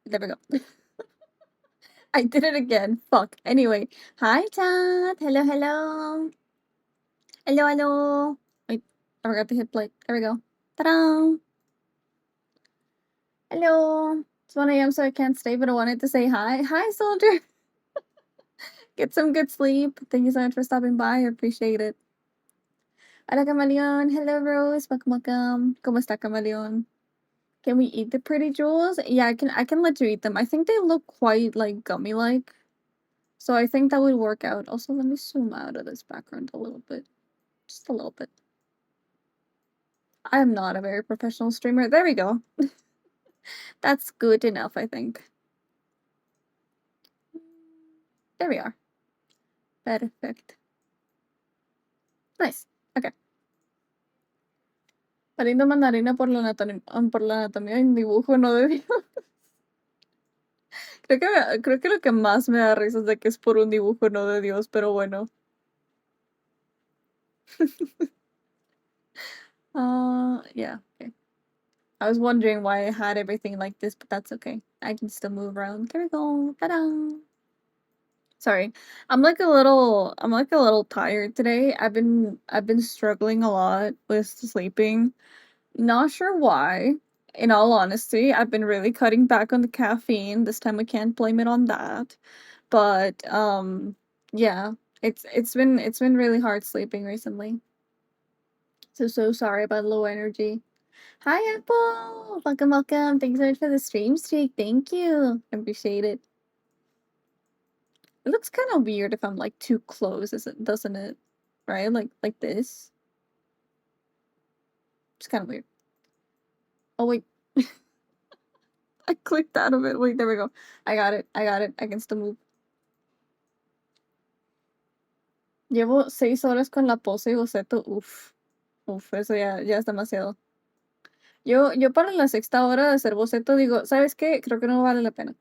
There we go. I did it again. Fuck. Anyway. Hi, chat. Hello, hello. Hello, hello. Wait, I forgot to hit play. There we go. Ta-da! Hello. It's 1 a.m. so I can't stay, but I wanted to say hi. Hi, soldier. Get some good sleep. Thank you so much for stopping by. I appreciate it. Hola, Camaleon. Hello, Rose. Welcome. ¿Cómo está, Camaleon? Can we eat the pretty jewels? Yeah, I can let you eat them. I think they look quite like gummy-like. So I think that would work out. Also, let me zoom out of this background a little bit. Just a little bit. I am not a very professional streamer. There we go. That's good enough, I think. There we are. Perfect. Nice. Okay. Pariendo mandarina por la anatomía de un dibujo, no de Dios. Creo que lo que más me da risa es de que es por un dibujo, no de Dios, pero bueno. Yeah, okay. I was wondering why I had everything like this, but that's okay. I can still move around. There we go. Ta-da! Sorry. I'm like a little tired today. I've been struggling a lot with sleeping. Not sure why. In all honesty, I've been really cutting back on the caffeine. This time I can't blame it on that. But yeah, it's been really hard sleeping recently. So sorry about low energy. Hi Apple! Welcome, welcome. Thanks so much for the stream streak. Thank you. I appreciate it. It looks kind of weird if I'm like too close, doesn't it? Right? Like this. It's kind of weird. Oh wait. I clicked out of it. Wait, there we go. I got it. I can still move. Llevo 6 horas con la pose y boceto. Uf. Uf, eso ya es demasiado. Yo para la 6ª hora de hacer boceto digo, ¿sabes qué? Creo que no vale la pena.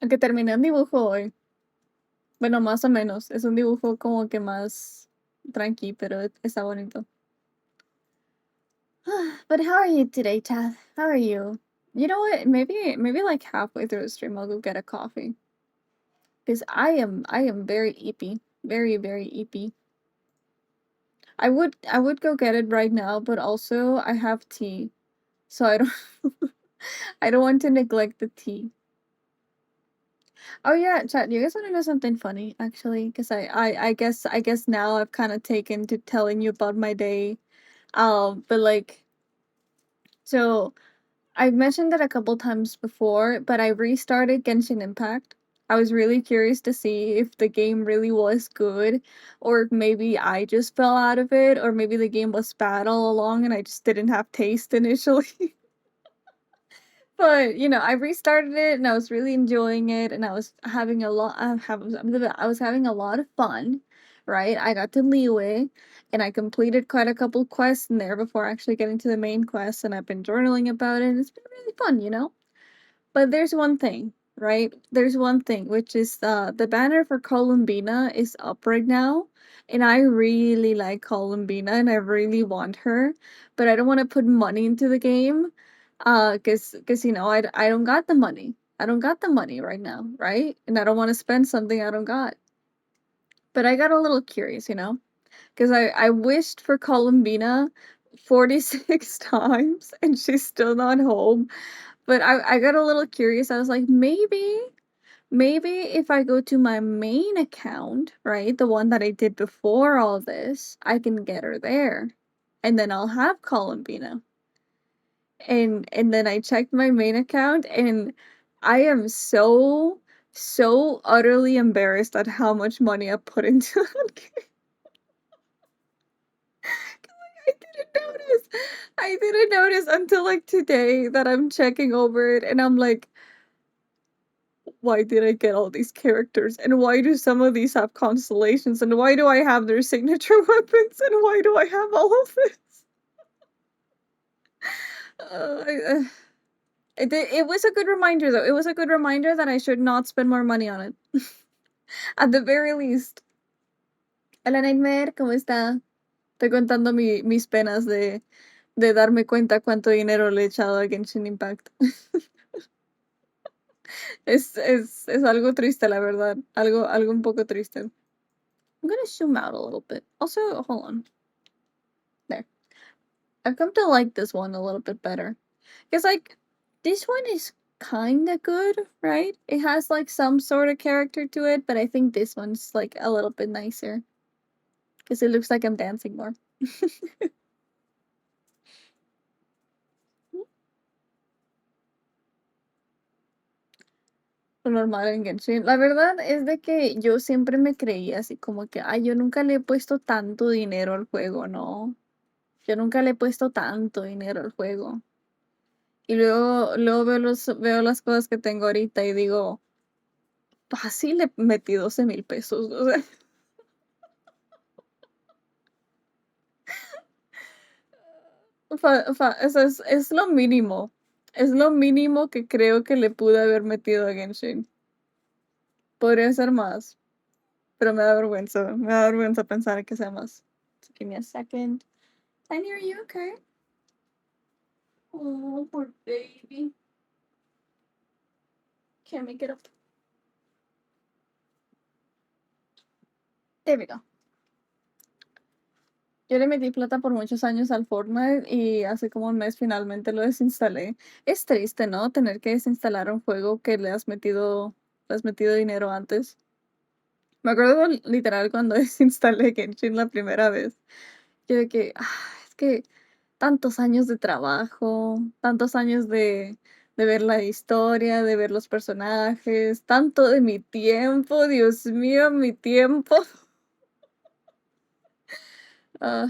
Aunque terminé un dibujo hoy. Bueno, más o menos. Es un dibujo como que más tranqui, pero está bonito. But how are you today, Chad? How are you? You know what? Maybe like halfway through the stream I'll go get a coffee. Because I am very eepy. Very, very eepy. I would go get it right now, but also I have tea. So I don't I don't want to neglect the tea. Oh yeah, chat, you guys want to know something funny actually? Because I guess now I've kind of taken to telling you about my day. But like, so I've mentioned it a couple times before, but I restarted Genshin Impact. I was really curious to see if the game really was good, or if maybe I just fell out of it, or maybe the game was bad all along and I just didn't have taste initially. But, you know, I restarted it and I was really enjoying it and I was having a lot I was having a lot of fun, right? I got to Liyue and I completed quite a couple quests in there before actually getting to the main quest and I've been journaling about it and it's been really fun, you know? But there's one thing, right? There's one thing, which is the banner for Columbina is up right now. And I really like Columbina and I really want her, but I don't want to put money into the game. Cause you know, I don't got the money. I don't got the money right now, right? And I don't want to spend something I don't got. But I got a little curious, you know? Because I wished for Columbina 46 times and she's still not home. But I got a little curious. I was like, maybe if I go to my main account, right, the one that I did before all this, I can get her there. And then I'll have Columbina. And then I checked my main account and I am so utterly embarrassed at how much money I put into that game. I didn't notice until like today that I'm checking over it and I'm like, why did I get all these characters? And why do some of these have constellations? And why do I have their signature weapons? And why do I have all of this? It was a good reminder though. It was a good reminder that I should not spend more money on it. At the very least. Hola Nightmare, ¿cómo está? Estoy contando mis penas de de darme cuenta cuánto dinero le he echado a Genshin Impact. Es algo triste, la verdad. Algo un poco triste. I'm gonna zoom out a little bit. Also, hold on. There. I've come to like this one a little bit better. Because, like, this one is kinda good, right? It has, like, some sort of character to it, but I think this one's, like, a little bit nicer. Because it looks like I'm dancing more. Lo normal en Genshin. La verdad es de que yo siempre me creía así como que, ay, yo nunca le he puesto tanto dinero al juego, ¿no? Yo nunca le he puesto tanto dinero al juego. Y luego veo las cosas que tengo ahorita y digo, fácil le metí 12,000 pesos. O sea, eso es lo mínimo. Es lo mínimo que creo que le pude haber metido a Genshin. Podría ser más, pero me da vergüenza. Me da vergüenza pensar que sea más. So give me a second. Tiny, are you okay? Oh, poor baby. Can't make it up. There we go. Yo le metí plata por muchos años al Fortnite y hace como un mes finalmente lo desinstalé. Es triste, ¿no? Tener que desinstalar un juego que le has metido dinero antes. Me acuerdo literal cuando desinstalé Genshin la primera vez. Yo de que, es que tantos años de trabajo, tantos años de ver la historia, de ver los personajes, tanto de mi tiempo, Dios mío, mi tiempo. Ah,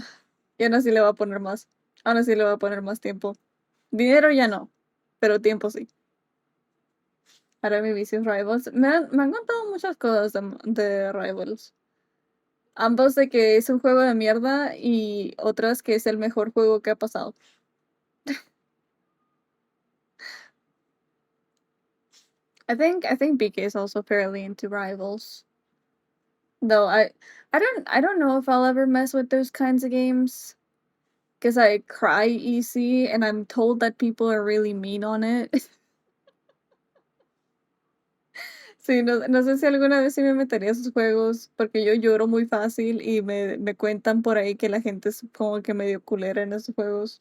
y aún así le voy a poner más. Aún así le voy a poner más tiempo. Dinero ya no, pero tiempo sí. Ahora mi vicio es Rivals. Me han contado muchas cosas de Rivals. Ambos de que es un juego de mierda y otras que es el mejor juego que ha pasado. I think BK is also fairly into Rivals. Though I don't know if I'll ever mess with those kinds of games. Because I cry easy and I'm told that people are really mean on it. Sí, no sé si alguna vez sí me metería a esos juegos, porque yo lloro muy fácil y me cuentan por ahí que la gente es como que medio culera en esos juegos.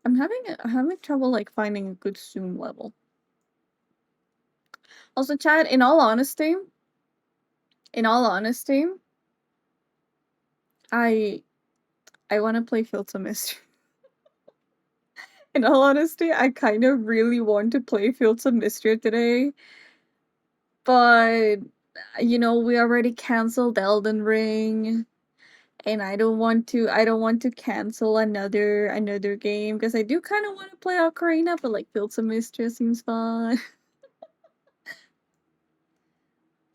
I'm having trouble like finding a good zoom level. Also, Chad, in all honesty, I want to play Fields of Mystery. In all honesty, I kind of really want to play Fields of Mystery today, but we already canceled Elden Ring, and I don't want to cancel another game because I do kind of want to play Ocarina, but like Fields of Mystery seems fun.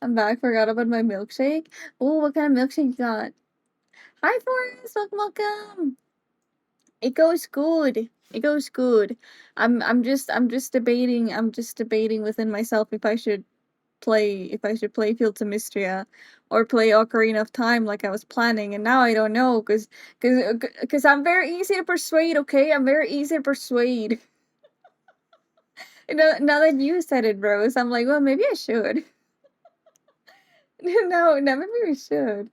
I'm back. Forgot about my milkshake. Oh, what kind of milkshake you got? Hi, Forrest. Welcome. It goes good. It goes good. I'm just debating. I'm just debating within myself if I should play Fields of Mistria or play Ocarina of Time like I was planning, and now I don't know because I'm very easy to persuade. Okay, I'm very easy to persuade. Now that you said it, Rose, I'm like, well, maybe I should. No, maybe we should.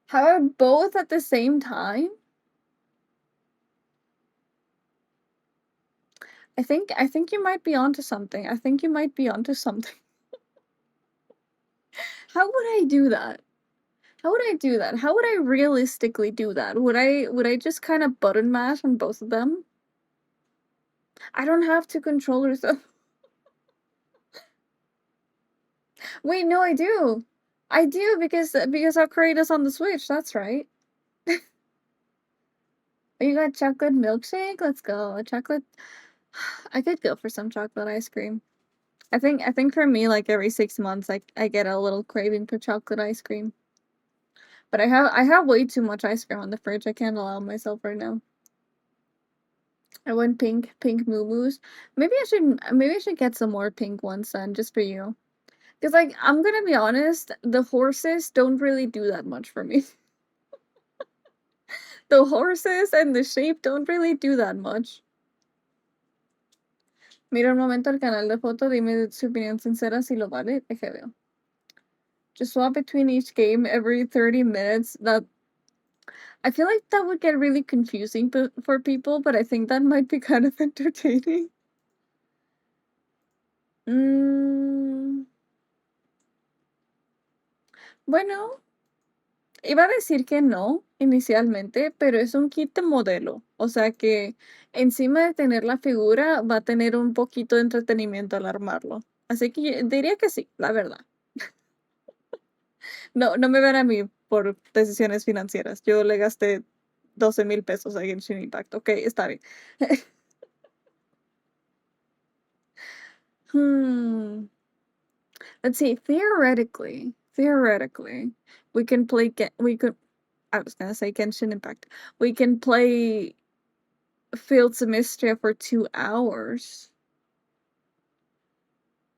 How about both at the same time? I think you might be onto something. I think you might be onto something. How would I do that? How would I do that? How would I realistically do that? Would I just kind of button mash on both of them? I don't have two controllers though. Wait, no, I do. I do because I'll create this on the Switch. That's right. You got chocolate milkshake? Let's go. Chocolate. I could go for some chocolate ice cream. I think for me, like every 6 months, I get a little craving for chocolate ice cream. But I have way too much ice cream on the fridge. I can't allow myself right now. I want pink moo moos. Maybe I should get some more pink ones then, just for you. Because, like, I'm gonna be honest, the horses don't really do that much for me. The horses and the sheep don't really do that much. Mira un momento el canal de foto, dime su opinión sincera si lo vale. Deje veo. Just swap between each game every 30 minutes. That I feel like that would get really confusing for people, but I think that might be kind of entertaining. Bueno, iba a decir que no inicialmente, pero es un kit de modelo. O sea que encima de tener la figura, va a tener un poquito de entretenimiento al armarlo. Así que diría que sí, la verdad. No, no me ven a mí por decisiones financieras. Yo le gasté 12,000 pesos a Genshin Impact. Ok, está bien. Hmm. Let's see. Theoretically, we can play. We could. I was gonna say Genshin Impact. We can play Fields of Mistria for 2 hours,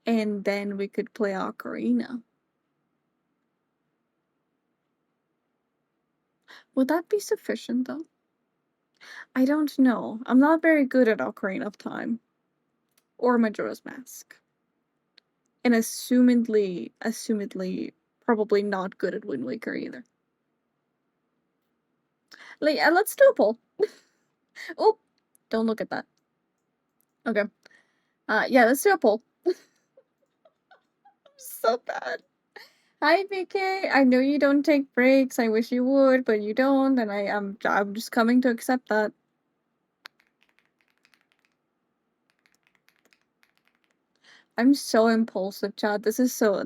and then we could play Ocarina. Would that be sufficient though? I don't know. I'm not very good at Ocarina of Time or Majora's Mask. And assumedly, probably not good at Wind Waker either. Like, let's do a poll. Oh, don't look at that. Okay. Yeah, let's do a poll. So bad. Hi, VK. I know you don't take breaks. I wish you would, but you don't, and I'm just coming to accept that. I'm so impulsive, Chad. This is so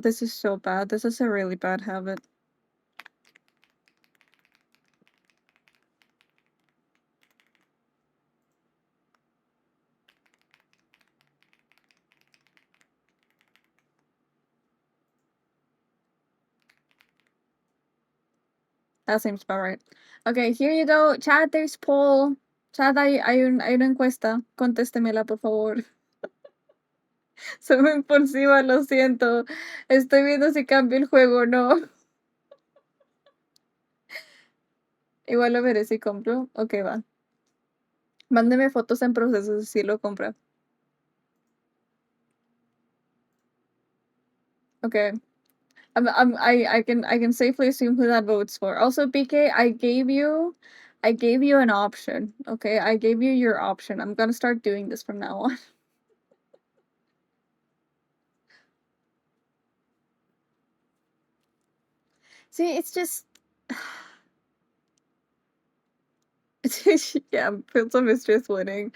bad. This is a really bad habit. That seems about right. Okay, here you go. Chad, there's poll. Chad, hay una encuesta. Contéstemela, por favor. Soy muy impulsiva, lo siento. Estoy viendo si cambio el juego o no. Igual lo veré si compro. Ok, va. Mándeme fotos en proceso si lo compra. Okay. I can safely assume who that votes for. Also, BK, I gave you an option. Okay, I gave you your option. I'm gonna start doing this from now on. See, it's just yeah, Fields of Mistress winning.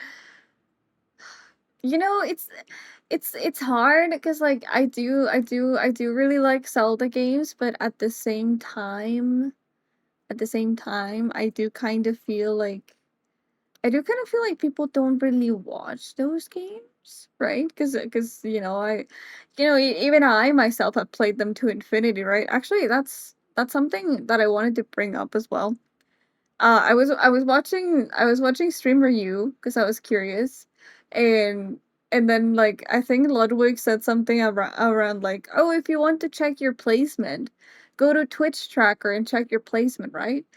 You know, it's hard because like I do really like Zelda games, but at the same time, I do kind of feel like people don't really watch those games, right? Because even I myself have played them to infinity, right? Actually, that's something that I wanted to bring up as well. I was watching streamer you because I was curious, and then like I think Ludwig said something around like, oh, if you want to check your placement, go to Twitch tracker and check your placement, right?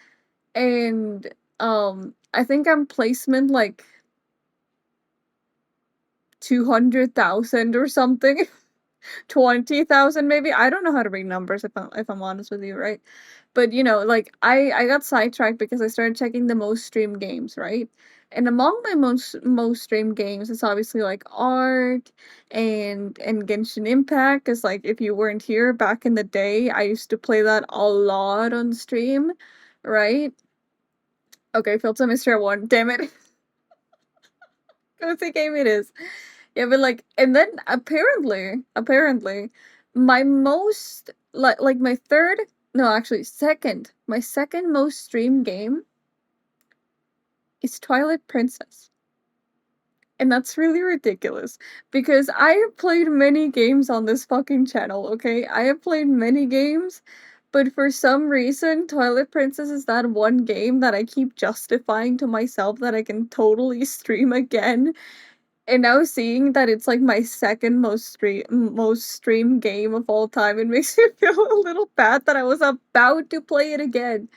And I think I'm placement like 200,000 or something. 20,000 maybe. I don't know how to read numbers if I'm honest with you, right? But like I got sidetracked because I started checking the most streamed games, right? And among my most streamed games, it's obviously like Ark and Genshin Impact. Cause like if you weren't here back in the day, I used to play that a lot on stream, right? Okay, Fields of Mistria won. Damn it. Cozy game it is. Yeah, but like, and then apparently, my most like my third, no, actually second, my second most streamed game is Twilight Princess. And that's really ridiculous because I have played many games on this fucking channel, okay? I have played many games, but for some reason, Twilight Princess is that one game that I keep justifying to myself that I can totally stream again And now seeing that it's like my second most streamed game of all time, it makes me feel a little bad that I was about to play it again.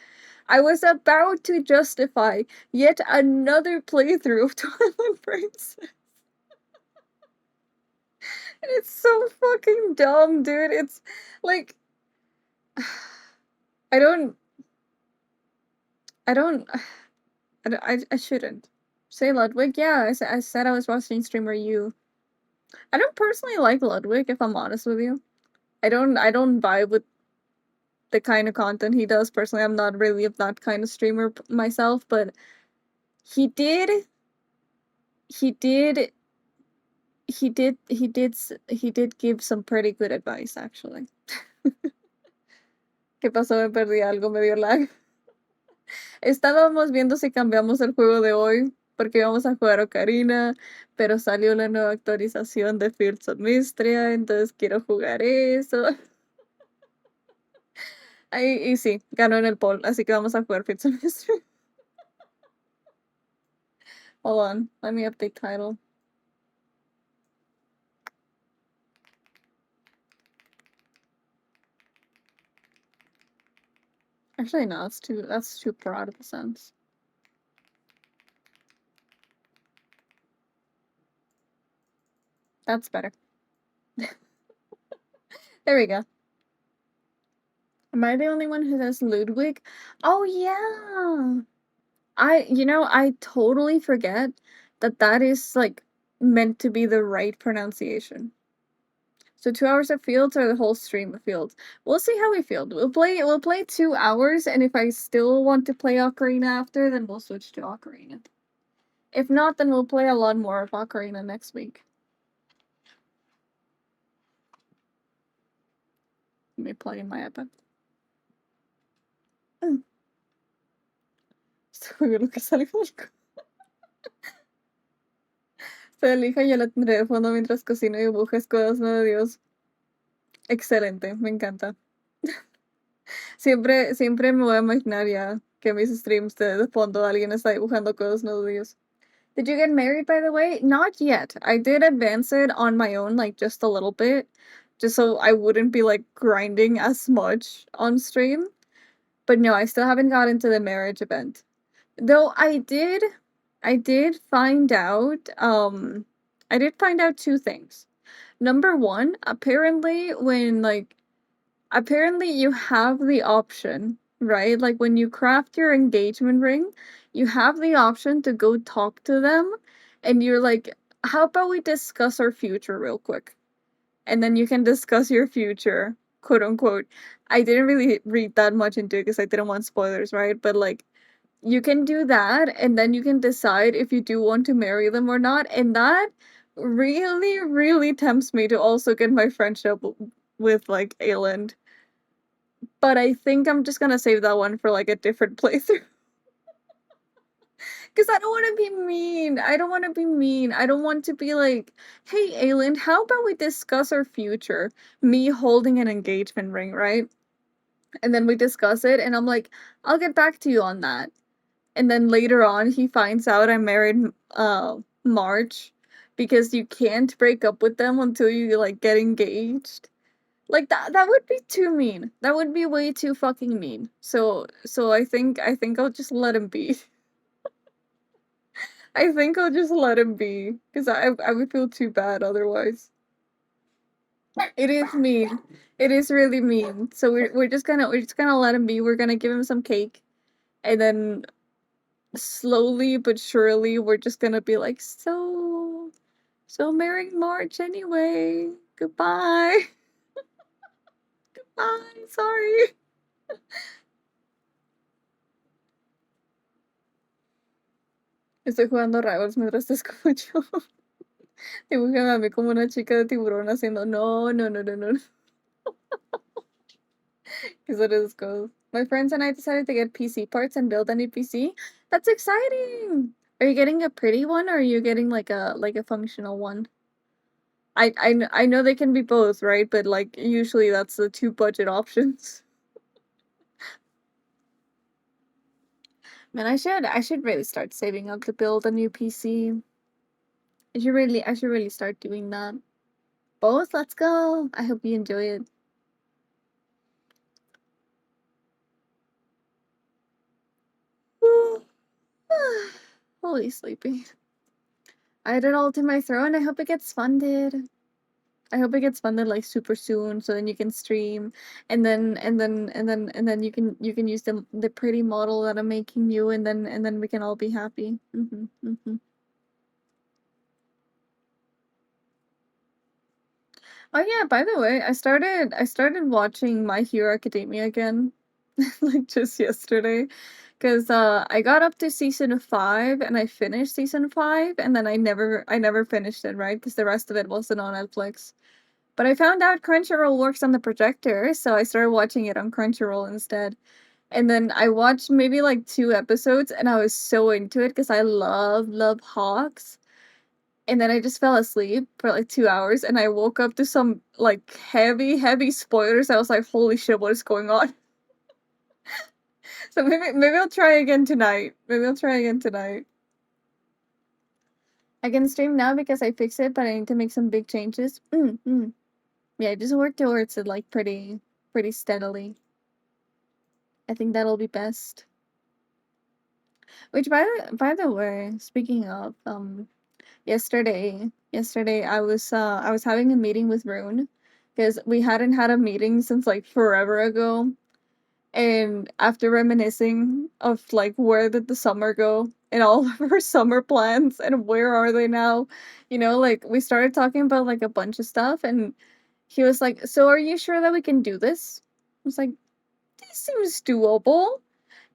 I was about to justify yet another playthrough of Twilight Princess. And it's so fucking dumb, dude. It's like I don't I don't I shouldn't. Say Ludwig, yeah, I said I was watching streamer you. I don't personally like Ludwig, if I'm honest with you. I don't vibe with the kind of content he does. Personally, I'm not really of that kind of streamer myself, but he did he did he did give some pretty good advice, actually. ¿Qué pasó? Me perdí algo, me dio lag. Estábamos viendo si cambiamos el juego de hoy, porque íbamos a jugar Ocarina, pero salió la nueva actualización de Fields of Mistria, entonces quiero jugar eso. Y sí, ganó en el poll, así que vamos a jugar Fields of Mistria. Hold on, let me update title. Actually, no, that's too broad of a sense. That's better. There we go. Am I the only one who says Ludwig? Oh yeah. I totally forget that is like meant to be the right pronunciation. So 2 hours of Fields or the whole stream of Fields. We'll see how we feel. We'll play 2 hours, and if I still want to play Ocarina after, then we'll switch to Ocarina. If not, then we'll play a lot more of Ocarina next week. Let me plug in my iPad. Estoy viendo que sale algo. Se elija, yo la tendré de fondo mientras cocino y dibujo escudos, no de Dios. Excelente, me encanta. Siempre me voy a imaginar ya que mis streams de fondo alguien está dibujando cosas nudillos. Did you get married, by the way? Not yet. I did advance it on my own, like, just a little bit, just so I wouldn't be, like, grinding as much on stream. But no, I still haven't got into the marriage event. Though I did find out, I did find out two things. Number one, apparently apparently you have the option, right? Like when you craft your engagement ring, you have the option to go talk to them and you're like, how about we discuss our future real quick? And then you can discuss your future, quote unquote. I didn't really read that much into it because I didn't want spoilers, right? But like you can do that and then you can decide if you do want to marry them or not. And that really, really tempts me to also get my friendship with like Ayland. But I think I'm just gonna save that one for like a different playthrough. Because I don't want to be mean. I don't want to be mean. I don't want to be like, hey, Ayland, how about we discuss our future? Me holding an engagement ring, right? And then we discuss it, and I'm like, I'll get back to you on that. And then later on, he finds out I married March because you can't break up with them until you like get engaged. Like that would be too mean. That would be way too fucking mean. So I think I'll just let him be. I think I'll just let him be because I would feel too bad otherwise. It is mean. It is really mean. So we're just gonna let him be. We're gonna give him some cake, and then slowly but surely we're just gonna be like, so Merry March anyway. Goodbye. Goodbye. Sorry. Estoy jugando Rivals mientras te escucho. Dibújame a mí como una chica de tiburón haciendo no, no, no, no, no. Because it is goes. My friends and I decided to get PC parts and build a new PC. That's exciting. Are you getting a pretty one or are you getting like a functional one? I know they can be both, right? But like usually that's the two budget options. Man, I should really start saving up to build a new PC. I should really start doing that. Both, let's go. I hope you enjoy it. Holy sleepy. I had it all to my throat and I hope it gets funded. I hope it gets funded like super soon so then you can stream and then you can use the pretty model that I'm making you and then we can all be happy. Oh yeah, by the way, I started watching My Hero Academia again like just yesterday. Cause I got up to season 5 and I finished season 5 and then I never finished it, right? Because the rest of it wasn't on Netflix. But I found out Crunchyroll works on the projector, so I started watching it on Crunchyroll instead. And then I watched maybe like 2 episodes and I was so into it because I love hawks. And then I just fell asleep for like 2 hours and I woke up to some like heavy spoilers. I was like, holy shit, what is going on? So maybe I'll try again tonight. Maybe I'll try again tonight. I can stream now because I fixed it, but I need to make some big changes. Yeah, just work towards it like pretty steadily. I think that'll be best. Which by the way, speaking of yesterday I was having a meeting with Rune because we hadn't had a meeting since like forever ago. And after reminiscing of like where did the summer go and all of our summer plans and where are they now, like we started talking about like a bunch of stuff and he was like, "So are you sure that we can do this?" I was like, "This seems doable."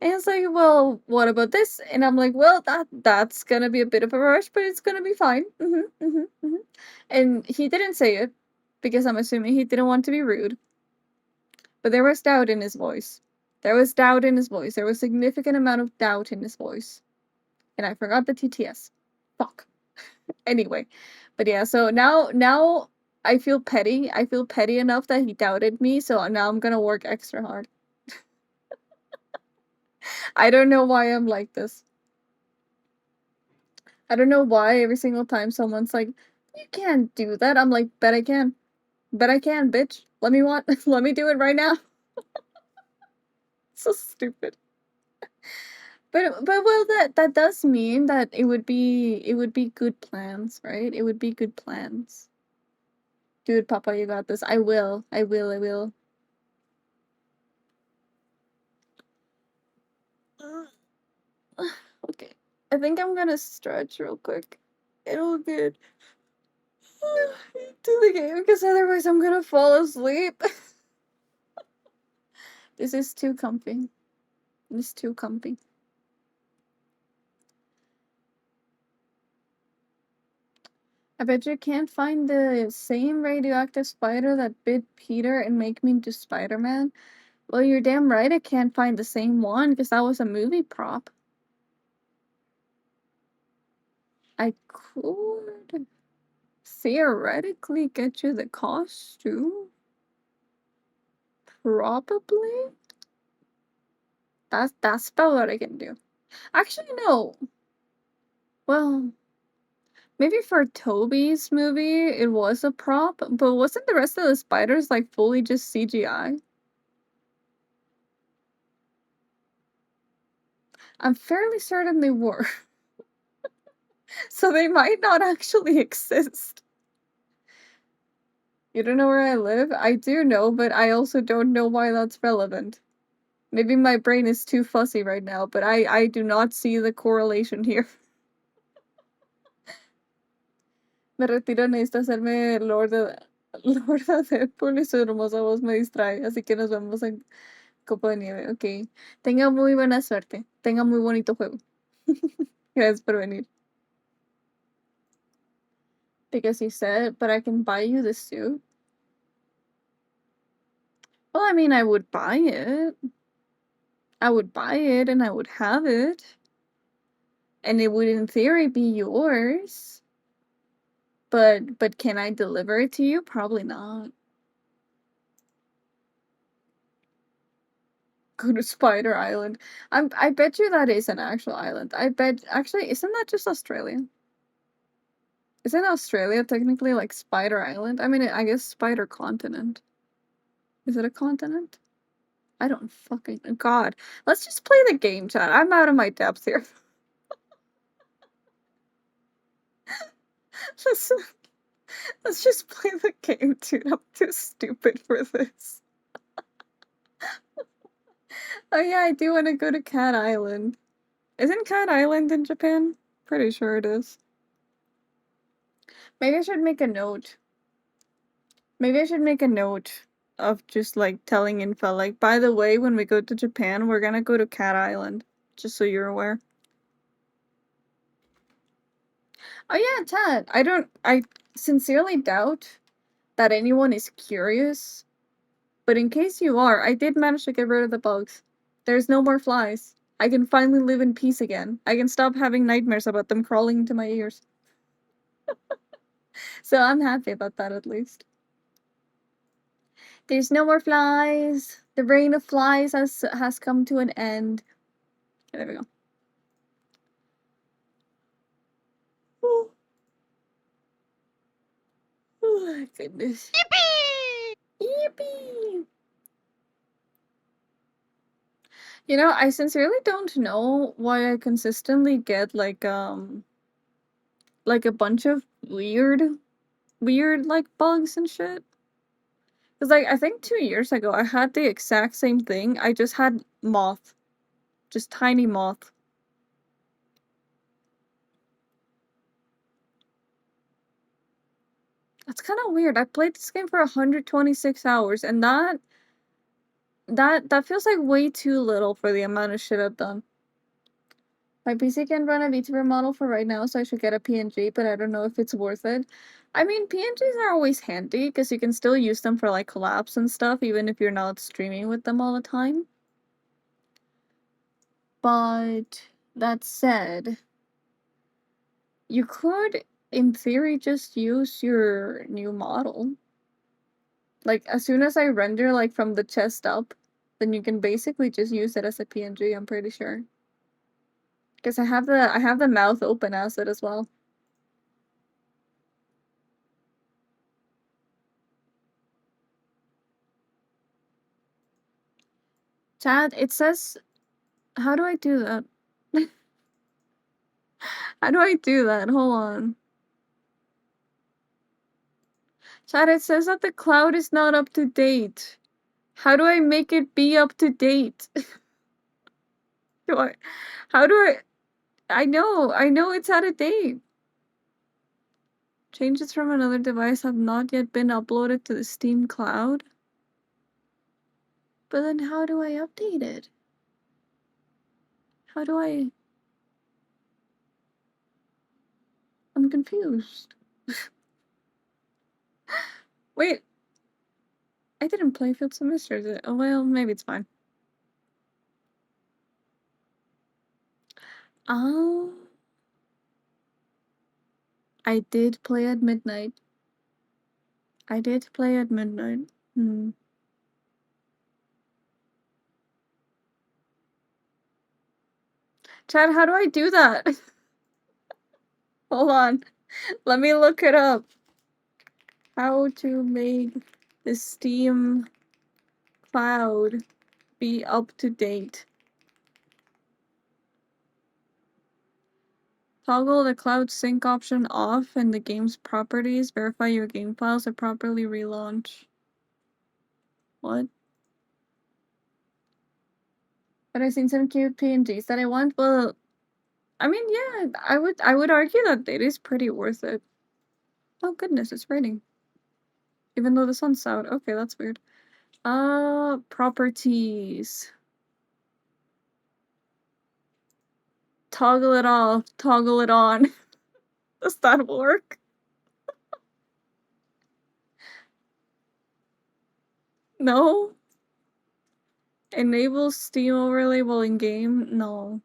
And it's like, "Well, what about this?" And I'm like, "Well, that's gonna be a bit of a rush, but it's gonna be fine." And he didn't say it because I'm assuming he didn't want to be rude. But there was doubt in his voice. There was doubt in his voice. There was significant amount of doubt in his voice. And I forgot the TTS. Fuck. Anyway, but yeah, so now I feel petty. I feel petty enough that he doubted me, so now I'm gonna work extra hard. I don't know why I'm like this. I don't know why every single time someone's like, "You can't do that," I'm like, "Bet I can. Bet I can, bitch. Let me let me do it right now." So stupid. But well, that does mean that it would be good plans, right? It would be good plans. Dude, Papa, you got this. I will. I will. I will. Okay. I think I'm gonna stretch real quick. It'll be good. To the game because otherwise I'm gonna fall asleep. This is too comfy. This is too comfy. I bet you can't find the same radioactive spider that bit Peter and make me into Spider-Man. Well, you're damn right I can't find the same one because that was a movie prop. I could theoretically get you the costume. Probably. That's about what I can do. Actually, no. Well, maybe for Toby's movie it was a prop, but wasn't the rest of the spiders like fully just CGI? I'm fairly certain they were. So they might not actually exist. You don't know where I live? I do know, but I also don't know why that's relevant. Maybe my brain is too fuzzy right now, but I do not see the correlation here. Me retiro, necesito hacerme Lorda Deadpool y su hermosa voz me distrae, así que nos vemos en Copa de Nieve, ok. Tenga muy buena suerte, tenga muy bonito juego. Gracias por venir. Because you said, but I can buy you the suit. Well, I mean, I would buy it. I would buy it and I would have it. And it would in theory be yours. But can I deliver it to you? Probably not. Go to Spider Island. I bet you that is an actual island. I bet actually isn't that just Australia? Isn't Australia technically like Spider Island? I mean, I guess Spider Continent. Is it a continent? I don't fucking... God. Let's just play the game, chat. I'm out of my depth here. Let's just play the game, dude. I'm too stupid for this. Oh yeah, I do want to go to Cat Island. Isn't Cat Island in Japan? Pretty sure it is. Maybe I should make a note. Maybe I should make a note of just like telling info, like, by the way, when we go to Japan, we're gonna go to Cat Island. Just so you're aware. Oh yeah, Ted. I sincerely doubt that anyone is curious. But in case you are, I did manage to get rid of the bugs. There's no more flies. I can finally live in peace again. I can stop having nightmares about them crawling into my ears. So I'm happy about that at least. There's no more flies. The reign of flies has come to an end. Okay, there we go. Oh, oh my goodness. Yippee! Yippee! You know, I sincerely don't know why I consistently get like a bunch of weird like bugs and shit. Cause like I think 2 years ago I had the exact same thing. I just had moth. Just tiny moth. That's kind of weird. I played this game for 126 hours and that feels like way too little for the amount of shit I've done. My PC can run a Vtuber model for right now, so I should get a PNG, but I don't know if it's worth it. I mean, PNGs are always handy, because you can still use them for, like, collabs and stuff, even if you're not streaming with them all the time. But, that said, you could, in theory, just use your new model. Like, as soon as I render, like, from the chest up, then you can basically just use it as a PNG, I'm pretty sure. Because I have the mouth open asset as well. Chat, it says... How do I do that? How do I do that? Hold on. Chat, it says that the cloud is not up to date. How do I make it be up to date? How do I know it's out of date. Changes from another device have not yet been uploaded to the Steam cloud. But then how do I update it? How do I... I'm confused. Wait. I didn't play Field Semester. Oh, well, maybe it's fine. Oh. I did play at midnight. I did play at midnight. Chad, how do I do that? Hold on. Let me look it up. How to make the Steam cloud be up to date. Toggle the cloud sync option off and the game's properties. Verify your game files are properly relaunched. What? But I've seen some cute PNGs that I want. Well, I mean, yeah, I would argue that it is pretty worth it. Oh goodness, it's raining. Even though the sun's out. Okay, that's weird. Properties. Toggle it off, toggle it on. Does that work? No? Enable Steam overlay while in game? No.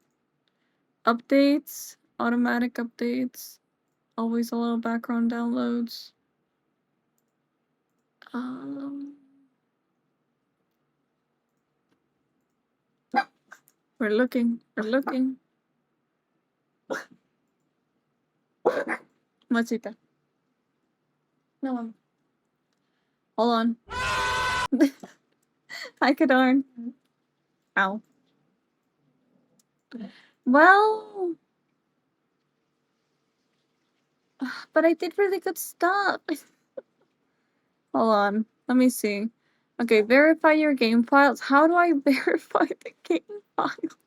Updates? Automatic updates? Always allow background downloads? We're looking. Masita. No one. Hold on. I could darn. Ow. Well, but I did really good stuff. Hold on. Let me see. Okay, verify your game files. How do I verify the game files?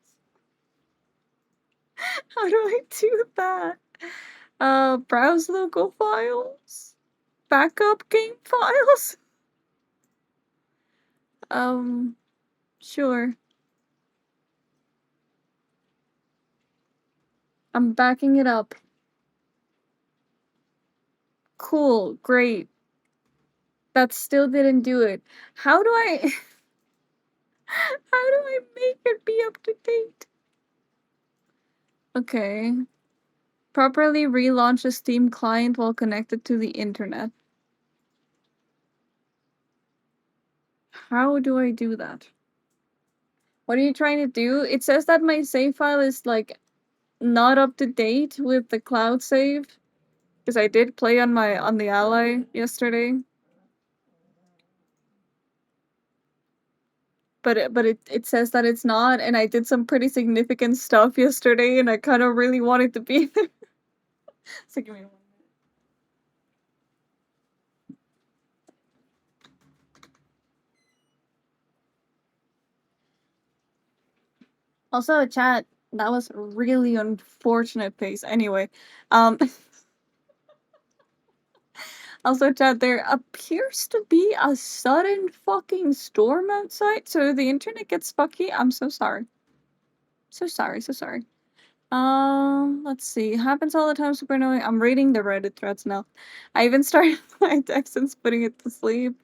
How do I do that? Browse local files? Backup game files? Sure. I'm backing it up. Cool, great. That still didn't do it. How do I... How do I make it be up to date? Okay. Properly relaunch a Steam client while connected to the internet. How do I do that? What are you trying to do? It says that my save file is, like, not up to date with the cloud save. Because I did play on the Ally yesterday. But it says that it's not, and I did some pretty significant stuff yesterday, and I kind of really wanted to be there. So give me 1 minute. Also, chat, that was a really unfortunate pace. Anyway, also, chat, there appears to be a sudden fucking storm outside, so the internet gets fucky. I'm so sorry. So sorry, so sorry. Let's see. Happens all the time, super annoying. I'm reading the Reddit threads now. I even started my text since putting it to sleep.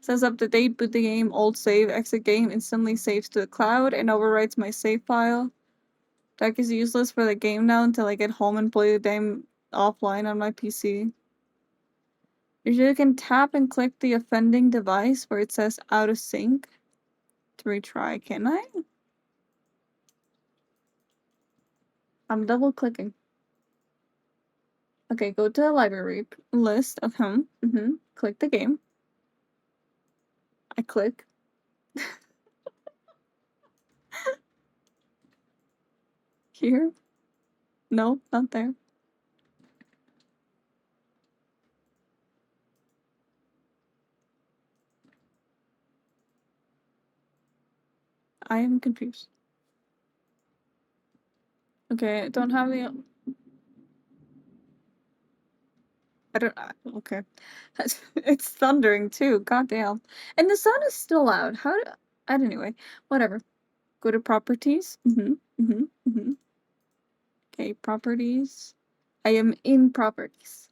Says up to date, boot the game, old save, exit game, instantly saves to the cloud, and overwrites my save file. Deck is useless for the game now until I get home and play the game offline on my PC. Usually you can tap and click the offending device where it says out of sync to retry, can I? I'm double clicking. Okay, go to the library list of him. Click the game. I click. Here? No, not there. I am confused. Okay, I don't have the... I don't... Okay. It's thundering too, goddamn. And the sun is still out. How do... Anyway, whatever. Go to properties. Okay, properties. I am in properties.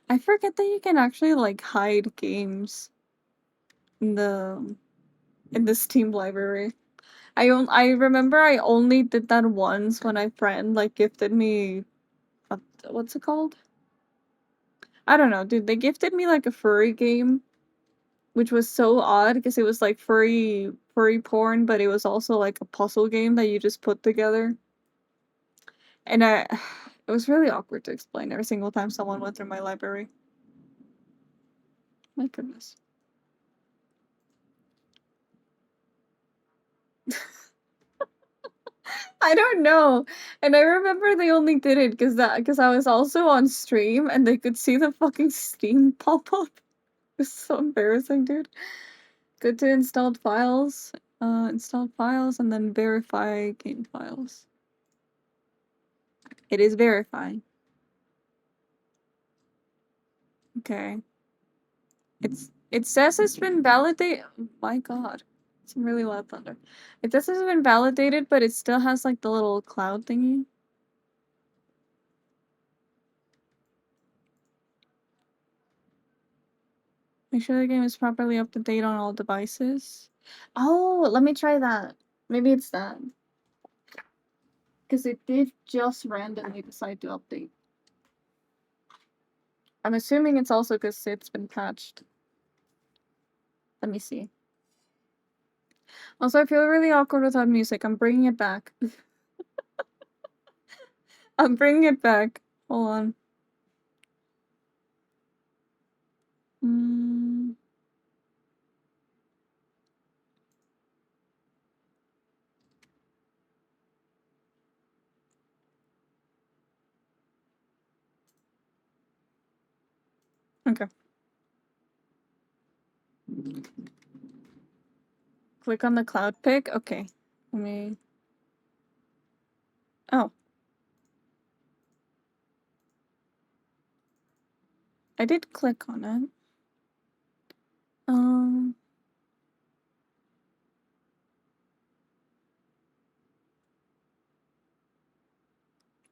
I forget that you can actually, like, hide games in the Steam library. I remember I only did that once when a friend, like, gifted me what's it called? I don't know, dude, they gifted me, like, a furry game, which was so odd because it was, like, furry porn, but it was also, like, a puzzle game that you just put together. And it was really awkward to explain every single time someone went through my library. My goodness. I don't know. And I remember they only did it because I was also on stream and they could see the fucking Steam pop up. It's so embarrassing, dude. Go to installed files, and then verify game files. It is verifying. Okay. It says it's been validated. Oh my god. Some really loud thunder. It says it's been validated, but it still has like the little cloud thingy. Make sure the game is properly up to date on all devices. Oh, let me try that. Maybe it's that. Because it did just randomly decide to update. I'm assuming it's also because it's been patched. Let me see. Also, I feel really awkward without music. I'm bringing it back. I'm bringing it back. Hold on. Mm. Okay. Click on the cloud pic. Okay. Let me. Oh. I did click on it.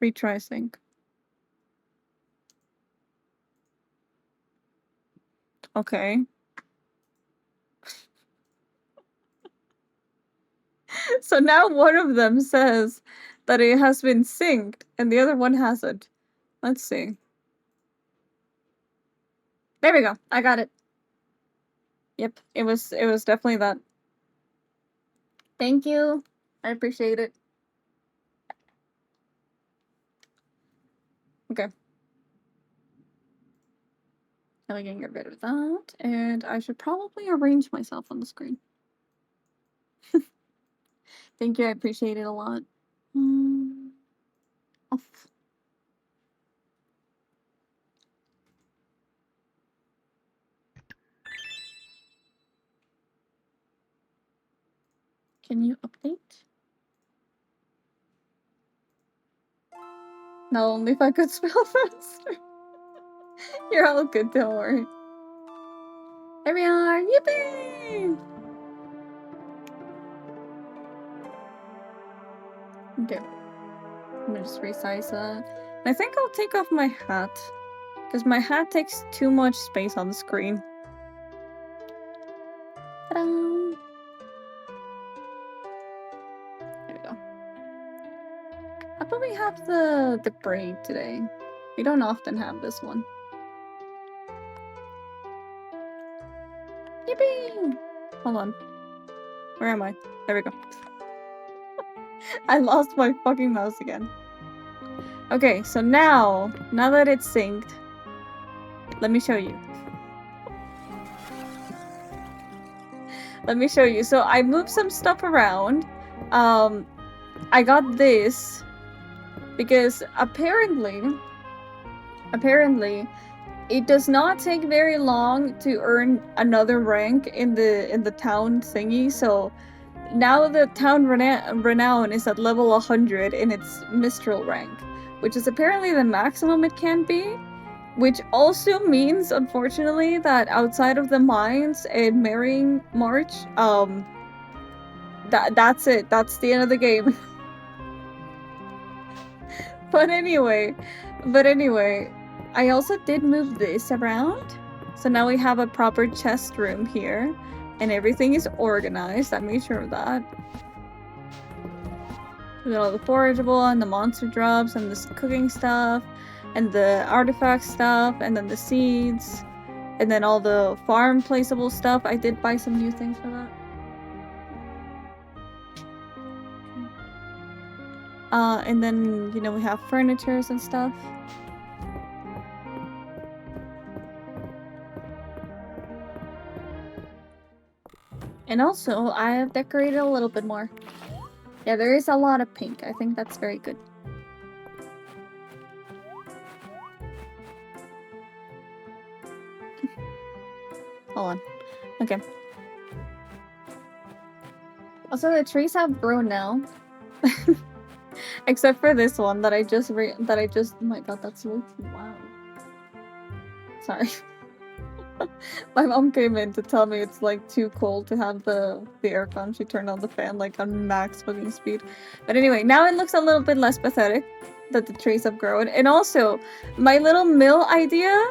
Retry sync. Okay. So now one of them says that it has been synced and the other one hasn't. Let's see. There we go. I got it. Yep, it was definitely that. Thank you. I appreciate it. Okay. Now we can get rid of that, and I should probably arrange myself on the screen. Thank you, I appreciate it a lot. Off. Can you update? No, only if I could spell faster. You're all good, don't worry. There we are! Yippee! Okay. I'm gonna just resize that. I think I'll take off my hat. Because my hat takes too much space on the screen. Ta-da! There we go. How about we have the braid today? We don't often have this one. Yippee! Hold on. Where am I? There we go. I lost my fucking mouse again. Okay, so now that it's synced, let me show you. Let me show you. So I moved some stuff around. I got this because apparently it does not take very long to earn another rank in the town thingy. So now the town renown is at level 100 in its Mistral rank, which is apparently the maximum it can be. Which also means, unfortunately, that outside of the mines and Marrying March, that's it. That's the end of the game. But anyway, I also did move this around. So now we have a proper chest room here, and everything is organized. I made sure of that. We got all the forageable and the monster drops and this cooking stuff and the artifact stuff and then the seeds and then all the farm placeable stuff. I did buy some new things for that. And then, you know, we have furnitures and stuff. And also, I have decorated a little bit more. Yeah, there is a lot of pink. I think that's very good. Hold on. Okay. Also, the trees have grown now. Except for this one that I just oh my god, that's so wow. Sorry. My mom came in to tell me it's like too cold to have the aircon. She turned on the fan like on max fucking speed. But anyway, now it looks a little bit less pathetic that the trees have grown. And also, my little mill idea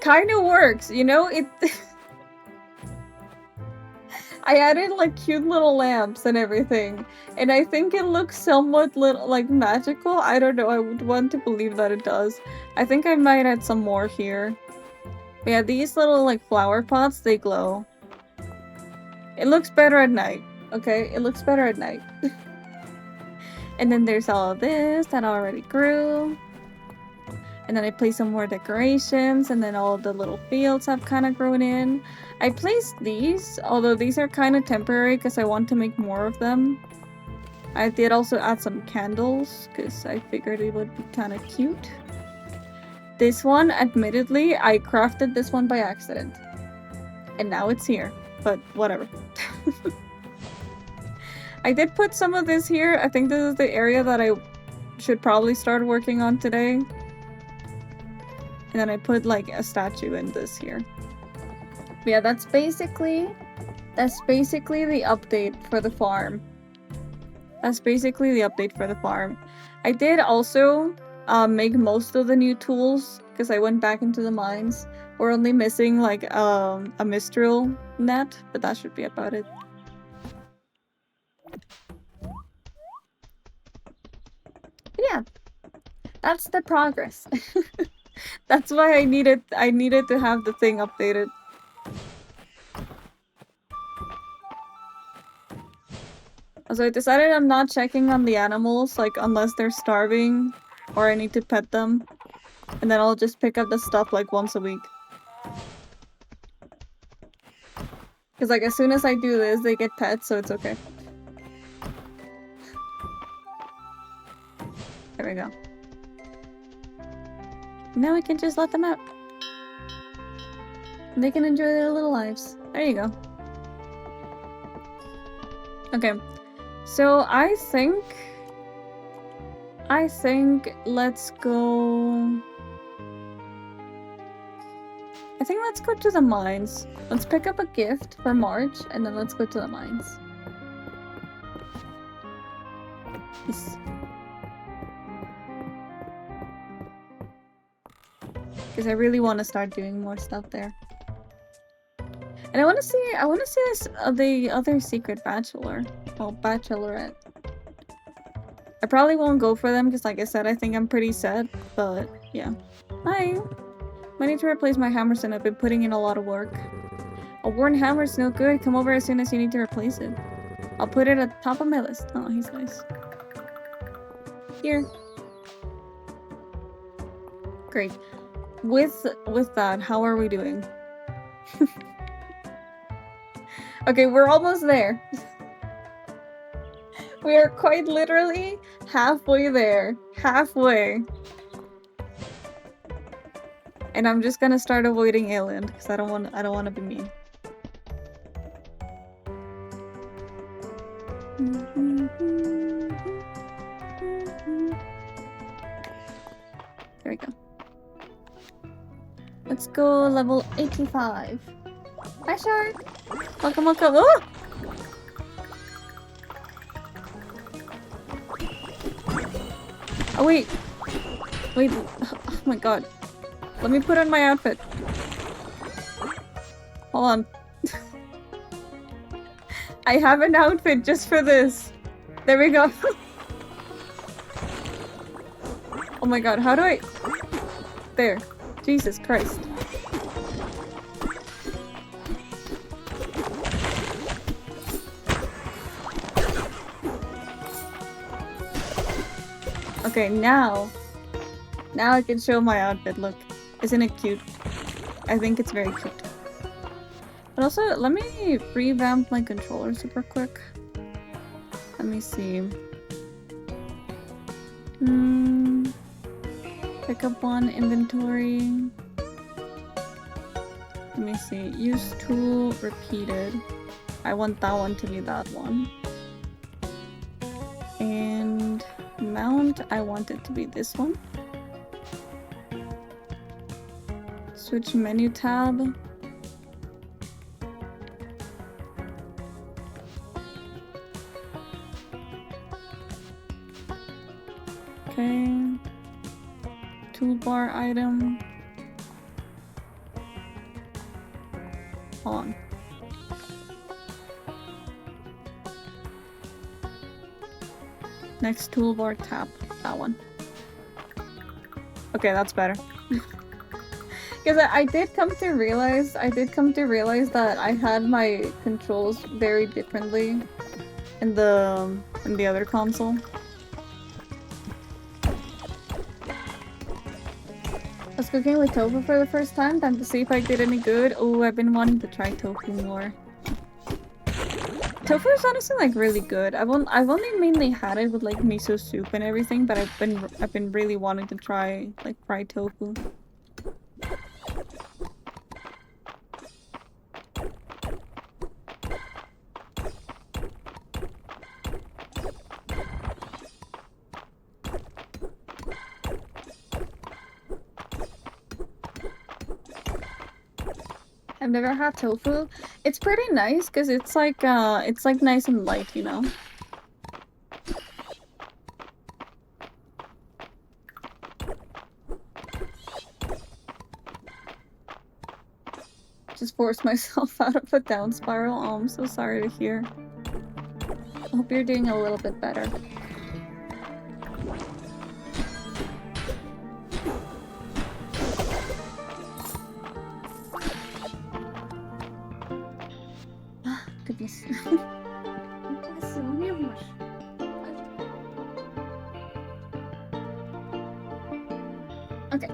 kind of works, you know? It I added like cute little lamps and everything, and I think it looks somewhat like magical. I don't know, I would want to believe that it does. I think I might add some more here. Yeah, these little like flower pots, they glow. It looks better at night. Okay, it looks better at night. And then there's all of this that already grew. And then I placed some more decorations, and then all of the little fields have kind of grown in. I placed these, although these are kind of temporary because I want to make more of them. I did also add some candles because I figured it would be kind of cute. This one, admittedly, I crafted this one by accident. And now it's here, but whatever. I did put some of this here. I think this is the area that I should probably start working on today. And then I put like a statue in this here. But yeah, that's basically the update for the farm. That's basically the update for the farm. I did also make most of the new tools because I went back into the mines. We're only missing like a Mistral net, but that should be about it. But yeah, that's the progress. That's why I needed to have the thing updated. So I decided I'm not checking on the animals, like, unless they're starving or I need to pet them. And then I'll just pick up the stuff, like, once a week. Because, like, as soon as I do this, they get pets, so it's okay. There we go. Now we can just let them out. And they can enjoy their little lives. There you go. Okay. So I think let's go... I think let's go to the mines. Let's pick up a gift for March, and then let's go to the mines. Yes. Because I really want to start doing more stuff there. And I want to see this, the other secret bachelor. Well, bachelorette. I probably won't go for them because, like I said, I think I'm pretty set. But yeah. Hi. I need to replace my Hammerson. I've been putting in a lot of work. A worn hammer is no good. Come over as soon as you need to replace it. I'll put it at the top of my list. Oh, he's nice. Here. Great. With that, how are we doing? Okay, we're almost there. We are quite literally halfway there. Halfway. And I'm just gonna start avoiding alien because I don't want to be mean. There we go. Let's go level 85. Hi, Shark. Welcome, welcome. Oh! Oh, wait. Wait. Oh my god. Let me put on my outfit. Hold on. I have an outfit just for this. There we go. Oh my god, how do I... There. Jesus Christ. Okay, now I can show my outfit. Look. Isn't it cute? I think it's very cute. But also, let me revamp my controller super quick. Let me see. Pick up one, inventory. Let me see. Use tool, repeated. I want that one to be that one. And mount, I want it to be this one. Switch menu tab. Okay. Toolbar item. Hold on. Next toolbar tab. That one. Okay, that's better. Because I did come to realize that I had my controls very differently in the other console. I was cooking with tofu for the first time to see if I did any good. Oh, I've been wanting to try tofu more. Tofu is honestly like really good. I've only mainly had it with like miso soup and everything, but I've been really wanting to try like fried tofu. I've never had tofu. It's pretty nice because it's like nice and light, you know? Just forced myself out of a down spiral. Oh, I'm so sorry to hear. I hope you're doing a little bit better. Goodness. Okay.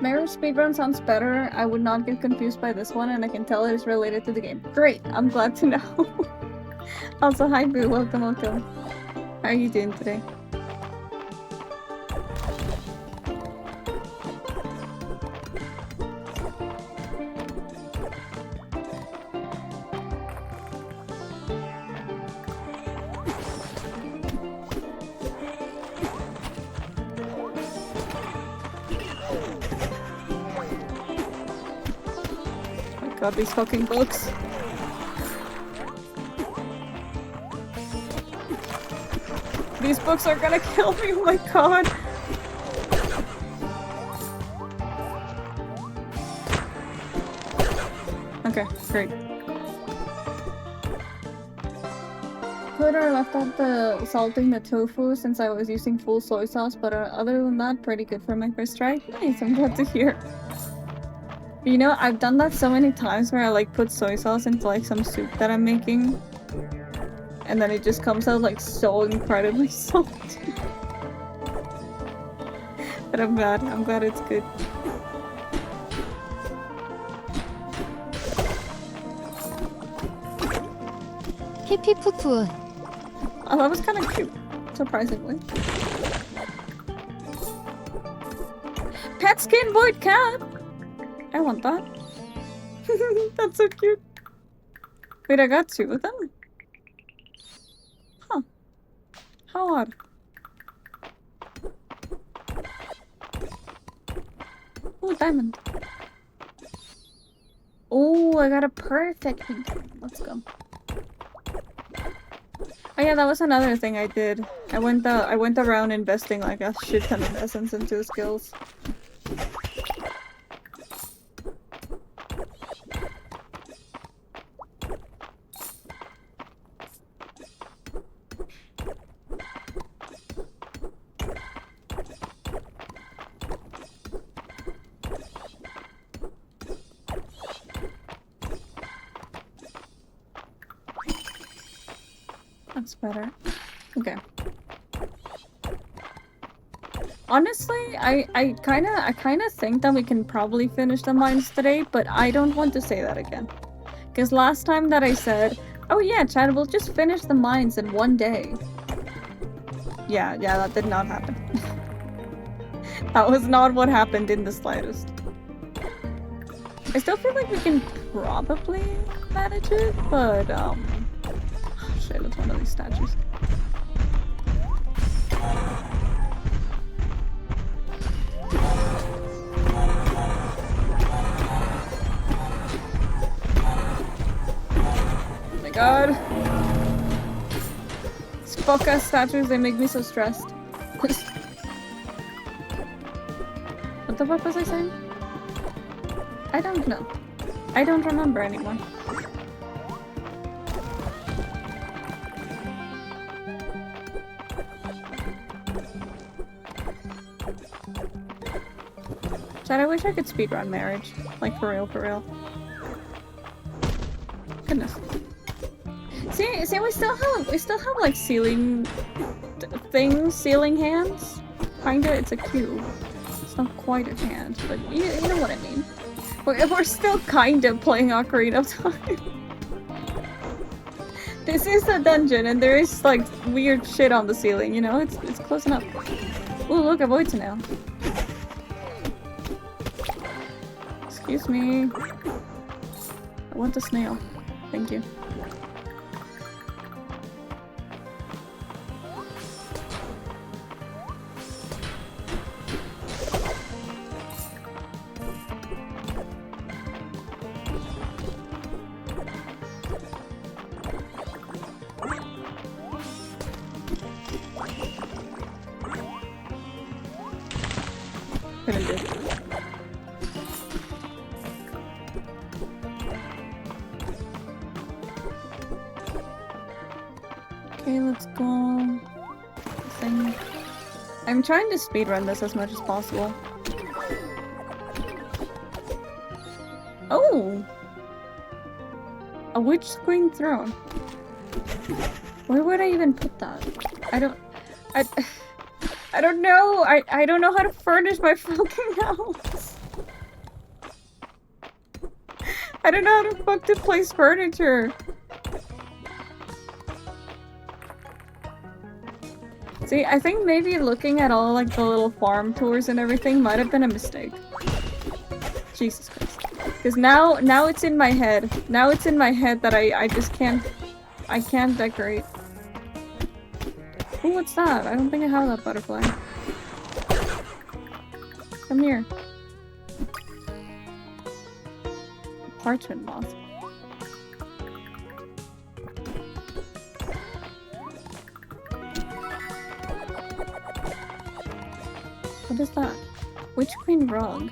Marriage speedrun sounds better. I would not get confused by this one, and I can tell it is related to the game. Great! I'm glad to know. Also, hi Boo. Welcome, welcome. How are you doing today? God, these fucking books. These books are gonna kill me, oh my god. Okay, great. Put or left out the salting the tofu since I was using full soy sauce, but other than that, pretty good for my first try. Nice, I'm glad to hear. You know, I've done that so many times where I like put soy sauce into like some soup that I'm making. And then it just comes out like so incredibly salty. But I'm glad it's good. 히피푸푸. Oh, that was kind of cute, surprisingly. Pet skin void cat! I want that. That's so cute. Wait, I got two of them? Huh. How odd. Oh, diamond. Oh, I got a perfect pink diamond. Let's go. Oh yeah, that was another thing I did. I went around investing like a shit ton of essence into skills. That's better. Okay. Honestly, I kinda think that we can probably finish the mines today, but I don't want to say that again. Because last time that I said, oh yeah, Chad, we'll just finish the mines in one day. Yeah, that did not happen. That was not what happened in the slightest. I still feel like we can probably manage it, but shit, it's one of these statues. Oh my god. These fuck-ass statues, they make me so stressed. What the fuck was I saying? I don't know. I don't remember anymore. Chad, I wish I could speedrun marriage. Like, for real, for real. goodness. See, we still have like ceiling things, ceiling hands. Kinda, it's a cube. It's not quite a hand, but you know what I mean. We're still kinda playing Ocarina of Time. This is a dungeon, and there is like weird shit on the ceiling. You know, it's close enough. Ooh, look, a void now. Excuse me. I want a snail. Thank you. Couldn't do it. Okay, let's go. Thing. I'm trying to speedrun this as much as possible. Oh! A witch queen throne. Where would I even put that? I don't know. I don't know how to furnish my fucking house. I don't know how to fuck to place furniture. See, I think maybe looking at all like the little farm tours and everything might have been a mistake. Jesus Christ. Because now it's in my head. Now it's in my head that I just can't decorate. Ooh, what's that? I don't think I have that butterfly. Come here. Parchment moth. What is that? Witch Queen rug.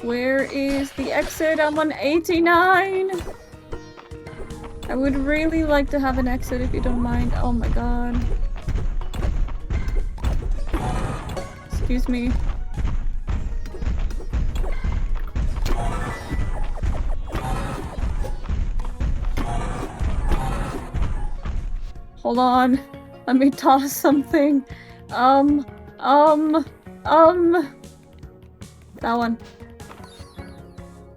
Where is the exit? I'm on 89! I would really like to have an exit if you don't mind. Oh my god. Excuse me. Hold on. Let me toss something. That one.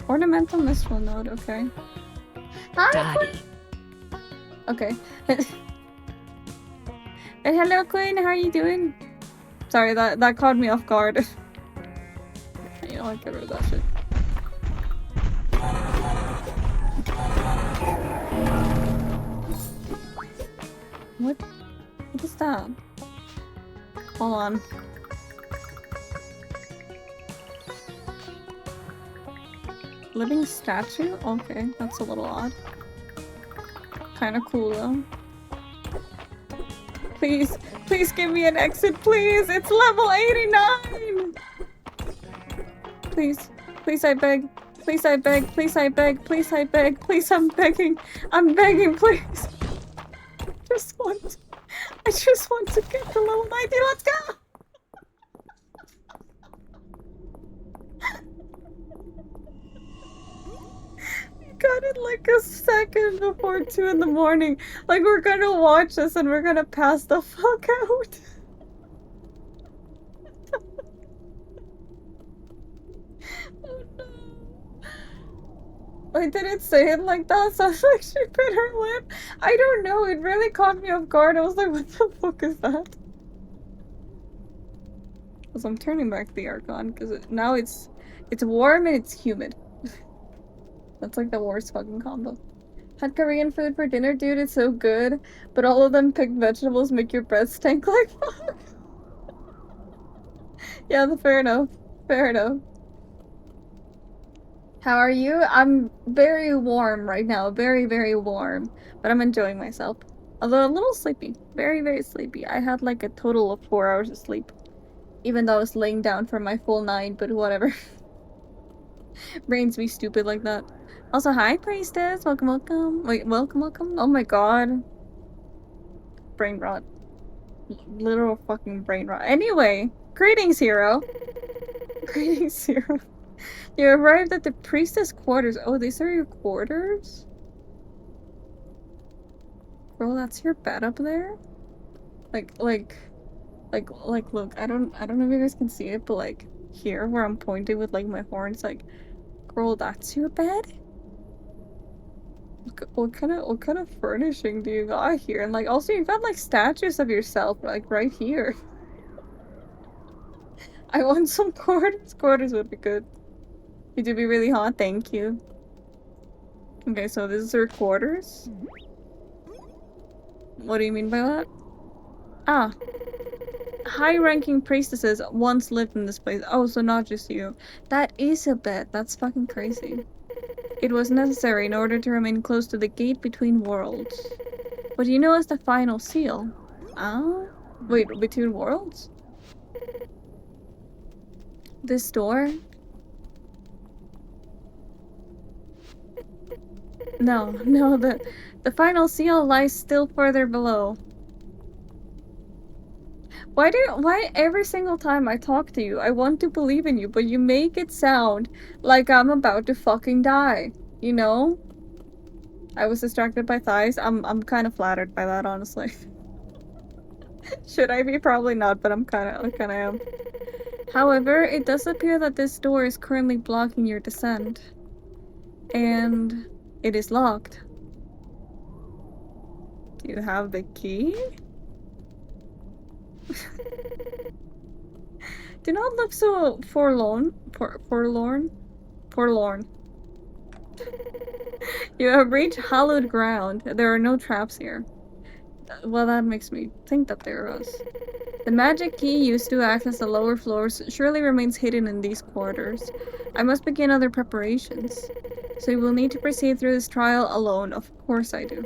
Ornamental mistral node, okay. Hi, Daddy. Okay. And hello, Queen. How are you doing? Sorry, that caught me off guard. You know, I get rid of that shit. What is that? Hold on. Living statue? Okay, that's a little odd. Kinda cool though. Please give me an exit, please! It's level 89! Please I beg. Please I beg, please I beg, please I beg, please I'm begging. I'm begging, please. I just want to get to level 90, let's go! Got it like a second before 2 in the morning. Like we're gonna watch this and we're gonna pass the fuck out. Oh no. I didn't say it like that, sounds like she bit her lip. I don't know, it really caught me off guard. I was like, what the fuck is that? Because I'm turning back the aircon because now it's warm and it's humid. That's like the worst fucking combo. Had Korean food for dinner, dude, it's so good. But all of them picked vegetables make your breath stink like fuck. Yeah, fair enough. Fair enough. How are you? I'm very warm right now. Very, very warm. But I'm enjoying myself. Although a little sleepy. Very, very sleepy. I had like a total of 4 hours of sleep. Even though I was laying down for my full 9, but whatever. Brains be stupid like that. Also, hi, Priestess! Welcome, welcome. Wait, welcome, welcome? Oh my god. Brain rot. Literal fucking brain rot. Anyway, greetings, hero. Greetings, hero. You arrived at the priestess quarters. Oh, these are your quarters? Bro, that's your bed up there? Like, look, I don't know if you guys can see it, but like, here, where I'm pointing with like my horns, like, girl, that's your bed? What kind of furnishing do you got here? And like, also, you got like statues of yourself, like, right here. I want some quarters. Quarters would be good. You do be really hot, thank you. Okay, so this is her quarters? What do you mean by that? Ah. High-ranking priestesses once lived in this place. Oh, so not just you. That is a bit. That's fucking crazy. It was necessary in order to remain close to the gate between worlds. What do you know is the final seal? Ah? Wait, between worlds? This door? No, the final seal lies still further below. Why every single time I talk to you, I want to believe in you, but you make it sound like I'm about to fucking die, you know? I was distracted by thighs. I'm kind of flattered by that, honestly. Should I be? Probably not, but I kind of am. However, it does appear that this door is currently blocking your descent. And it is locked. Do you have the key? Do not look so forlorn. Forlorn. You have reached hallowed ground. There are no traps here. Well, that makes me think that there was. The magic key used to access the lower floors surely remains hidden in these quarters. I must begin other preparations. So you will need to proceed through this trial alone. Of course I do.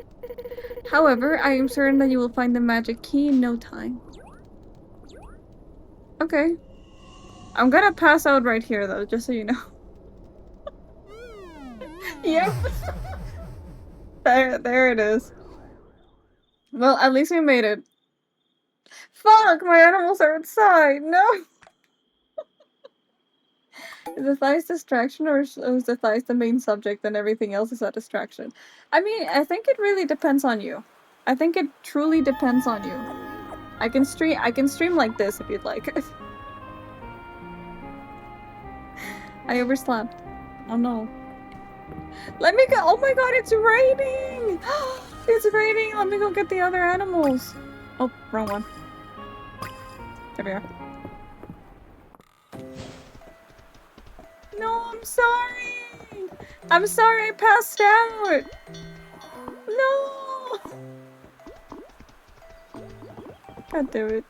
However, I am certain that you will find the magic key in no time. Okay. I'm gonna pass out right here, though, just so you know. Yep. There it is. Well, at least we made it. Fuck, my animals are inside. No. Is the thighs distraction, or is the thighs the main subject and everything else is a distraction? I mean, I think it really depends on you. I think it truly depends on you. I can stream like this if you'd like. I overslept. Oh no. Let me go. Oh my god, it's raining! It's raining! Let me go get the other animals. Oh, wrong one. There we are. No, I'm sorry! I'm sorry I passed out! No! God damn it.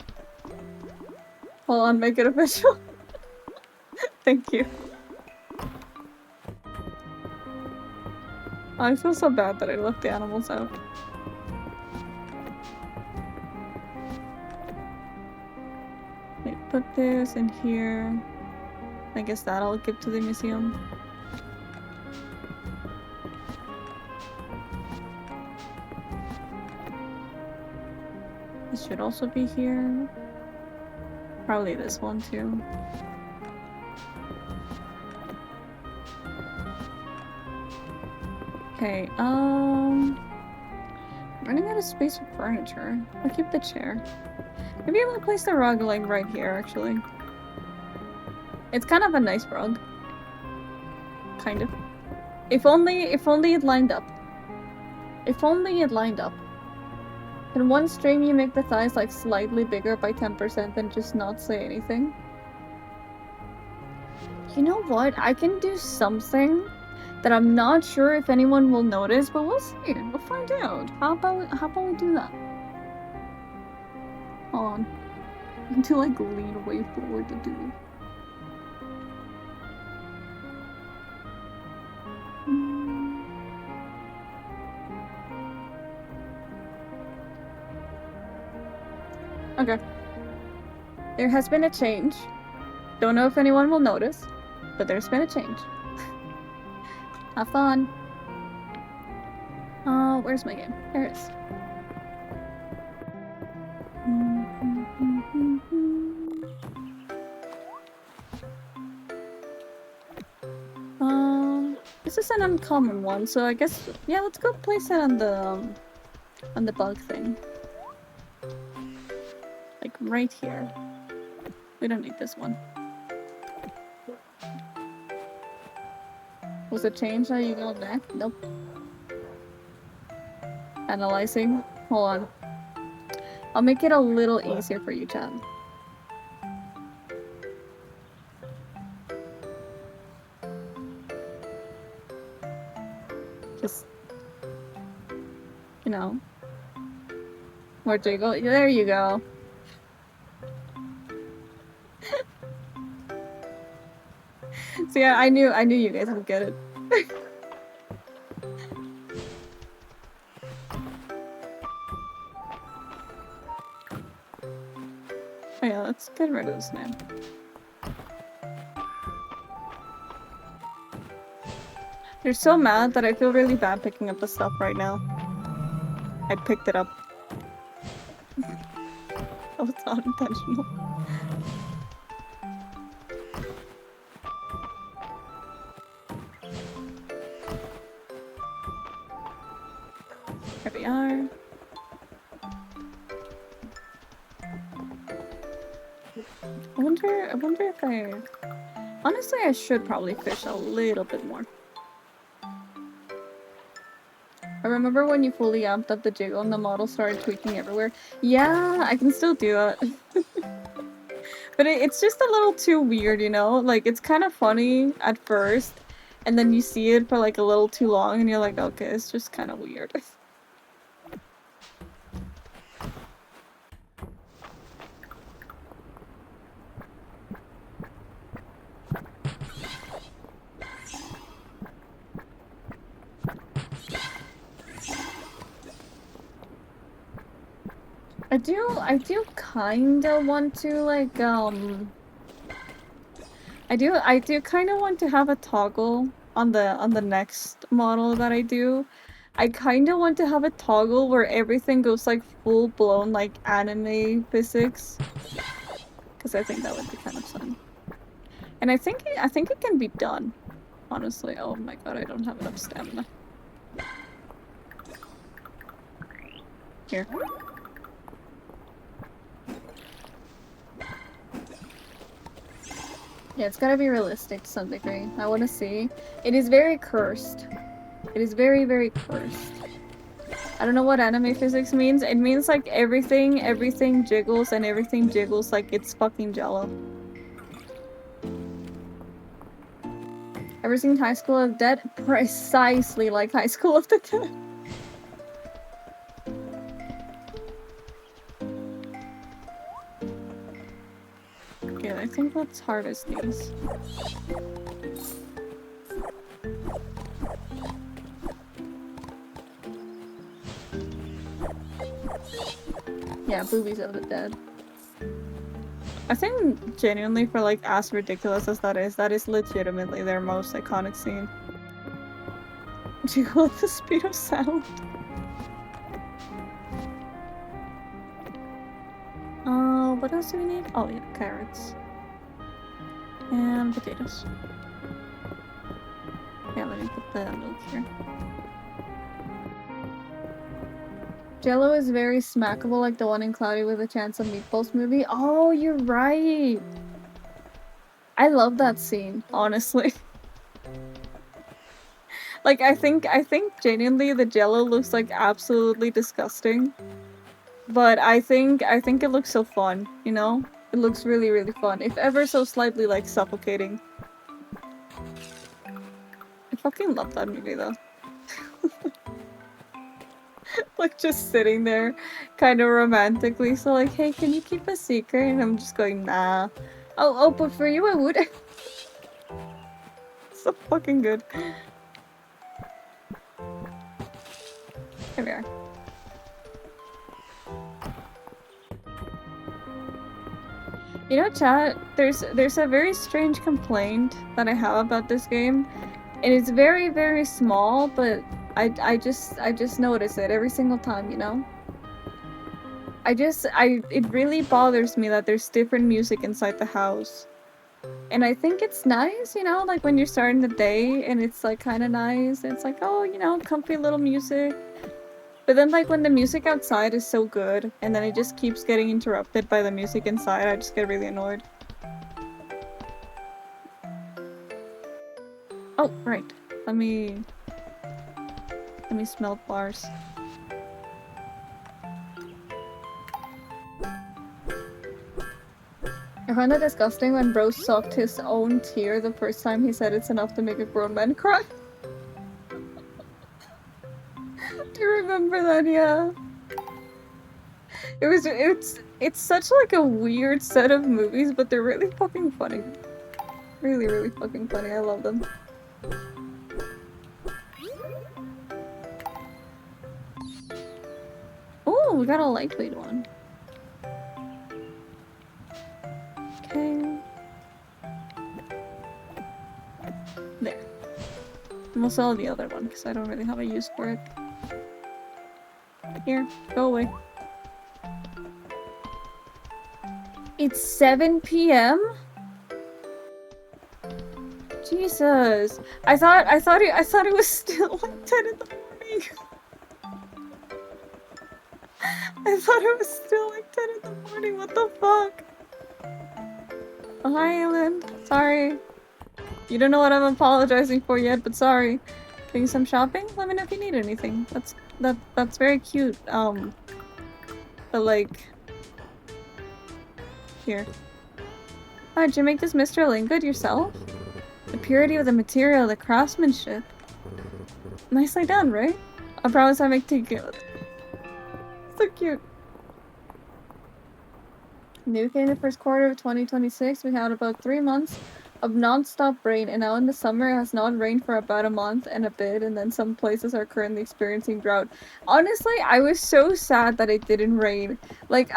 Hold on, make it official. Thank you. I feel so bad that I left the animals out. Wait, put this in here. I guess that I'll give to the museum. This should also be here. Probably this one too. Okay, running out of space for furniture. I'll keep the chair. Maybe I'm gonna place the rug like right here, actually. It's kind of a nice rug. Kind of. If only it lined up. If only it lined up. In one stream you make the thighs like slightly bigger by 10% and just not say anything. You know what? I can do something that I'm not sure if anyone will notice, but we'll see. We'll find out. How about we do that? Hold on. I need to like lean way forward to do it. Okay. There has been a change. Don't know if anyone will notice, but there's been a change. Have fun. Where's my game? There it is. This is an uncommon one, so I guess, yeah, let's go place it on the bug thing. Like right here. We don't need this one. Was it changed how you go back? Nope. Analyzing. Hold on. I'll make it a little easier for you, Chad. Just, you know, more jiggle. There you go. So yeah, I knew you guys would get it. Oh yeah, let's get rid of this name. You're so mad that I feel really bad picking up the stuff right now. I picked it up. That was not intentional. Here we are. I wonder if I... Honestly, I should probably fish a little bit more. I remember when you fully amped up the jiggle and the model started tweaking everywhere. Yeah, I can still do that. But it's just a little too weird, you know? Like, it's kind of funny at first, and then you see it for like a little too long, and you're like, okay, it's just kind of weird. I do kinda want to, like, I do kinda want to have a toggle on the next model that I do. I kinda want to have a toggle where everything goes, like, full-blown, like, anime physics. Because I think that would be kind of fun. And I think it can be done, honestly. Oh my god, I don't have enough stamina. Here. Yeah, it's gotta be realistic to some degree. I want to see. It is very cursed. It is very, very cursed. I don't know what anime physics means. It means like everything jiggles and everything jiggles like it's fucking Jello. Ever seen High School of the Dead? Precisely like High School of the Dead. Okay, I think let's harvest these. Yeah, Boobies of the Dead. I think genuinely for like as ridiculous as that is legitimately their most iconic scene. Jiggle at the speed of sound. What else do we need? Oh yeah, carrots. And potatoes. Yeah, let me put the milk here. Jello is very smackable, like the one in Cloudy with a Chance of Meatballs movie. Oh, you're right! I love that scene, honestly. Like, I think genuinely the Jello looks like absolutely disgusting. But I think it looks so fun, you know? It looks really, really fun. If ever so slightly, like, suffocating. I fucking love that movie, though. Like, just sitting there, kind of romantically. So, like, hey, can you keep a secret? And I'm just going, nah. Oh, but for you, I would. So fucking good. Here we are. You know, chat, there's a very strange complaint that I have about this game. And it's very, very small, but I just notice it every single time, you know? It really bothers me that there's different music inside the house. And I think it's nice, you know, like when you're starting the day and it's like kind of nice. It's like, oh, you know, comfy little music. But then like when the music outside is so good and then it just keeps getting interrupted by the music inside, I just get really annoyed. Oh, right. Let me smell bars. I find it disgusting when Bro sucked his own tear the first time he said it's enough to make a grown man cry. Do you remember that? Yeah. It's such like a weird set of movies, but they're really fucking funny. Really, really fucking funny. I love them. Oh, we got a lightweight one. Okay. There. And we'll sell the other one because I don't really have a use for it. Here, go away. It's 7 p.m. Jesus, I thought it was still like 10 in the morning. I thought it was still like 10 in the morning. What the fuck? Oh, hi, Alan. Sorry. You don't know what I'm apologizing for yet, but sorry. Doing some shopping? Let me know if you need anything. That's very cute. But like, here. Oh, did you make this Mr. Lingwood yourself? The purity of the material, the craftsmanship. Nicely done, right? I promise I make tea good. So cute. New in the first quarter of 2026, we had about 3 months of non-stop rain, and now in the summer it has not rained for about a month and a bit, and then some places are currently experiencing drought. Honestly, I was so sad that it didn't rain. Like,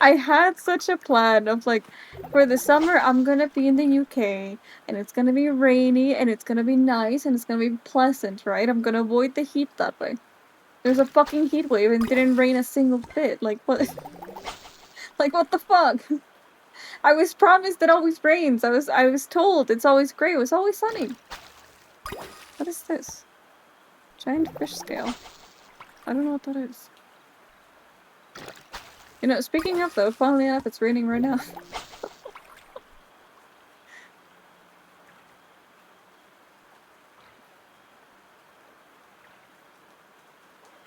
I had such a plan of like, for the summer I'm gonna be in the UK, and it's gonna be rainy, and it's gonna be nice, and it's gonna be pleasant, right? I'm gonna avoid the heat that way. There's a fucking heat wave and it didn't rain a single bit. Like, what? Like, what the fuck? I was promised it always rains. I was told it's always gray. It was always sunny. What is this? Giant fish scale. I don't know what that is. You know, speaking of though, funnily enough, it's raining right now.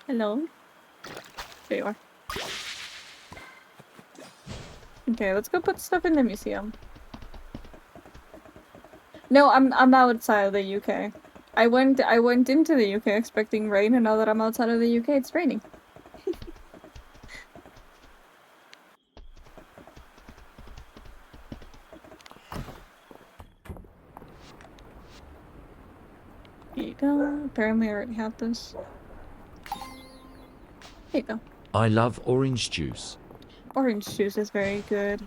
Hello? There you are. Okay, let's go put stuff in the museum. No, I'm outside of the UK. I went into the UK expecting rain, and now that I'm outside of the UK, it's raining. Here you go. Apparently I already have this. There you go. I love orange juice. Orange juice is very good.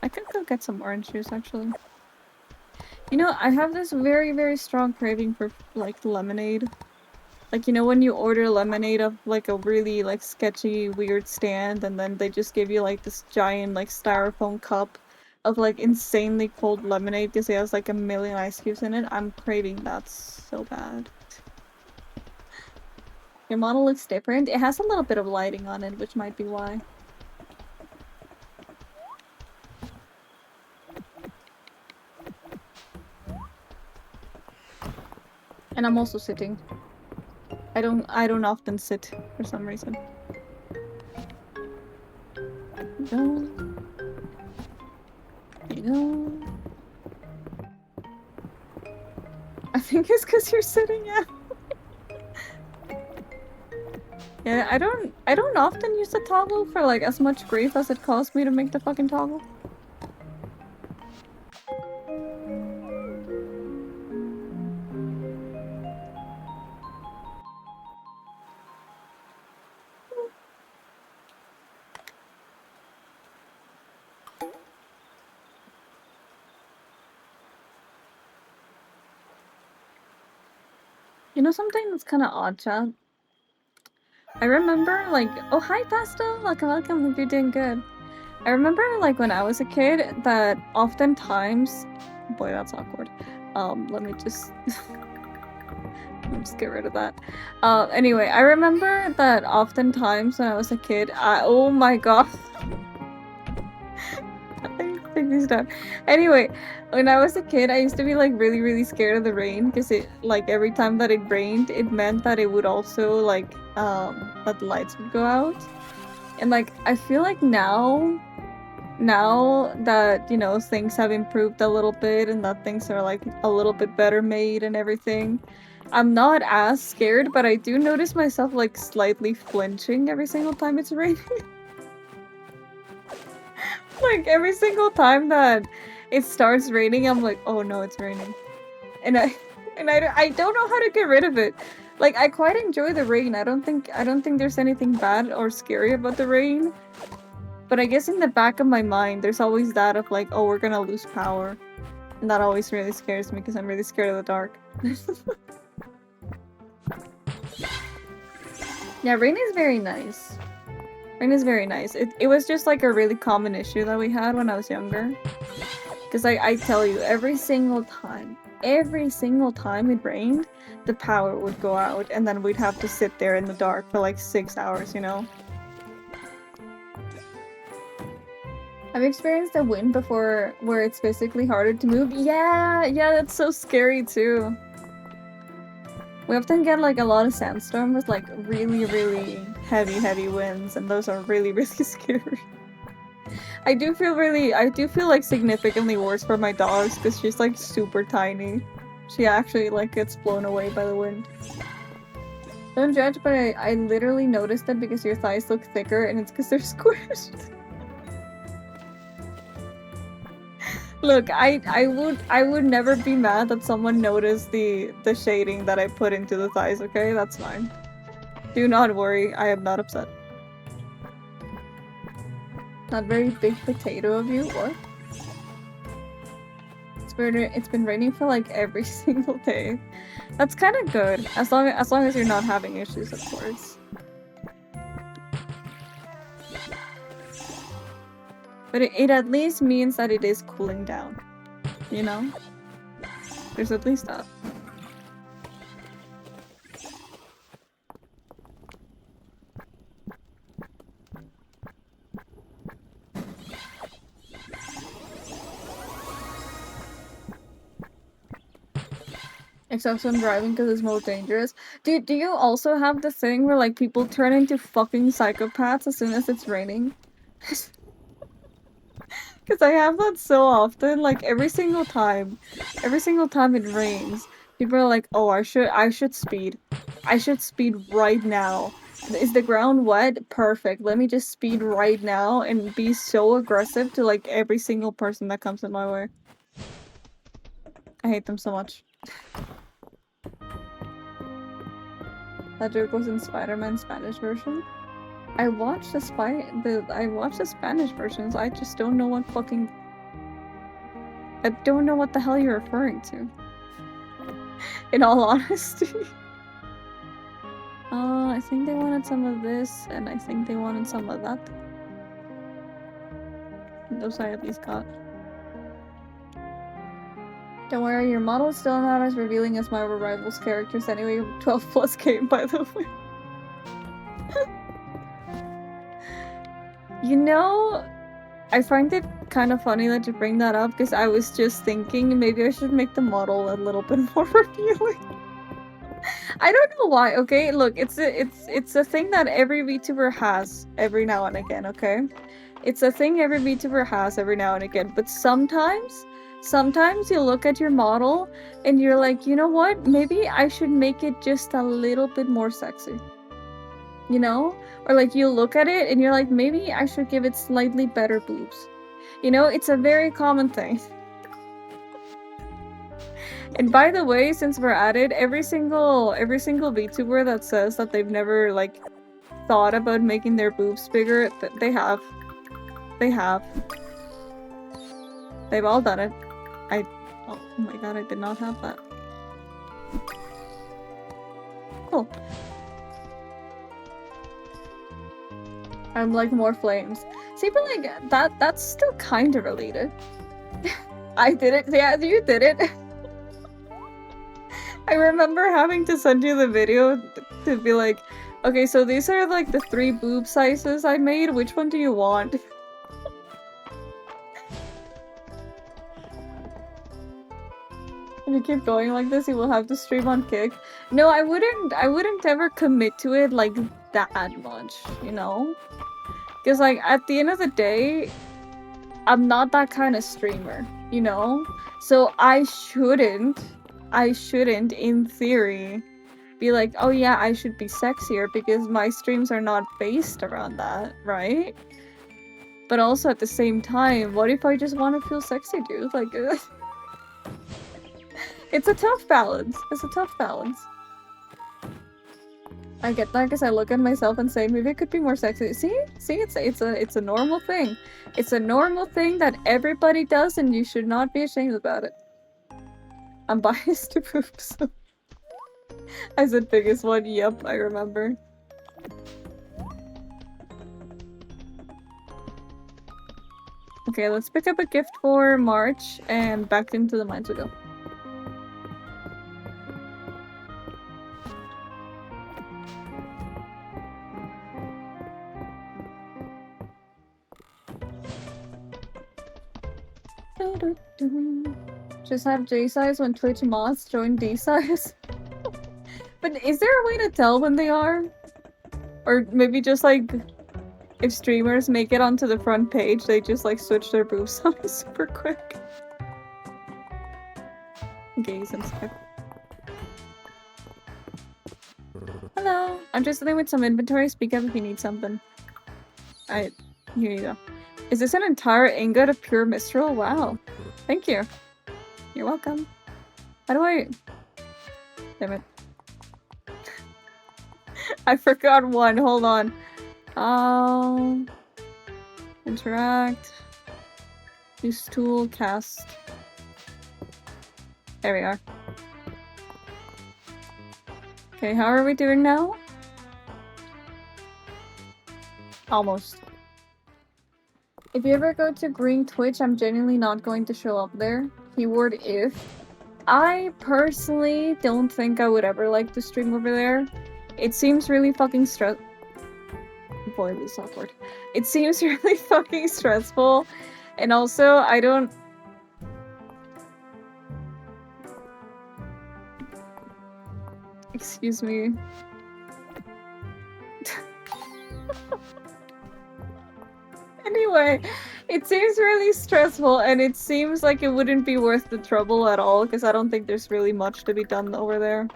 I could go get some orange juice, actually. You know, I have this very, very strong craving for, like, lemonade. Like, you know when you order lemonade of, like, a really, like, sketchy, weird stand, and then they just give you, like, this giant, like, styrofoam cup of, like, insanely cold lemonade because it has, like, a million ice cubes in it? I'm craving that so bad. Your model looks different. It has a little bit of lighting on it, which might be why. And I'm also sitting. I don't often sit for some reason. There you go. I think it's because you're sitting, yeah. Yeah, I don't often use the toggle for like as much grief as it costs me to make the fucking toggle. You know something that's kind of odd, chat? I remember, like, oh, hi, Pasta! Welcome, welcome, hope you're doing good. I remember, like, when I was a kid, that oftentimes... Boy, that's awkward. Let me just... Just get rid of that. Anyway, I remember that oftentimes when I was a kid, oh my god. I think these down. Anyway, when I was a kid, I used to be like really, really scared of the rain because it, like, every time that it rained, it meant that it would also like that the lights would go out. And like I feel like now that, you know, things have improved a little bit and that things are like a little bit better made and everything, I'm not as scared, but I do notice myself like slightly flinching every single time it's raining. Like every single time that it starts raining, I'm like, oh no, it's raining. And I don't know how to get rid of it. Like I quite enjoy the rain. I don't think there's anything bad or scary about the rain. But I guess in the back of my mind, there's always that of like, oh, we're gonna lose power. And that always really scares me because I'm really scared of the dark. Yeah, rain is very nice. Rain is very nice. It was just like a really common issue that we had when I was younger. Because I tell you, every single time it rained, the power would go out and then we'd have to sit there in the dark for like 6 hours, you know? Have you experienced a wind before where it's basically harder to move? Yeah, that's so scary too. We often get like a lot of sandstorm with like really, really heavy winds, and those are really, really scary. I do feel like significantly worse for my dogs because she's like super tiny. She actually like gets blown away by the wind. Don't judge, but I literally noticed it because your thighs look thicker and it's because they're squished. Look, I would never be mad that someone noticed the shading that I put into the thighs, okay? That's fine. Do not worry, I am not upset. Not very big potato of you, what? It's been raining for like every single day. That's kind of good, as long as you're not having issues, of course. But it at least means that it is cooling down, you know? There's at least that. Except when driving because it's more dangerous. Do you also have the thing where like people turn into fucking psychopaths as soon as it's raining? Because I have that so often, like every single time it rains, people are like, "Oh, I should speed. I should speed right now. Is the ground wet? Perfect. Let me just speed right now and be so aggressive to like every single person that comes in my way." I hate them so much. That joke was in Spider-Man Spanish version. I watched the Spanish versions. I just don't know what fucking... I don't know what the hell you're referring to. In all honesty. I think they wanted some of this, and I think they wanted some of that. Those I at least got. Don't worry, your model is still not as revealing as Marvel Rivals characters anyway. 12+ game, by the way. You know, I find it kind of funny that you bring that up because I was just thinking maybe I should make the model a little bit more revealing. I don't know why, okay? Look, it's a thing that every VTuber has every now and again, okay? It's a thing every VTuber has every now and again, but sometimes you look at your model and you're like, you know what? Maybe I should make it just a little bit more sexy. You know? Or like you look at it and you're like, maybe I should give it slightly better boobs. You know, it's a very common thing. And by the way, since we're at it, every single VTuber that says that they've never like thought about making their boobs bigger, they have. They've all done it. Oh my god, I did not have that. Cool. I'm like more flames. See, but like that's still kind of related. I did it. Yeah, you did it. I remember having to send you the video to be like, okay, so these are like the 3 boob sizes I made. Which one do you want? If you keep going like this, you will have to stream on Kick. No, I wouldn't ever commit to it like that much, you know? Because like at the end of the day, I'm not that kind of streamer, you know? So I shouldn't, in theory, be like, oh yeah, I should be sexier because my streams are not based around that, right? But also at the same time, what if I just want to feel sexy, dude? Like, it's a tough balance. It's a tough balance. I get that because I look at myself and say, maybe I could be more sexy. See, it's a normal thing. It's a normal thing that everybody does, and you should not be ashamed about it. I'm biased to boobs. I said biggest one. Yep, I remember. Okay, let's pick up a gift for March and back into the mines we go. Just have J size when Twitch mods join D size. But is there a way to tell when they are? Or maybe just like if streamers make it onto the front page, they just like switch their boob size super quick. Gaze and stuff. Hello, I'm just sitting with some inventory. Speak up if you need something. Alright, here you go. Is this an entire ingot of pure Mistral? Wow. Thank you. You're welcome. How do I... Damn it. I forgot one. Hold on. Interact. Use tool. Cast. There we are. Okay, how are we doing now? Almost. If you ever go to Green Twitch, I'm genuinely not going to show up there. Keyword if. I personally don't think I would ever like to stream over there. It seems really fucking Boy, this is awkward. It seems really fucking stressful. And also, I don't... Excuse me. Anyway, it seems really stressful, and it seems like it wouldn't be worth the trouble at all, because I don't think there's really much to be done over there.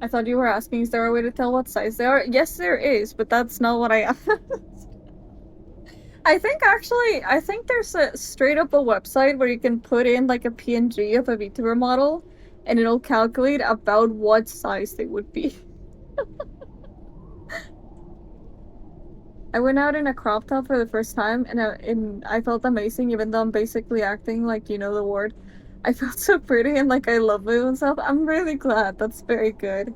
I thought you were asking, is there a way to tell what size they are? Yes, there is, but that's not what I asked. I think there's a straight up a website where you can put in like a PNG of a Vtuber model, and it'll calculate about what size they would be. I went out in a crop top for the first time, and I felt amazing, even though I'm basically acting like, you know the word. I felt so pretty and like I love my own self. I'm really glad. That's very good.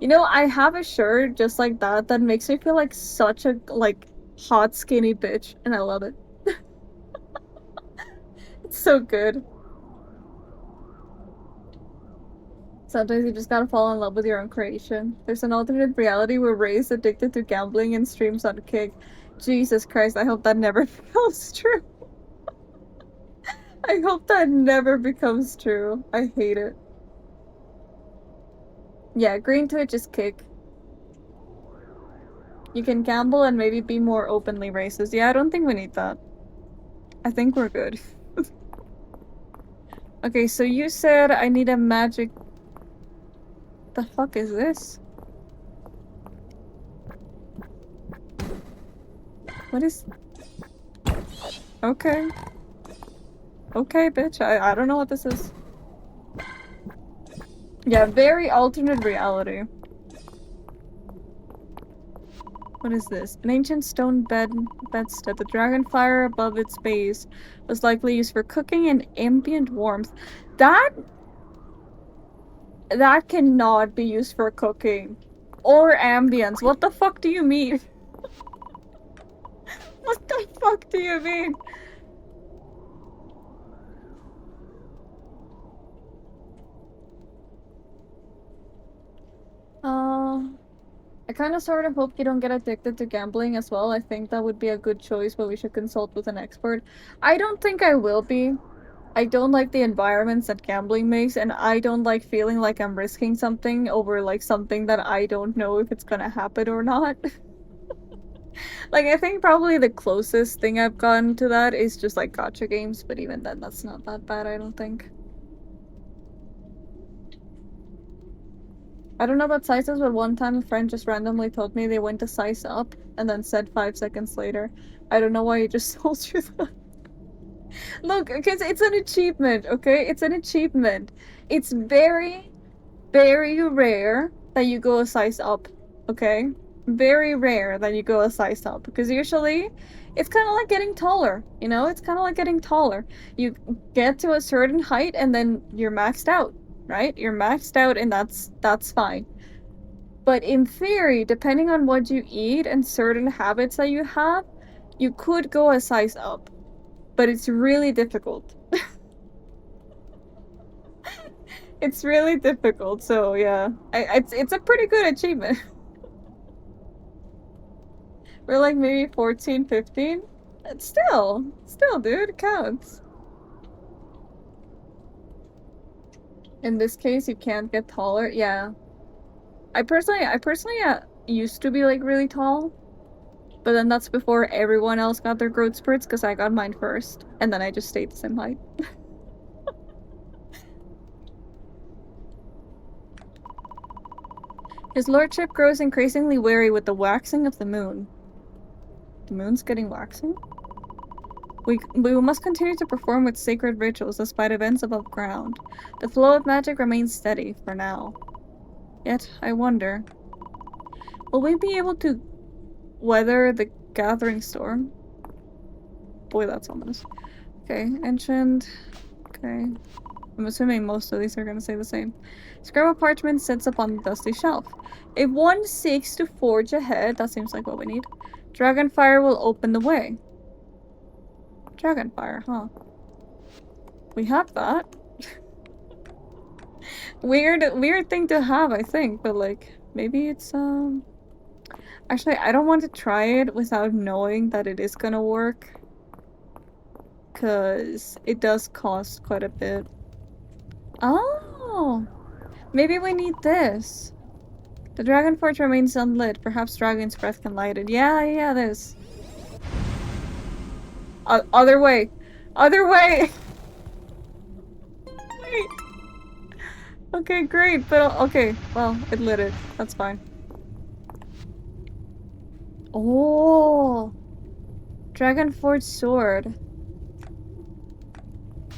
You know, I have a shirt just like that that makes me feel like such a like hot skinny bitch, and I love it. It's so good. Sometimes you just gotta fall in love with your own creation. There's an alternate reality where Ray is addicted to gambling and streams on Kick. Jesus Christ, I hope that never becomes true. I hope that never becomes true. I hate it. Yeah, Green Twitch is Kick. You can gamble and maybe be more openly racist. Yeah, I don't think we need that. I think we're good. Okay, so you said I need a magic... The fuck is this? What is... Okay. Okay, bitch. I don't know what this is. Yeah, very alternate reality. What is this? An ancient stone bedstead. The dragon fire above its base was likely used for cooking and ambient warmth. That... That cannot be used for cooking. Or ambience. What the fuck do you mean? What the fuck do you mean? I kind of sort of hope you don't get addicted to gambling as well. I think that would be a good choice, but we should consult with an expert. I don't think I will be. I don't like the environments that gambling makes, and I don't like feeling like I'm risking something over like something that I don't know if it's gonna happen or not. Like, I think probably the closest thing I've gotten to that is just like gacha games, but even then, that's not that bad, I don't think. I don't know about sizes, but one time a friend just randomly told me they went to size up and then said 5 seconds later. I don't know why he just told you that. Look, because it's an achievement, okay? It's an achievement. It's very, very rare that you go a size up, okay? Very rare that you go a size up, because usually it's kind of like getting taller, you know? It's kind of like getting taller. You get to a certain height and then you're maxed out, right? You're maxed out and that's fine. But in theory, depending on what you eat and certain habits that you have, you could go a size up. But it's really difficult. It's really difficult, so yeah. It's a pretty good achievement. We're like maybe 14, 15? Still, dude, it counts. In this case, you can't get taller. Yeah. I personally used to be like really tall, but then that's before everyone else got their growth spurts because I got mine first, and then I just stayed the same height. His lordship grows increasingly weary with the waxing of the moon. The moon's getting waxing? We must continue to perform with sacred rituals despite events above ground. The flow of magic remains steady for now. Yet, I wonder, will we be able to weather the gathering storm? Boy, that's ominous. Okay, ancient. Okay. I'm assuming most of these are gonna say the same. Scrap of parchment sits upon the dusty shelf. If one seeks to forge ahead, that seems like what we need. Dragonfire will open the way. Dragonfire, huh? We have that. Weird thing to have, I think, but like, maybe it's, Actually, I don't want to try it without knowing that it is gonna work. Because it does cost quite a bit. Oh! Maybe we need this. The dragon forge remains unlit. Perhaps dragon's breath can light it. Yeah, this. Other way! Other way! Wait! Okay, great, but okay, well, it lit it. That's fine. Oh! Dragon forge sword.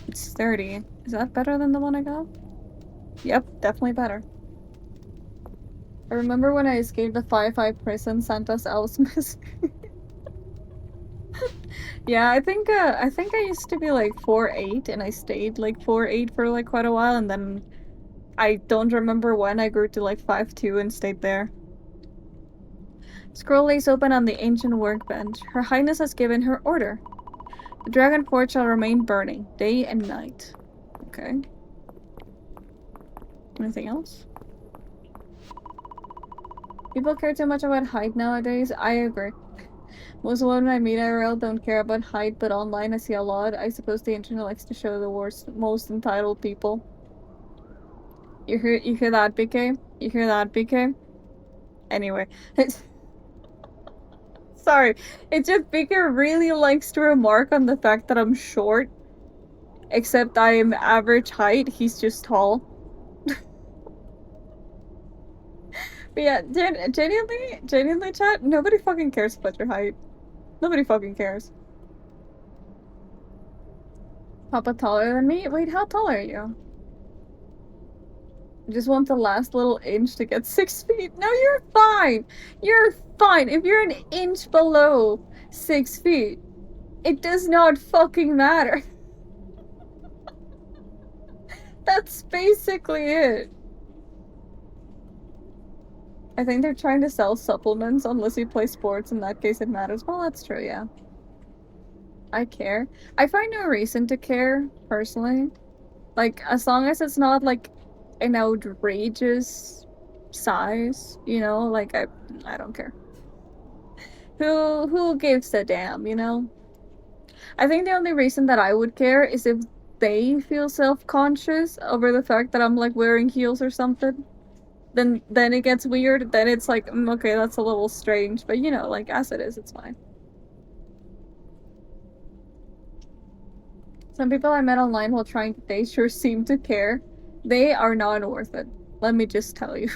It's 30. Is that better than the one I got? Yep, definitely better. I remember when I escaped the 5-5 prison, Santa's elves missing. Yeah, I think I used to be like 4'8", and I stayed like 4'8" for like quite a while, and then I don't remember when I grew to like 5'2" and stayed there. Scroll lays open on the ancient workbench. Her Highness has given her order. The dragon forge shall remain burning, day and night. Okay. Anything else? People care too much about height nowadays. I agree. Most women I meet IRL don't care about height, but online I see a lot. I suppose the internet likes to show the worst, most entitled people. You hear that, BK? You hear that, BK? Anyway. Sorry. It's just BK really likes to remark on the fact that I'm short. Except I am average height, he's just tall. But yeah, genuinely, chat, nobody fucking cares about your height. Nobody fucking cares. Papa taller than me? Wait, how tall are you? I just want the last little inch to get 6 feet. No, you're fine! You're fine! If you're an inch below 6 feet, it does not fucking matter. That's basically it. I think they're trying to sell supplements unless you play sports. In that case, it matters. Well, that's true, yeah. I care. I find no reason to care, personally. Like, as long as it's not, like, an outrageous size, you know? Like, I don't care. Who gives a damn, you know? I think the only reason that I would care is if they feel self-conscious over the fact that I'm, like, wearing heels or something. Then it gets weird. Then it's like, okay, that's a little strange. But, you know, like, as it is, it's fine. Some people I met online while trying to date sure seem to care. They are not worth it. Let me just tell you.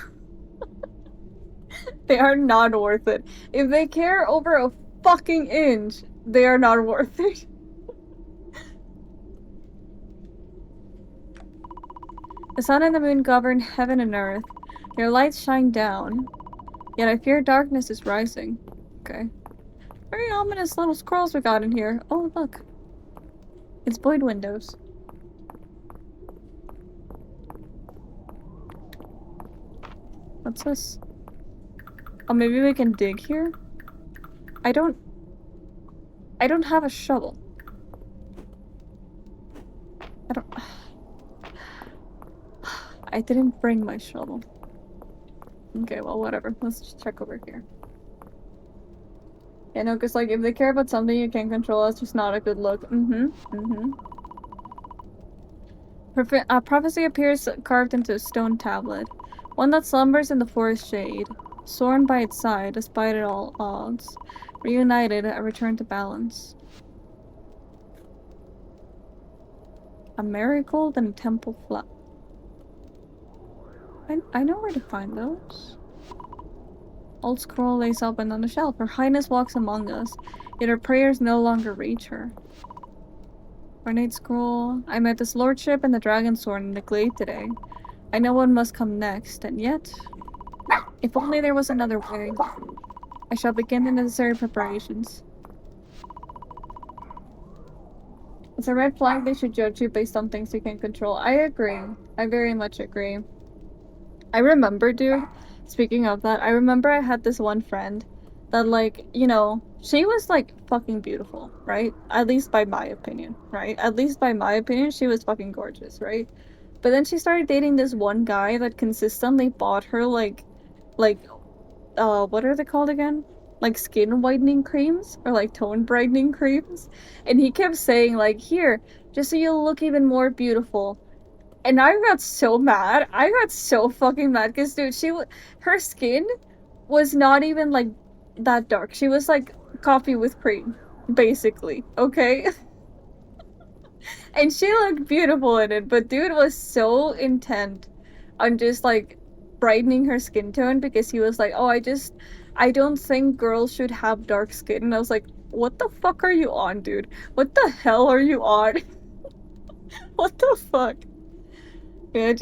They are not worth it. If they care over a fucking inch, they are not worth it. The sun and the moon govern heaven and earth. Their lights shine down. Yet I fear darkness is rising. Okay. Very ominous little scrolls we got in here. Oh, look. It's void windows. What's this? Oh, maybe we can dig here? I don't have a shovel. I didn't bring my shovel. Okay, well, whatever. Let's just check over here. Yeah, no, because, like, if they care about something you can't control, that's just not a good look. Prophecy appears carved into a stone tablet. One that slumbers in the forest shade. Sworn by its side, despite all odds. Reunited, a return to balance. A marigold and a temple flower. I know where to find those. Old scroll lays open on the shelf. Her Highness walks among us, yet her prayers no longer reach her. Ornate scroll. I met his lordship and the dragon sword in the glade today. I know what must come next, and yet... If only there was another way. I shall begin the necessary preparations. It's a red flag they should judge you based on things you can control. I agree. I very much agree. I remember, dude, speaking of that, I remember I had this one friend that, like, you know, she was, like, fucking beautiful, right? At least by my opinion, right? At least by my opinion, she was fucking gorgeous, right? But then she started dating this one guy that consistently bought her, like, what are they called again? Like, skin whitening creams? Or, like, tone brightening creams? And he kept saying, like, here, just so you'll look even more beautiful. And I got so mad. I got so fucking mad because, dude, her skin was not even, like, that dark. She was, like, coffee with cream, basically, okay? And she looked beautiful in it, but dude was so intent on just, like, brightening her skin tone because he was like, oh, I don't think girls should have dark skin. And I was like, what the fuck are you on, dude? What the hell are you on? What the fuck? Yeah,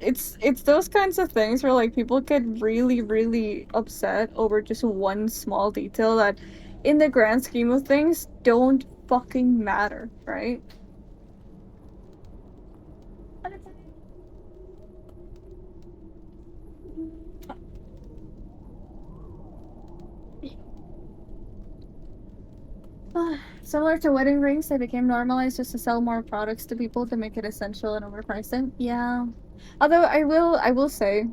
it's those kinds of things where, like, people get really, really upset over just one small detail that, in the grand scheme of things, don't fucking matter, right? Similar to wedding rings, they became normalized just to sell more products to people to make it essential and overpriced it. Yeah. Although I will say,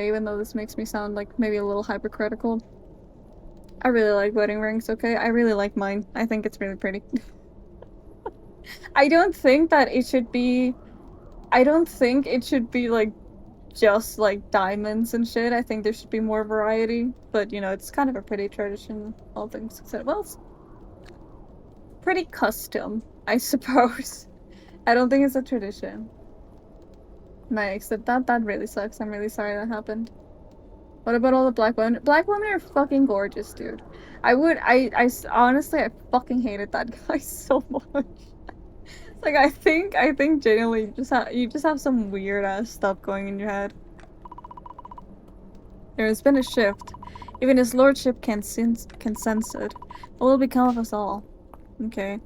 even though this makes me sound like maybe a little hypercritical, I really like wedding rings, okay? I really like mine. I think it's really pretty. I don't think it should be like just like diamonds and shit. I think there should be more variety. But, you know, it's kind of a pretty tradition, all things considered. Well, it's pretty custom, I suppose. I don't think it's a tradition. Nice. That really sucks. I'm really sorry that happened. What about all the black women? Black women are fucking gorgeous, dude. Honestly, I fucking hated that guy so much. Like, I think genuinely you just have some weird ass stuff going in your head. There has been a shift. Even his lordship can sense it. What will become of us all? Okay.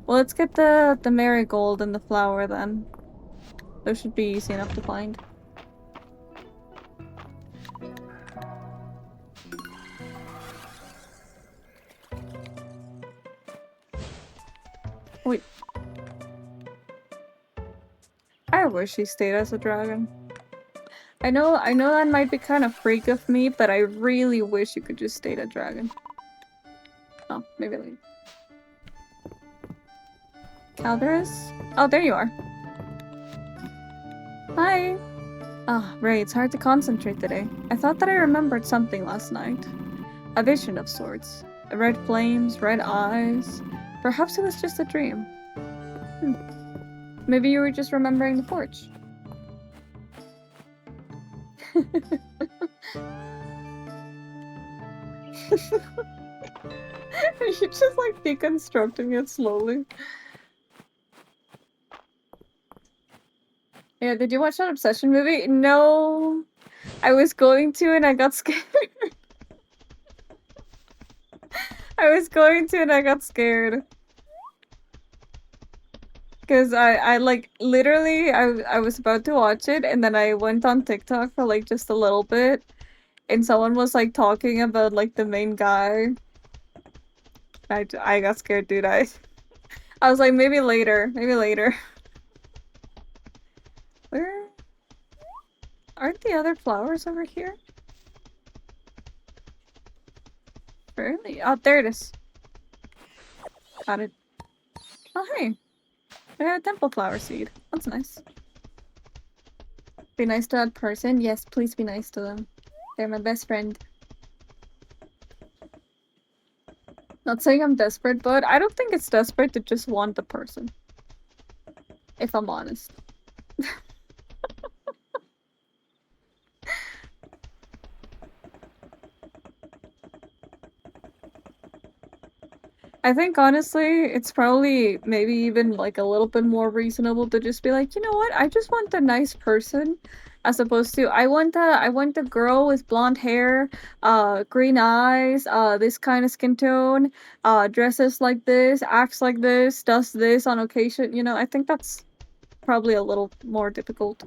Well, let's get the marigold and the flower then. Those should be easy enough to find. Wait. I wish he stayed as a dragon. I know that might be kind of freak of me, but I really wish you could just stay a dragon. Oh, maybe later. Calderus? Oh, there you are. Hi! Ah, Ray, it's hard to concentrate today. I thought that I remembered something last night. A vision of sorts. Red flames, red eyes. Perhaps it was just a dream. Maybe you were just remembering the porch. You're just like deconstructing it slowly. Yeah, did you watch that Obsession movie? No. I was going to and I got scared. I was going to and I got scared. Because I like literally I was about to watch it and then I went on TikTok for like just a little bit and someone was like talking about like the main guy. I got scared, dude. I was like maybe later. Maybe later. Where aren't the other flowers over here? Really? Oh, there it is. Got it. Oh, hey. I got a temple flower seed. That's nice. Be nice to that person? Yes, please be nice to them. They're my best friend. Not saying I'm desperate, but I don't think it's desperate to just want the person. If I'm honest. I think honestly, it's probably maybe even like a little bit more reasonable to just be like, you know what? I just want a nice person, as opposed to I want a girl with blonde hair, green eyes, this kind of skin tone, dresses like this, acts like this, does this on occasion. You know, I think that's probably a little more difficult.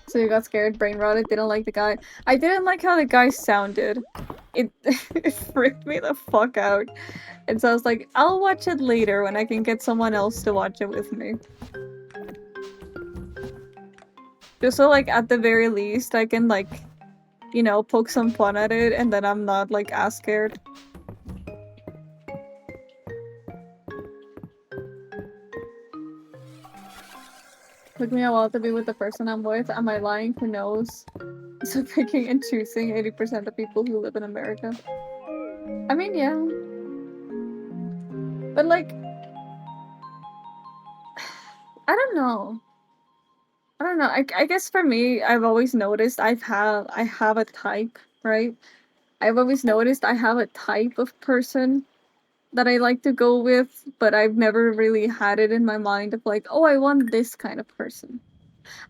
So you got scared, brain rotted, didn't like the guy. I didn't like how the guy sounded. It, it freaked me the fuck out. And so I was like, I'll watch it later when I can get someone else to watch it with me. Just so like at the very least I can like, you know, poke some fun at it and then I'm not like as scared. Took me a while to be with the person I'm with. Am I lying? Who knows? So picking and choosing 80% of people who live in America. I mean, yeah. But like, I don't know. I don't know. I guess for me, I've always noticed I have a type, right? I've always noticed I have a type of person that I like to go with, but I've never really had it in my mind of like, oh, I want this kind of person.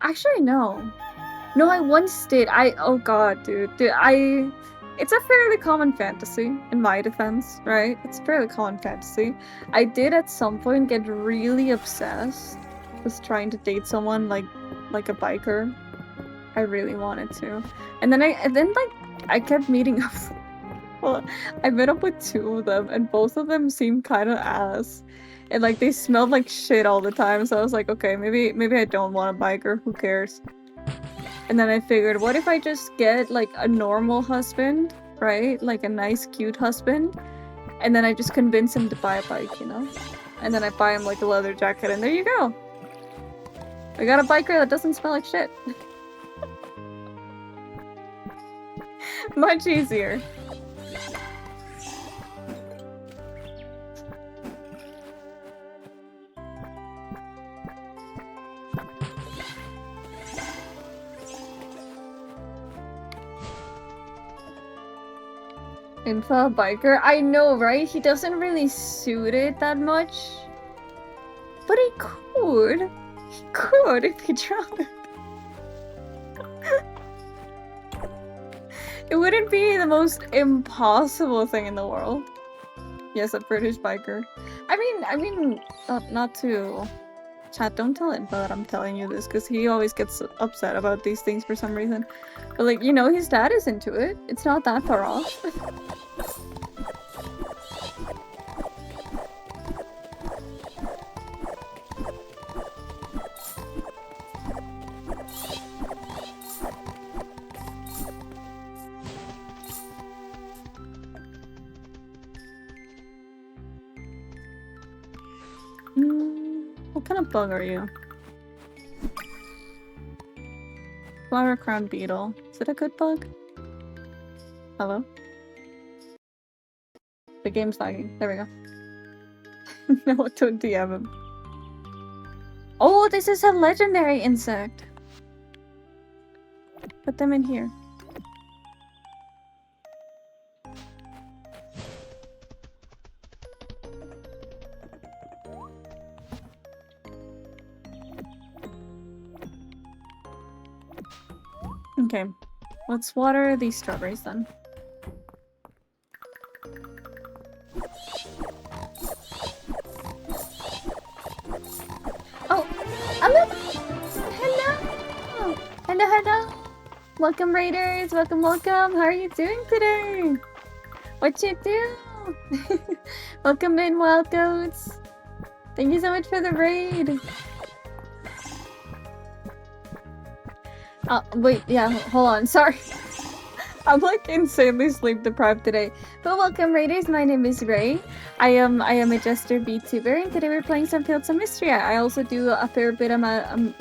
Actually, no. No, I once did. Oh god, dude. It's a fairly common fantasy, in my defense, right? It's a fairly common fantasy. I did at some point get really obsessed with trying to date someone like a biker. I really wanted to. And then I kept meeting up. Well, I met up with two of them, and both of them seemed kind of ass. And like they smelled like shit all the time, so I was like, okay, maybe I don't want a biker, who cares? And then I figured, what if I just get like a normal husband, right? Like a nice, cute husband, and then I just convince him to buy a bike, you know? And then I buy him like a leather jacket, and there you go. I got a biker that doesn't smell like shit. Much easier. Info biker? I know, right? He doesn't really suit it that much. But he could. He could if he tried. It wouldn't be the most impossible thing in the world. Yes, a British biker. I mean, not to... Chat, don't tell Info that I'm telling you this, because he always gets upset about these things for some reason. But like, you know, his dad is into it. It's not that far off. kind of bug are you? Flower crown beetle. Is it a good bug? Hello? The game's lagging. There we go. No, don't DM him. Oh, this is a legendary insect! Put them in here. Okay, let's water these strawberries then. Oh, hello! Hello! Hello, hello! Welcome, Raiders! Welcome, welcome! How are you doing today? What you do? Welcome in, Wild Goats! Thank you so much for the raid! Wait, yeah, hold on, sorry. I'm like insanely sleep deprived today. But welcome, Raiders, my name is Ray. I am a Jester Vtuber, and today we're playing some Fields of Mistria. I also do a fair good amount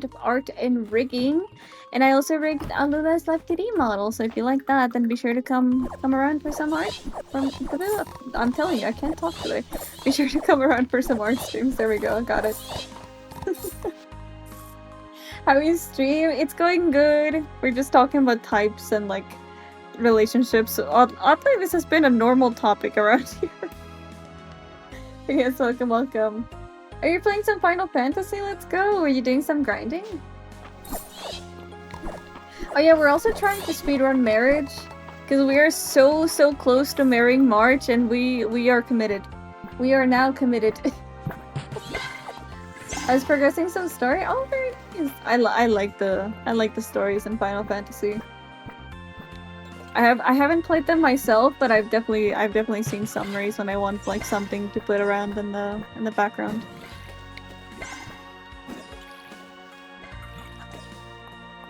of art and rigging. And I also rigged Luna's Live 2D model, so if you like that, then be sure to come around for some art. I'm telling you, I can't talk today. Be sure to come around for some art streams. There we go, got it. How you stream? It's going good. We're just talking about types and like relationships. Oddly, this has been a normal topic around here. Yes, welcome, welcome. Are you playing some Final Fantasy? Let's go. Are you doing some grinding? Oh yeah, we're also trying to speedrun marriage because we are so close to marrying March, and we are committed. We are now committed. I was progressing some story. Oh, very nice. I like the stories in Final Fantasy. I haven't played them myself, but I've definitely seen summaries when I want like something to put around in the background.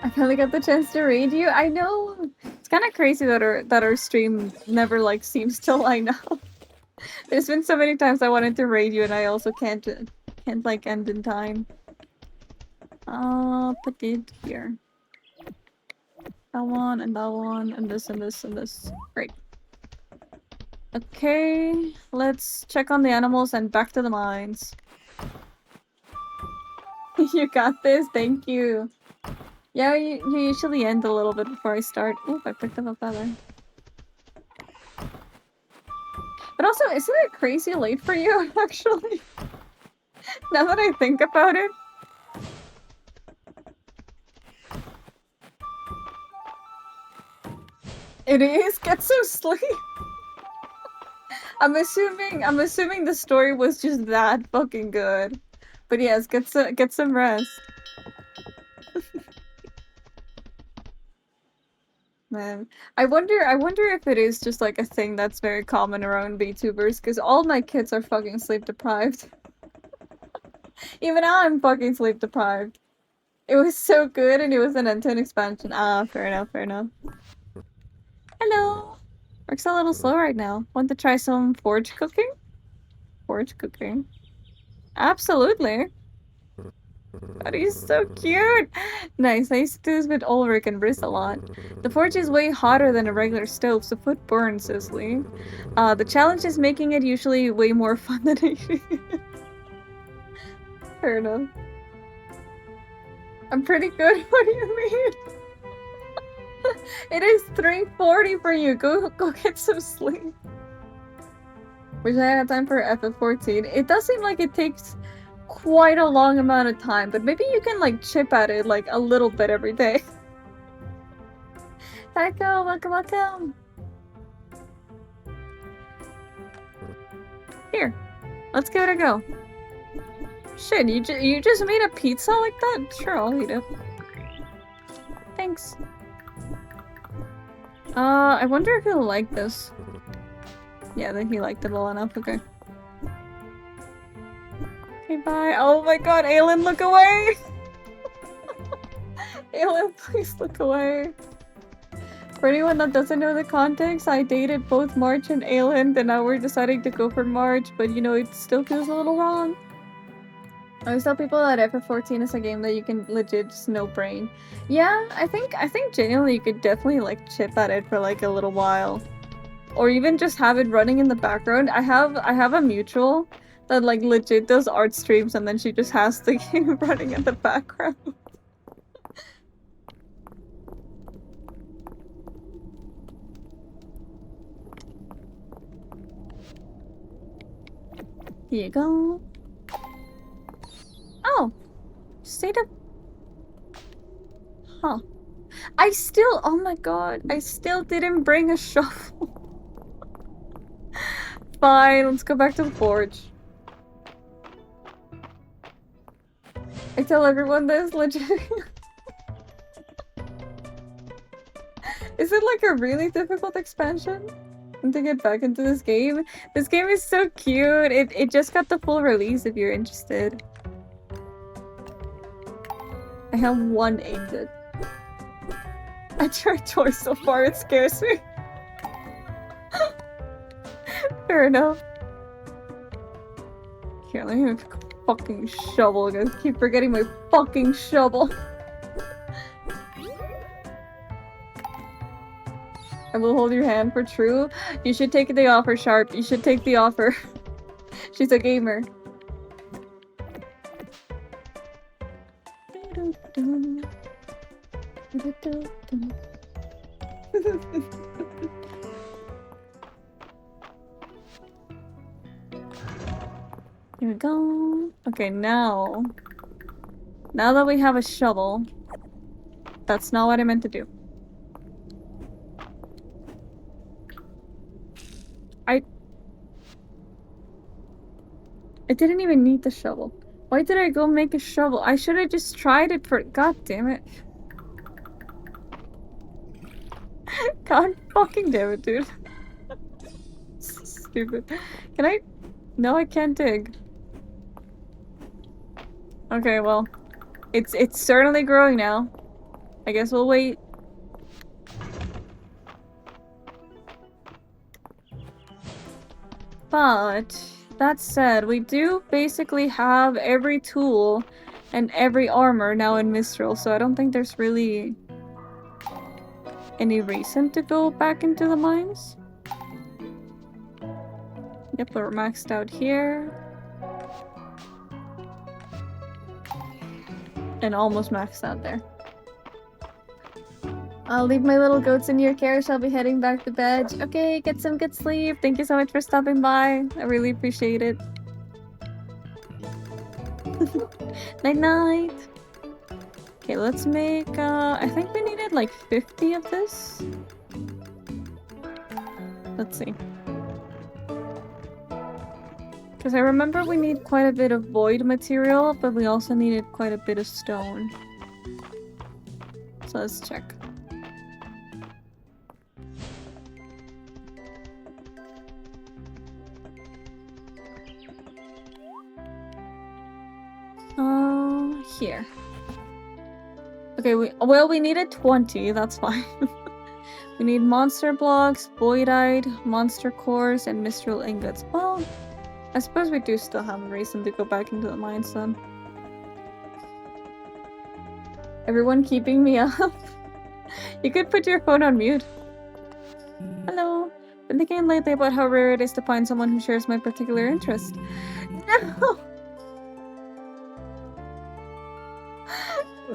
I finally got the chance to raid you. I know. It's kind of crazy that our stream never like seems to line up. There's been so many times I wanted to raid you, and I also can't like end in time. I'll put it here. That one and that one and this and this and this. Great. Okay, let's check on the animals and back to the mines. You got this, thank you. Yeah, you usually end a little bit before I start. Oop, I picked up a feather. But also, isn't it crazy late for you, actually? Now that I think about it. It is? Get some sleep! I'm assuming the story was just that fucking good. But yes, get some rest. Man, I wonder if it is just like a thing that's very common around VTubers, because all my kids are fucking sleep deprived. Even I'm fucking sleep deprived. It was so good, and it was an N10 expansion. Ah, fair enough, fair enough. Hello! Works a little slow right now. Want to try some forge cooking? Forge cooking. Absolutely! That is so cute! Nice, I used to do this with Ulrich and Briss a lot. The forge is way hotter than a regular stove, so food burns easily. The challenge is making it usually way more fun than eating it. Fair enough. I'm pretty good, what do you mean? It is 3:40 for you, go get some sleep. Wish I had time for FF14. It does seem like it takes quite a long amount of time, but maybe you can like chip at it like a little bit every day. Taiko, welcome, welcome. Here, let's give it a go. Shit, you just made a pizza like that? Sure, I'll eat it. Thanks. I wonder if he'll like this. Yeah, then he liked it well enough, okay. Okay, bye. Oh my god, Aelin, look away! Aelin, please look away. For anyone that doesn't know the context, I dated both March and Aelin, and now we're deciding to go for March, but you know, it still feels a little wrong. I always tell people that FF14 is a game that you can legit just no brain. Yeah, I think genuinely you could definitely like chip at it for like a little while. Or even just have it running in the background. I have a mutual that like legit does art streams and then she just has the game running in the background. Here you go. Oh! State of... Huh. Oh my god, I still didn't bring a shovel. Fine, let's go back to the forge. I tell everyone this, legit. Is it like a really difficult expansion? To get back into this game? This game is so cute. It just got the full release if you're interested. I have one ingot. I tried twice so far, it scares me. Fair enough. Here, let me make a fucking shovel, guys. I keep forgetting my fucking shovel. I will hold your hand for true. You should take the offer, Sharp. You should take the offer. She's a gamer. Here we go. Okay, now that we have a shovel, that's not what I meant to do. I didn't even need the shovel. Why did I go make a shovel? I should have just tried it for- God damn it. God fucking damn it, dude. Stupid. Can I? No, I can't dig. Okay, well. It's certainly growing now. I guess we'll wait. But, that said, we do basically have every tool and every armor now in Mistral, so I don't think there's really any reason to go back into the mines. Yep, we're maxed out here. And almost maxed out there. I'll leave my little goats in your care. I'll be heading back to bed. Okay, get some good sleep. Thank you so much for stopping by. I really appreciate it. Night night. Okay, let's make, I think we needed like 50 of this. Let's see. Because I remember we need quite a bit of void material, but we also needed quite a bit of stone. So let's check. Here. Okay, we needed 20, that's fine. We need monster blocks, voidite, monster cores, and mistral ingots. Well, I suppose we do still have a reason to go back into the mines then. Everyone keeping me up? You could put your phone on mute. Hello. Been thinking lately about how rare it is to find someone who shares my particular interest. No!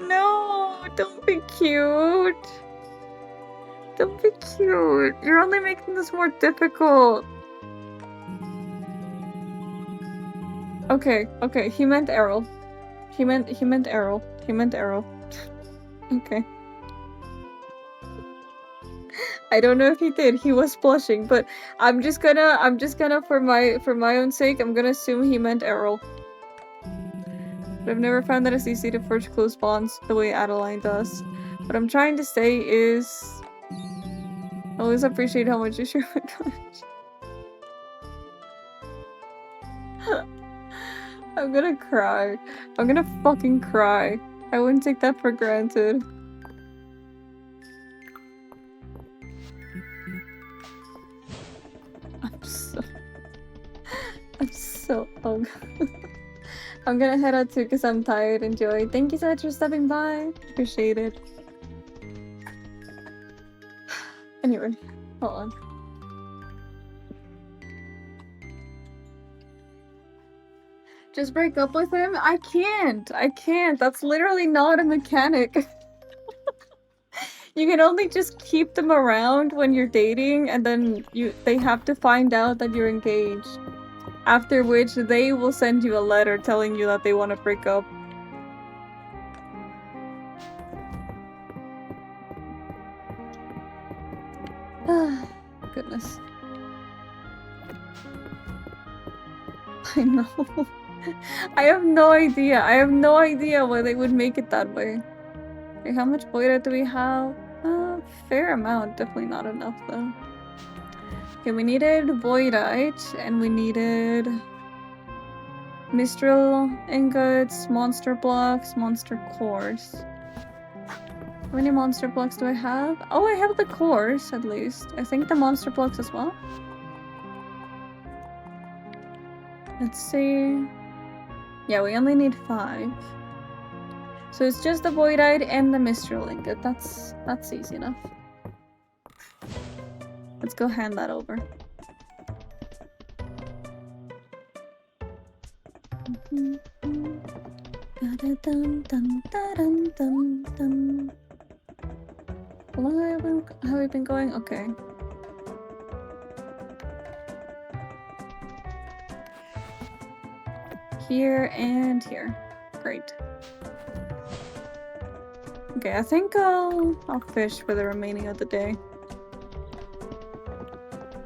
No! Don't be cute! Don't be cute! You're only making this more difficult! Okay, okay, he meant Errol. He meant Errol. He meant Errol. Okay. I don't know if he did. He was blushing, but I'm just gonna for my own sake, I'm gonna assume he meant Errol. But I've never found that it's easy to forge close bonds the way Adeline does. What I'm trying to say is, I always appreciate how much you share my knowledge. I'm gonna cry. I'm gonna fucking cry. I wouldn't take that for granted. dog. I'm gonna head out too because I'm tired. Enjoy. Thank you so much for stopping by. Appreciate it. Anyway, hold on. Just break up with him? I can't. I can't. That's literally not a mechanic. You can only just keep them around when you're dating, and then they have to find out that you're engaged. After which, they will send you a letter telling you that they want to break up. Goodness. I know. I have no idea. I have no idea why they would make it that way. Okay, how much Boida do we have? Fair amount. Definitely not enough, though. Okay, we needed Voidite, and we needed Mistral ingots, monster blocks, monster cores. How many monster blocks do I have? Oh, I have the cores, at least. I think the monster blocks as well. Let's see. Yeah, we only need 5. So it's just the Voidite and the Mistral ingot. That's easy enough. Let's go hand that over. How long have we been going? Okay. Here and here. Great. Okay, I think I'll fish for the remaining of the day.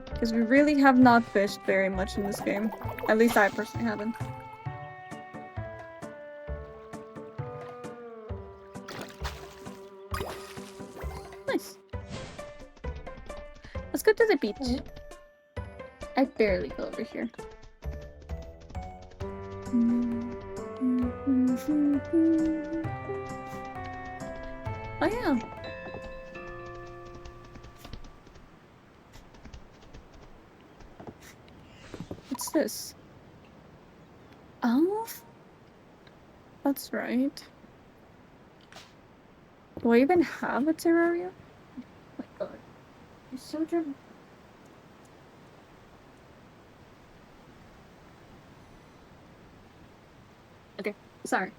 Because we really have not fished very much in this game. At least I personally haven't. Nice. Let's go to the beach. I barely go over here. Oh yeah. What's this? Oh, that's right. Do I even have a terrarium? Oh my god. You're so dramatic. Okay, sorry.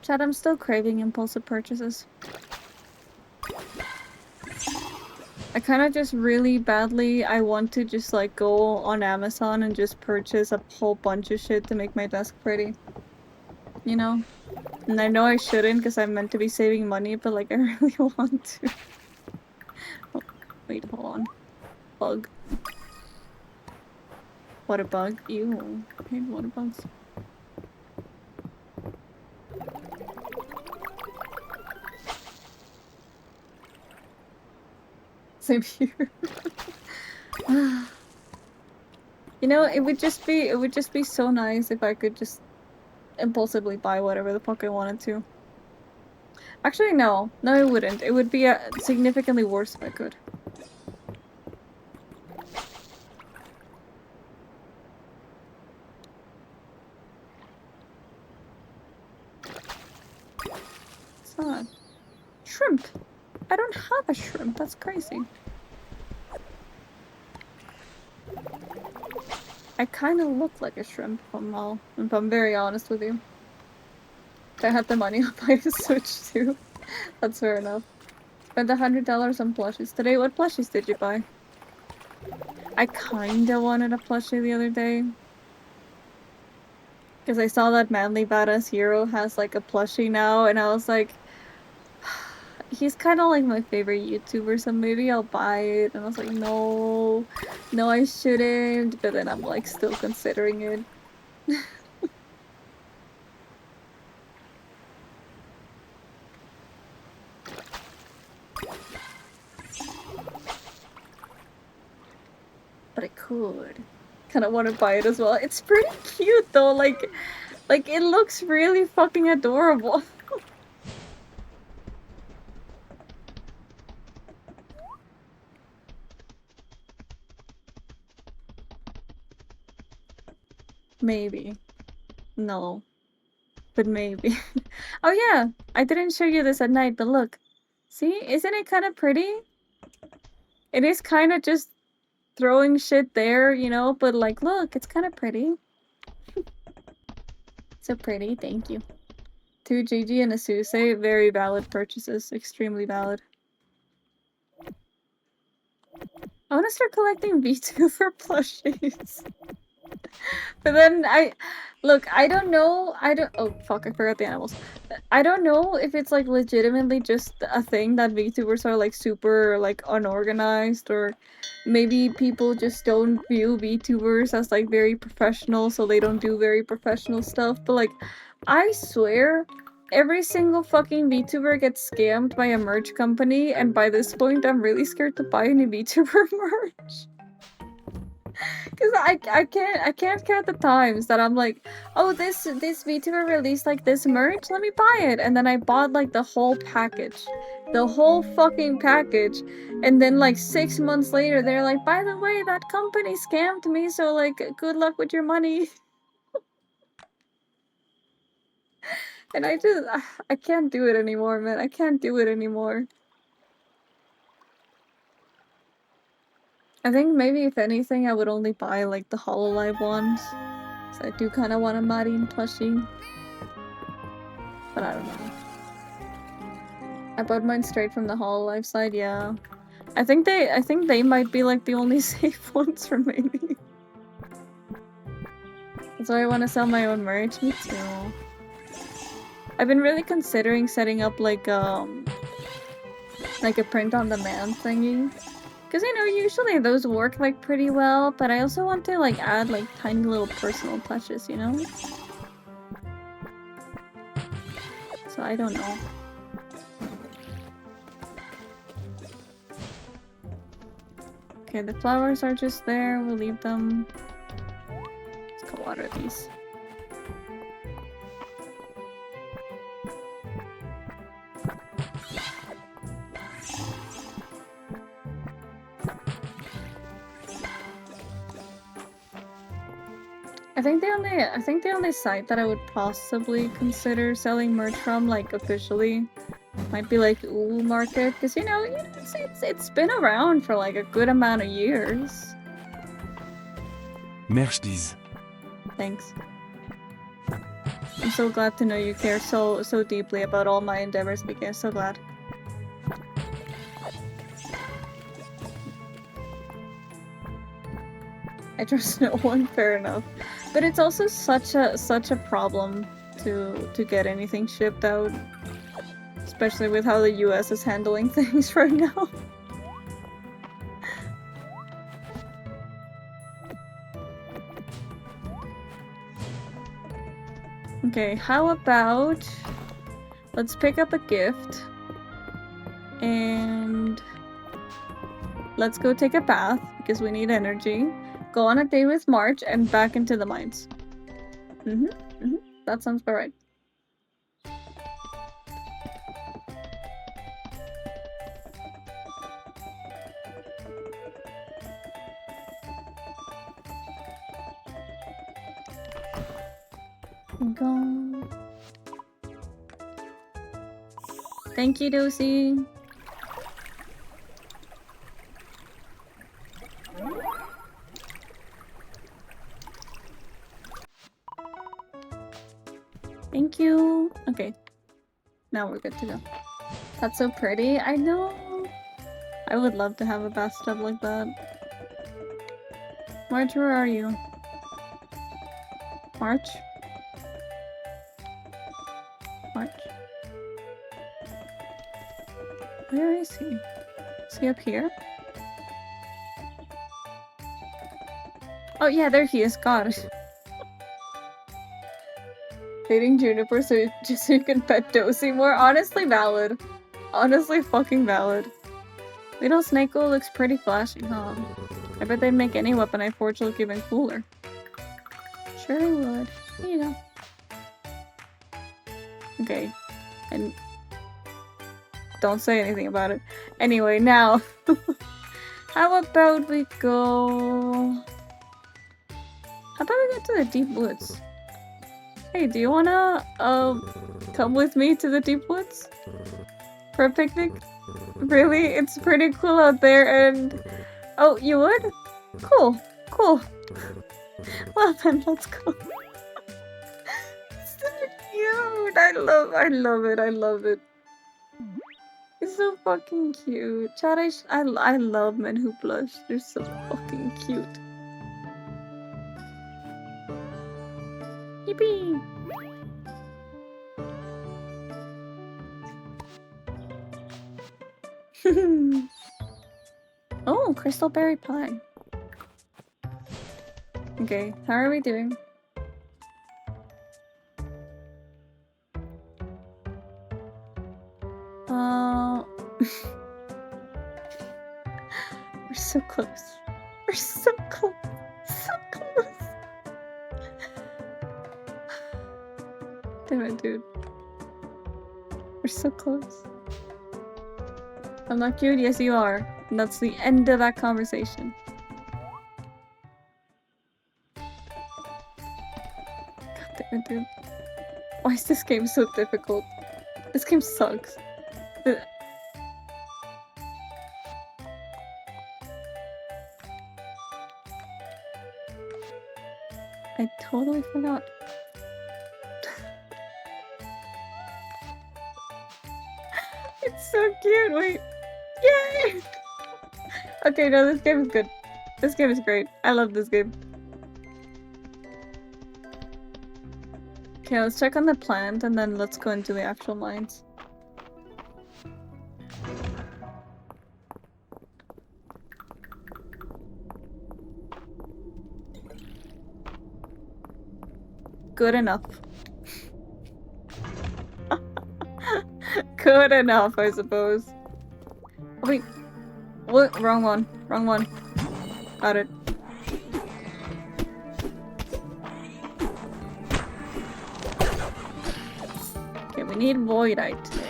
Chad, I'm still craving impulsive purchases. I kind of just really badly, I want to just like go on Amazon and just purchase a whole bunch of shit to make my desk pretty. You know? And I know I shouldn't because I'm meant to be saving money, but like I really want to. Oh, wait, hold on. Bug. What a bug. Ew. I hate water bugs. Same here. You know, it would just be so nice if I could just impulsively buy whatever the fuck I wanted to. Actually, no. No, it wouldn't. It would be significantly worse if I could. It's not. Shrimp! I don't have a shrimp. That's crazy. I kind of look like a shrimp, if I'm very honest with you. If I had the money, I'll buy a Switch too. That's fair enough. Spent $100 on plushies today. What plushies did you buy? I kinda wanted a plushie the other day. Because I saw that Manly Badass Hero has like a plushie now, and I was like, he's kind of like my favorite YouTuber, so maybe I'll buy it. And I was like, no, no, I shouldn't. But then I'm like still considering it. But I could. kind of want to buy it as well. It's pretty cute though, like it looks really fucking adorable. Maybe. No. But maybe. Oh yeah, I didn't show you this at night, but look. See? Isn't it kind of pretty? It is kind of just throwing shit there, you know, but like, look, it's kind of pretty. So pretty, thank you. 2 GG and a Suse, very valid purchases, extremely valid. I want to start collecting Vtuber plushies. But then look, I don't know, oh fuck, I forgot the animals. I don't know if it's like legitimately just a thing that VTubers are like super like unorganized, or maybe people just don't view VTubers as like very professional, so they don't do very professional stuff, but like, I swear, every single fucking VTuber gets scammed by a merch company, and by this point I'm really scared to buy any VTuber merch. Cause I can't count the times that I'm like, oh, this VTuber released like this merch, let me buy it, and then I bought like the whole package, the whole fucking package, and then like 6 months later they're like, by the way, that company scammed me, so like good luck with your money. And I can't do it anymore, man. I can't do it anymore. I think maybe if anything I would only buy like the Hololive ones. So I do kind of want a Marin plushie. But I don't know. I bought mine straight from the Hololive side, yeah. I think they might be like the only safe ones remaining. That's why I want to sell my own merch. Me too. I've been really considering setting up like a print on demand thingy. Cause you know, usually those work like pretty well, but I also want to like add like tiny little personal touches, you know? So I don't know. Okay, the flowers are just there, we'll leave them. Let's go water these. I think the only site that I would possibly consider selling merch from, like officially, might be like Ulu Market, because you know it's been around for like a good amount of years. Merchdies. Thanks. I'm so glad to know you care so deeply about all my endeavors, Mika. So glad. I trust no one, fair enough. But it's also such a problem to get anything shipped out. Especially with how the US is handling things right now. Okay, how about let's pick up a gift and let's go take a bath because we need energy. Go on a date with March and back into the mines. That sounds about right. Go. Thank you, Dozy. Thank you. Okay. Now we're good to go. That's so pretty. I know. I would love to have a bathtub like that. March, where are you? March? March? Where is he? Is he up here? Oh yeah, there he is. God. Dating Juniper just so you can pet Dozy more. Honestly valid. Honestly fucking valid. Little snake oil looks pretty flashy, huh? I bet they'd make any weapon I forge look even cooler. Sure they would. Here you go. Okay. And don't say anything about it. Anyway, now. How about we go... How about we go to the deep woods? Hey, do you wanna, come with me to the deep woods? For a picnic? Really? It's pretty cool out there and... Oh, you would? Cool. Cool. Well then, let's go. So cute! I love it, I love it. It's so fucking cute. Chad, I love men who blush. They're so fucking cute. Yippee! Oh, crystal berry pie. Okay, how are we doing? We're so close. We're so close. So close. Damn it, dude. We're so close. I'm not cute? Yes, you are. And that's the end of that conversation. God damn it, dude. Why is this game so difficult? This game sucks. I totally forgot. It's so cute, wait. Yay! Okay, no, this game is good. This game is great. I love this game. Okay, let's check on the plant and then let's go into the actual mines. Good enough. Good enough, I suppose. Oh, wait. What? Wrong one. Wrong one. Got it. Okay, we need voidite today.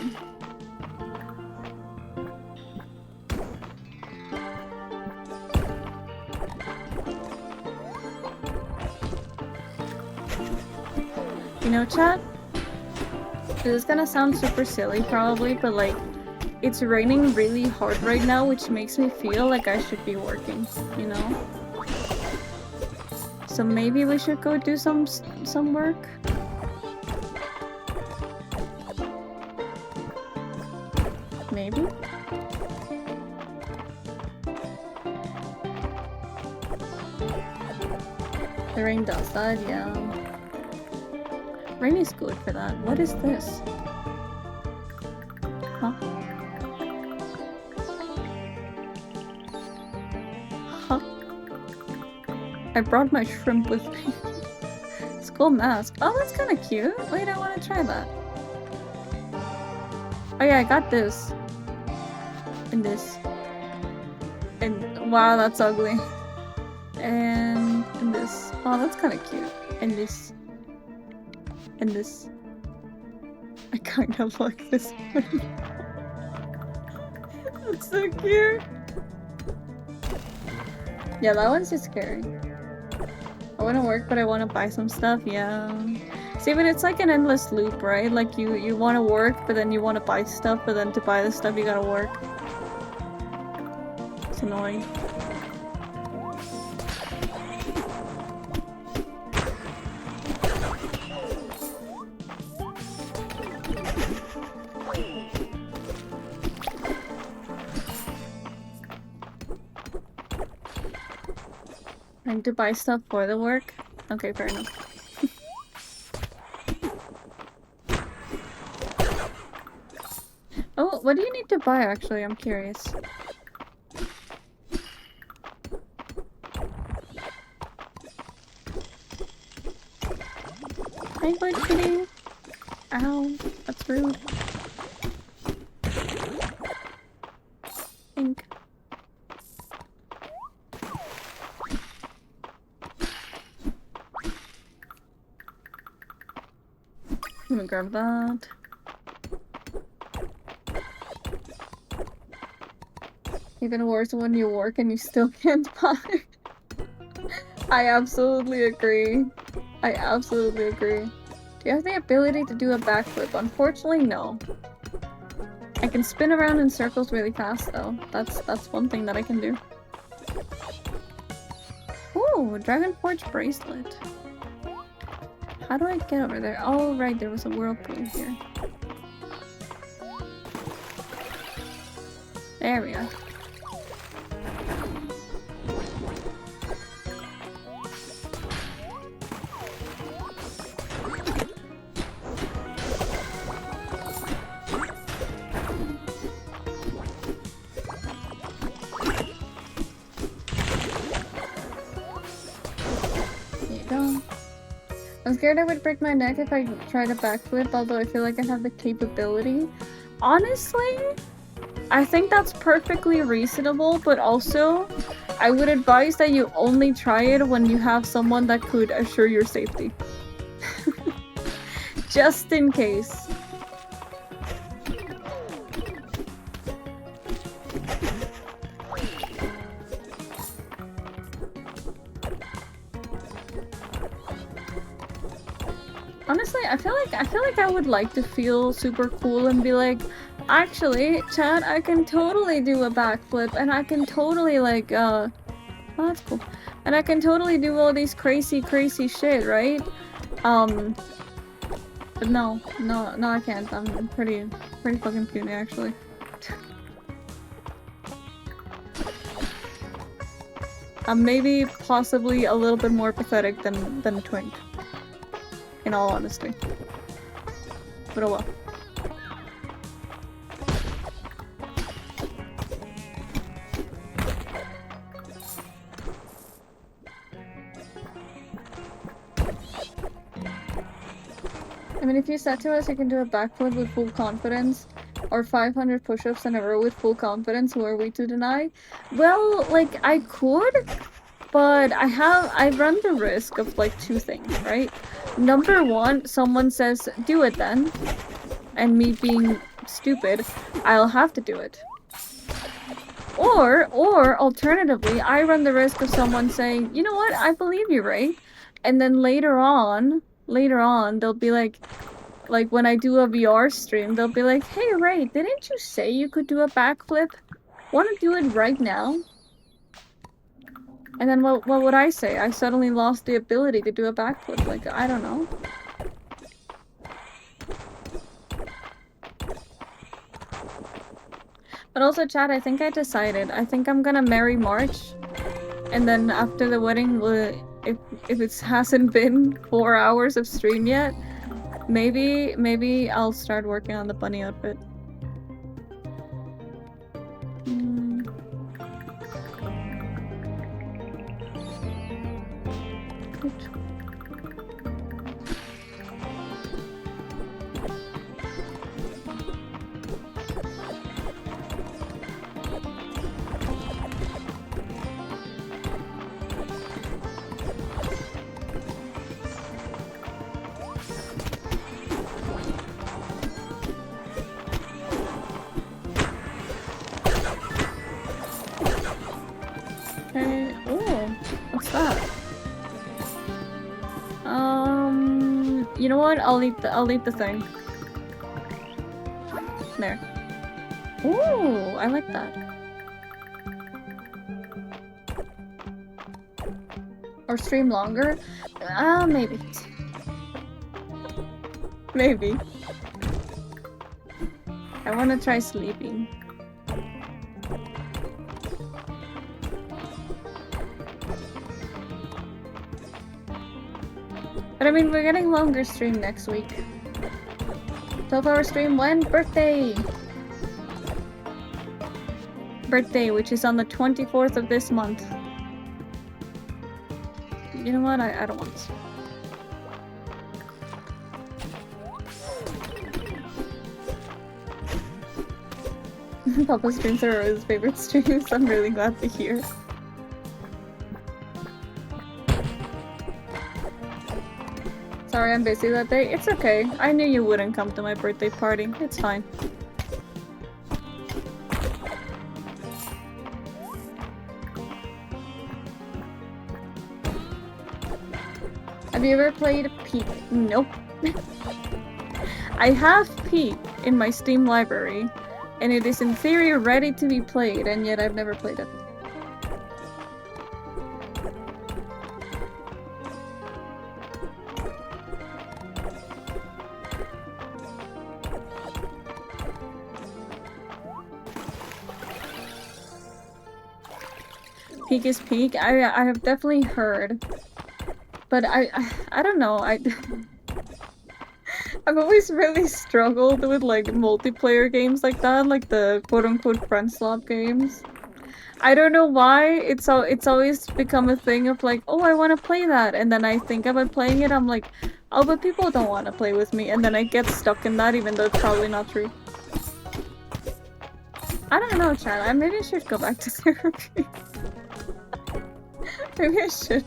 You know, chat? This is gonna sound super silly probably, but like, it's raining really hard right now, which makes me feel like I should be working, you know? So maybe we should go do some work? Maybe? The rain does that, yeah. Rain is good for that. What is this? Huh? Huh? I brought my shrimp with me. Skull mask. Oh, that's kind of cute. Wait, I want to try that. Oh yeah, I got this. And this. And wow, that's ugly. And this. Oh, that's kind of cute. And this. And this. I kind of like this one. That's so cute. Yeah, that one's just scary. I want to work, but I want to buy some stuff. Yeah. See, but it's like an endless loop, right? Like you want to work, but then you want to buy stuff, but then to buy the stuff you gotta work. It's annoying. I need to buy stuff for the work? Okay, fair enough. Oh, what do you need to buy actually? I'm curious. Hi, bud kitty. Ow, that's rude. Think. Let me grab that. Even worse when you work and you still can't buy. I absolutely agree. I absolutely agree. Do you have the ability to do a backflip? Unfortunately, no. I can spin around in circles really fast, though. That's one thing that I can do. Ooh, Dragon Forge bracelet. How do I get over there? Oh, right, there was a whirlpool here. There we are. I'm scared I would break my neck if I tried a backflip, although I feel like I have the capability. Honestly, I think that's perfectly reasonable, but also, I would advise that you only try it when you have someone that could assure your safety. Just in case. Honestly, I feel like I would like to feel super cool and be like, actually, Chad, I can totally do a backflip and I can totally like oh, that's cool. And I can totally do all these crazy shit, right? But no, I can't. I'm pretty fucking puny actually. I'm maybe possibly a little bit more pathetic than Twink. In all honesty. But oh well. I mean, if you said to us you can do a backflip with full confidence, or 500 push-ups in a row with full confidence, who are we to deny? Well, like, I could, but I run the risk of, like, two things, right? Number one, someone says, do it then, and me being stupid, I'll have to do it. Or alternatively, I run the risk of someone saying, you know what, I believe you, right? And then later on, they'll be like when I do a VR stream, they'll be like, hey, Ray, didn't you say you could do a backflip? Wanna do it right now? And then what would I say? I suddenly lost the ability to do a backflip. Like, I don't know. But also, Chad, I think I decided. I think I'm gonna marry March. And then after the wedding, if it hasn't been 4 hours of stream yet, maybe I'll start working on the bunny outfit. You know what? I'll eat the thing. There. Ooh, I like that. Or stream longer? Maybe. Maybe. I want to try sleeping. But I mean, we're getting longer stream next week. 12-hour stream when? Birthday! Birthday, which is on the 24th of this month. You know what? I don't want this. Papa streams are his favorite streams. I'm really glad to hear. Sorry I'm busy that day. It's okay. I knew you wouldn't come to my birthday party. It's fine. Have you ever played Peak? Nope. I have Peak in my Steam library, and it is in theory ready to be played, and yet I've never played it. Peak is Peak? I have definitely heard. But I don't know, I've always really struggled with like multiplayer games like that, like the quote-unquote friend swap games. I don't know why, it's always become a thing of like, oh, I want to play that, and then I think about playing it, I'm like, oh, but people don't want to play with me, and then I get stuck in that even though it's probably not true. I don't know, Chad, maybe I should go back to therapy. Maybe I should.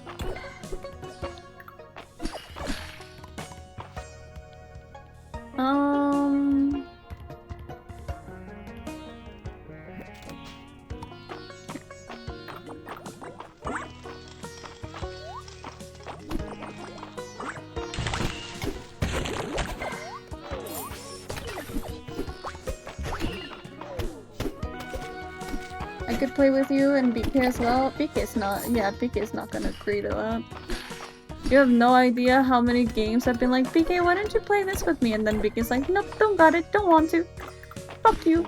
I could play with you and BK as well. BK's not gonna agree to that. You have no idea how many games I've been like, BK, why don't you play this with me? And then BK's like, nope, don't got it, don't want to. Fuck you.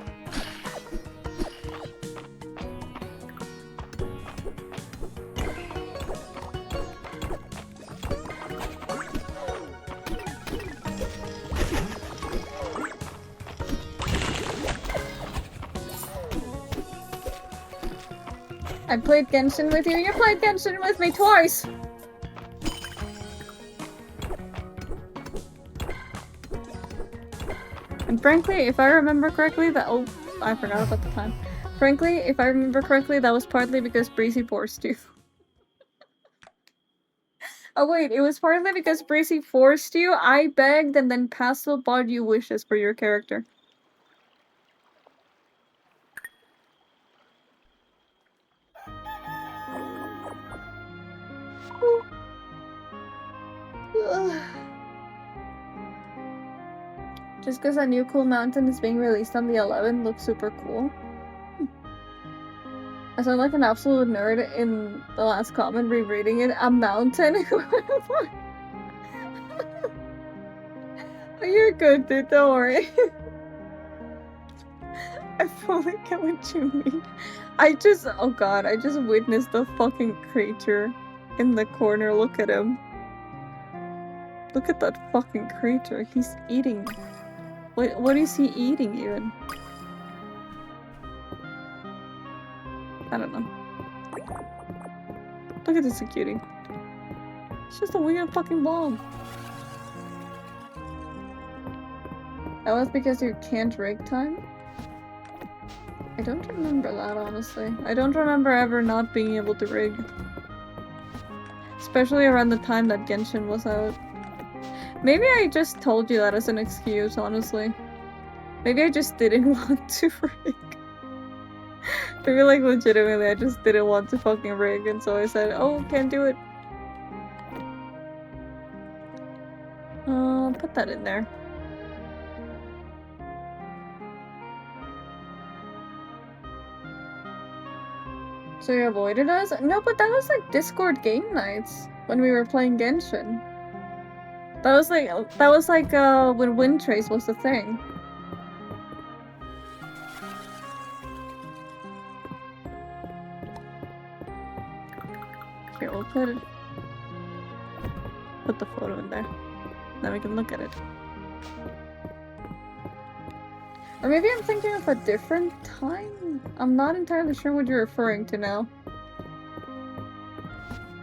I played Genshin with you. You played Genshin with me twice! And frankly, if I remember correctly, oh, I forgot about the time. Frankly, if I remember correctly, that was partly because Breezy forced you. Oh wait, it was partly because Breezy forced you, I begged, and then Pastel bought you wishes for your character. Just because a new cool mountain is being released on the 11th looks super cool. I sound like an absolute nerd in the last comment rereading it. A mountain? You're good, dude, don't worry. I fully get what you mean. Oh god, I just witnessed the fucking creature in the corner. Look at him. Look at that fucking creature. He's eating. What is he eating even? I don't know. Look at this cutie. It's just a weird fucking bomb. That was because you can't rig time? I don't remember that, honestly. I don't remember ever not being able to rig. Especially around the time that Genshin was out. Maybe I just told you that as an excuse, honestly. Maybe I just didn't want to rig. Maybe, like, legitimately, I just didn't want to fucking rig, and so I said, oh, can't do it. Put that in there. So you avoided us? No, but that was like Discord game nights when we were playing Genshin. That was like when Wind Trace was the thing. Here, we'll put the photo in there. Then we can look at it. Or maybe I'm thinking of a different time? I'm not entirely sure what you're referring to now.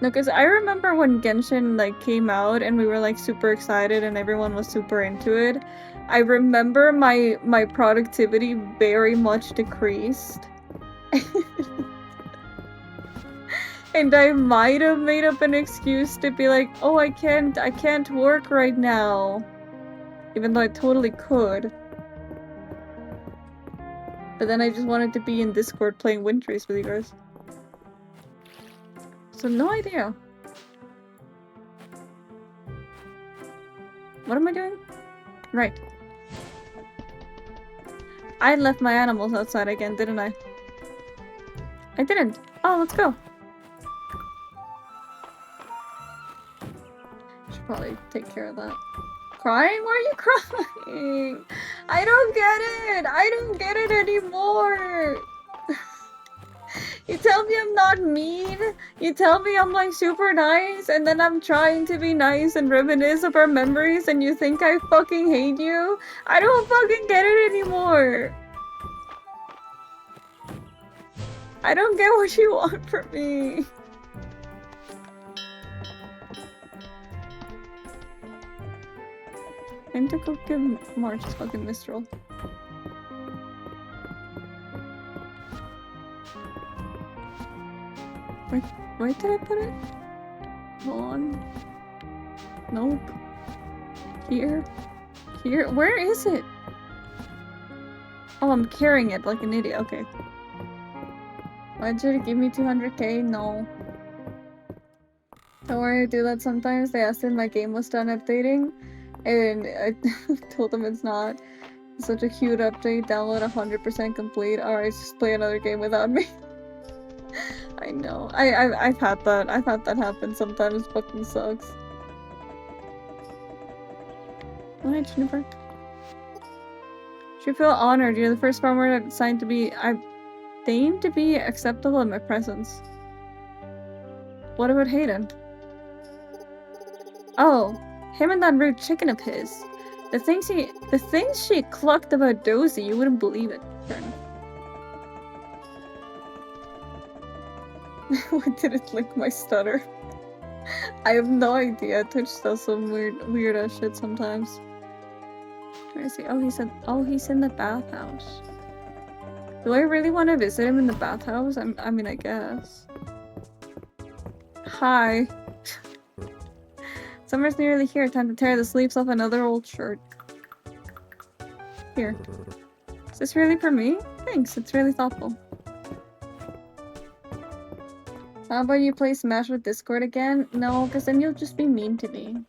No, because I remember when Genshin, like, came out and we were, like, super excited and everyone was super into it. I remember my productivity very much decreased. And I might have made up an excuse to be like, oh, I can't work right now. Even though I totally could. But then I just wanted to be in Discord playing Wintries with you guys. So no idea. What am I doing? Right. I left my animals outside again, didn't I? I didn't. Oh, let's go. Should probably take care of that. Crying? Why are you crying? I don't get it! I don't get it anymore! You tell me I'm not mean, you tell me I'm like super nice, and then I'm trying to be nice and reminisce of our memories and you think I fucking hate you? I don't fucking get it anymore! I don't get what you want from me. I need to go give March his fucking Mistral. Where did I put it? Hold on. Nope. Here. Here. Where is it? Oh, I'm carrying it like an idiot. Okay. Why'd you give me 200k? No. Don't worry, I do that sometimes. They asked if my game was done updating, and I told them it's not. It's such a cute update. Download 100% complete. Alright, just play another game without me. I know. I've had that. I've had that happen sometimes. It fucking sucks. Alright, Jennifer. Should feel honored. You're the first farmer assigned to be. I deemed to be acceptable in my presence. What about Hayden? Oh, him and that rude chicken of his. The things she clucked about Dozy, you wouldn't believe it. Fair enough. Why did it link my stutter? I have no idea. Twitch does some weird ass shit sometimes. Where is he? Oh, he's in the bathhouse. Do I really want to visit him in the bathhouse? I mean, I guess. Hi. Summer's nearly here. Time to tear the sleeves off another old shirt. Here. Is this really for me? Thanks, it's really thoughtful. How about you play Smash with Discord again? No, because then you'll just be mean to me.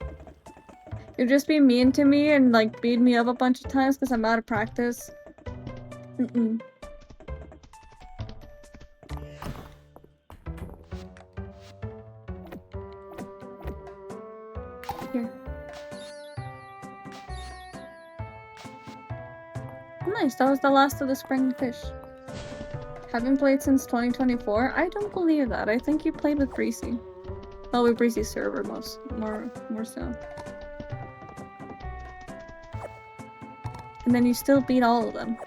You'll just be mean to me and like beat me up a bunch of times because I'm out of practice. Mm-mm. Here. Nice, that was the last of the spring fish. Haven't played since 2024? I don't believe that. I think you played with Breezy. Well, with Breezy's server more so. And then you still beat all of them.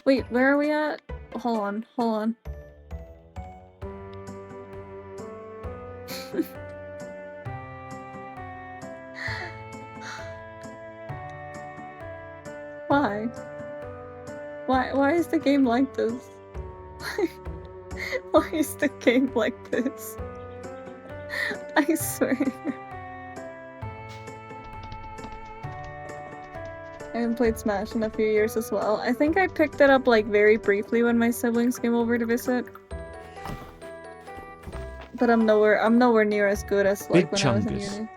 Wait, where are we at? Hold on. Why? Why is the game like this? Why is the game like this? I swear. I haven't played Smash in a few years as well. I think I picked it up like very briefly when my siblings came over to visit. But I'm nowhere near as good as like when I was in uni.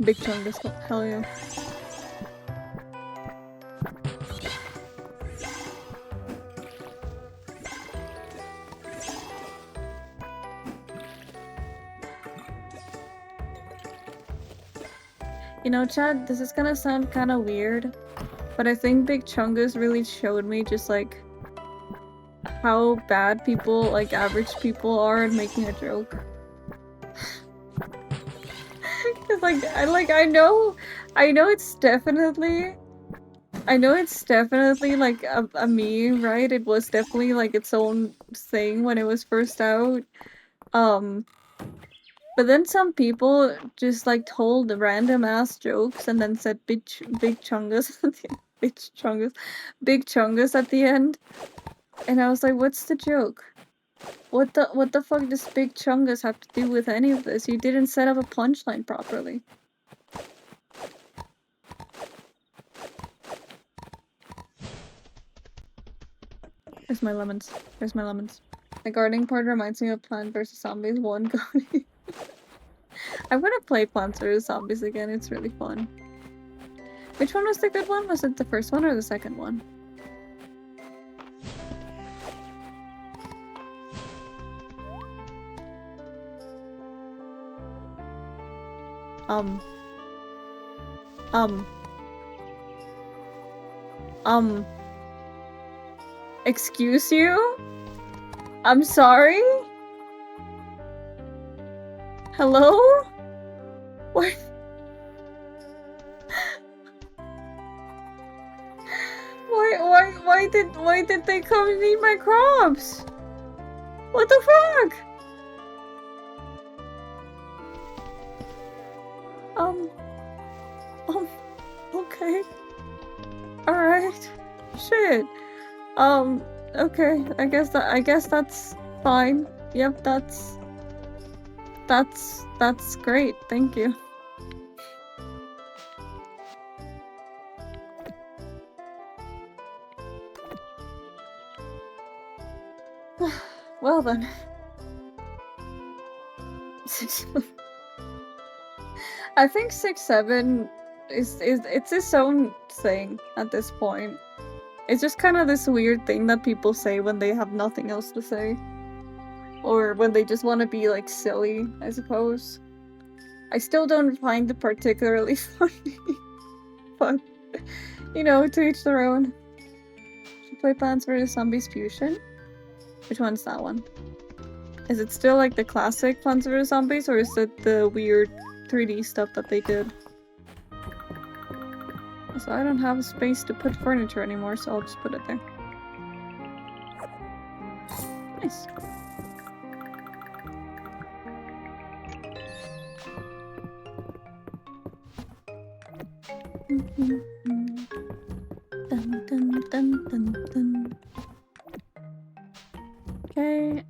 Big Chungus, hell yeah. You know, Chad, this is gonna sound kind of weird, but I think Big Chungus really showed me just like how bad people, like average people, are at making a joke. Cause I know it's definitely like a meme, right? It was definitely like its own thing when it was first out. But then some people just like told random ass jokes and then said big chungus at the big chungus at the end. And I was like, what's the joke? What the fuck does big chungus have to do with any of this? You didn't set up a punchline properly. Where's my lemons? Where's my lemons? The gardening part reminds me of Plant vs. Zombies 1 going. I want to play Plants vs. Zombies again, it's really fun. Which one was the good one? Was it the first one or the second one? Excuse you? I'm sorry? Hello? What? Why did they come and eat my crops? What the fuck? Okay. Alright. Shit. Okay. I guess that's fine. Yep, that's great. Thank you. Well then. I think 6-7 is it's its own thing at this point. It's just kind of this weird thing that people say when they have nothing else to say. Or when they just want to be like silly, I suppose. I still don't find it particularly funny. But, you know, to each their own. Should play Plants vs. Zombies Fusion? Which one's that one? Is it still like the classic Plants vs. Zombies, or is it the weird 3D stuff that they did? So I don't have a space to put furniture anymore, so I'll just put it there. Nice. Dun, dun, dun, dun, dun. Okay,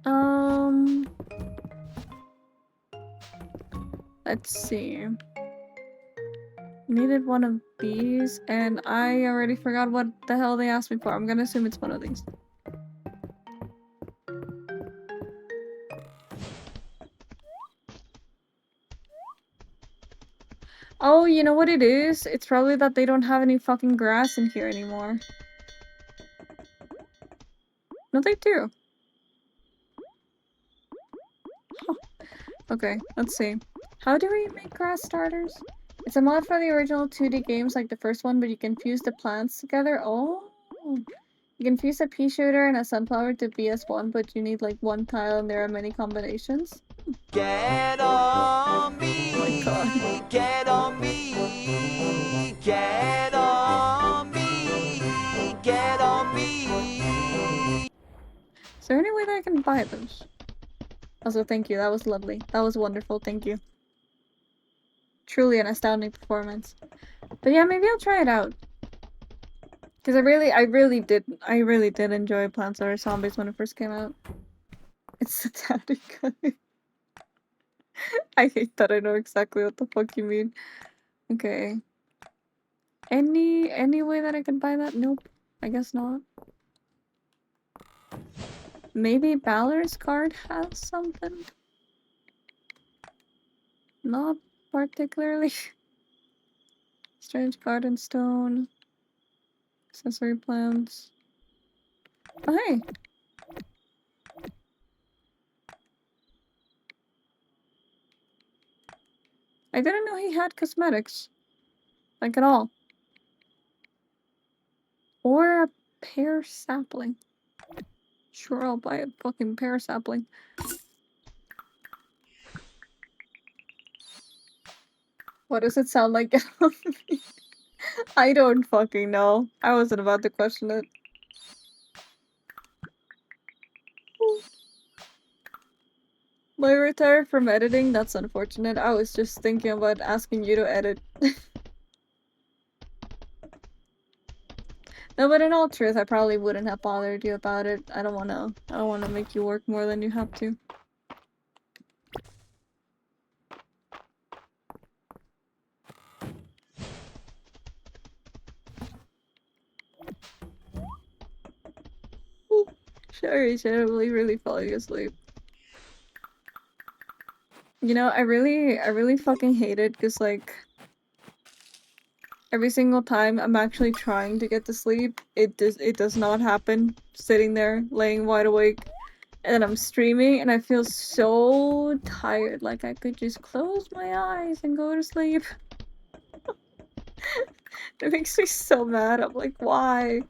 let's see. Needed one of these, and I already forgot what the hell they asked me for. I'm gonna assume it's one of these. Oh, you know what it is? It's probably that they don't have any fucking grass in here anymore. No, they do. Huh. Okay, let's see. How do we make grass starters? It's a mod for the original 2D games like the first one, but you can fuse the plants together. Oh! You can fuse a pea shooter and a sunflower to BS1, but you need like one tile and there are many combinations. Get on me! Oh my god. Get on me! Get on me! Get on me! Is there any way that I can buy those? Also, thank you. That was lovely. That was wonderful. Thank you. Truly an astounding performance. But yeah, maybe I'll try it out. Because I really did enjoy Plants vs. Zombies when it first came out. It's the daddy guy. I hate that I know exactly what the fuck you mean. Okay. Any way that I can buy that? Nope. I guess not. Maybe Balor's card has something? Not particularly. Strange garden stone. Accessory plants. Oh, hey! I didn't know he had cosmetics. Like, at all. Or a pear sapling. Sure, I'll buy a fucking pear sapling. What does it sound like? I don't fucking know. I wasn't about to question it. I retired from editing? That's unfortunate. I was just thinking about asking you to edit. No, but in all truth, I probably wouldn't have bothered you about it. I don't wanna make you work more than you have to. Sorry, should really falling asleep. You know, I really fucking hate it because, like, every single time I'm actually trying to get to sleep, it does not happen. Sitting there, laying wide awake, and then I'm streaming, and I feel so tired, like I could just close my eyes and go to sleep. It makes me so mad. I'm like, why?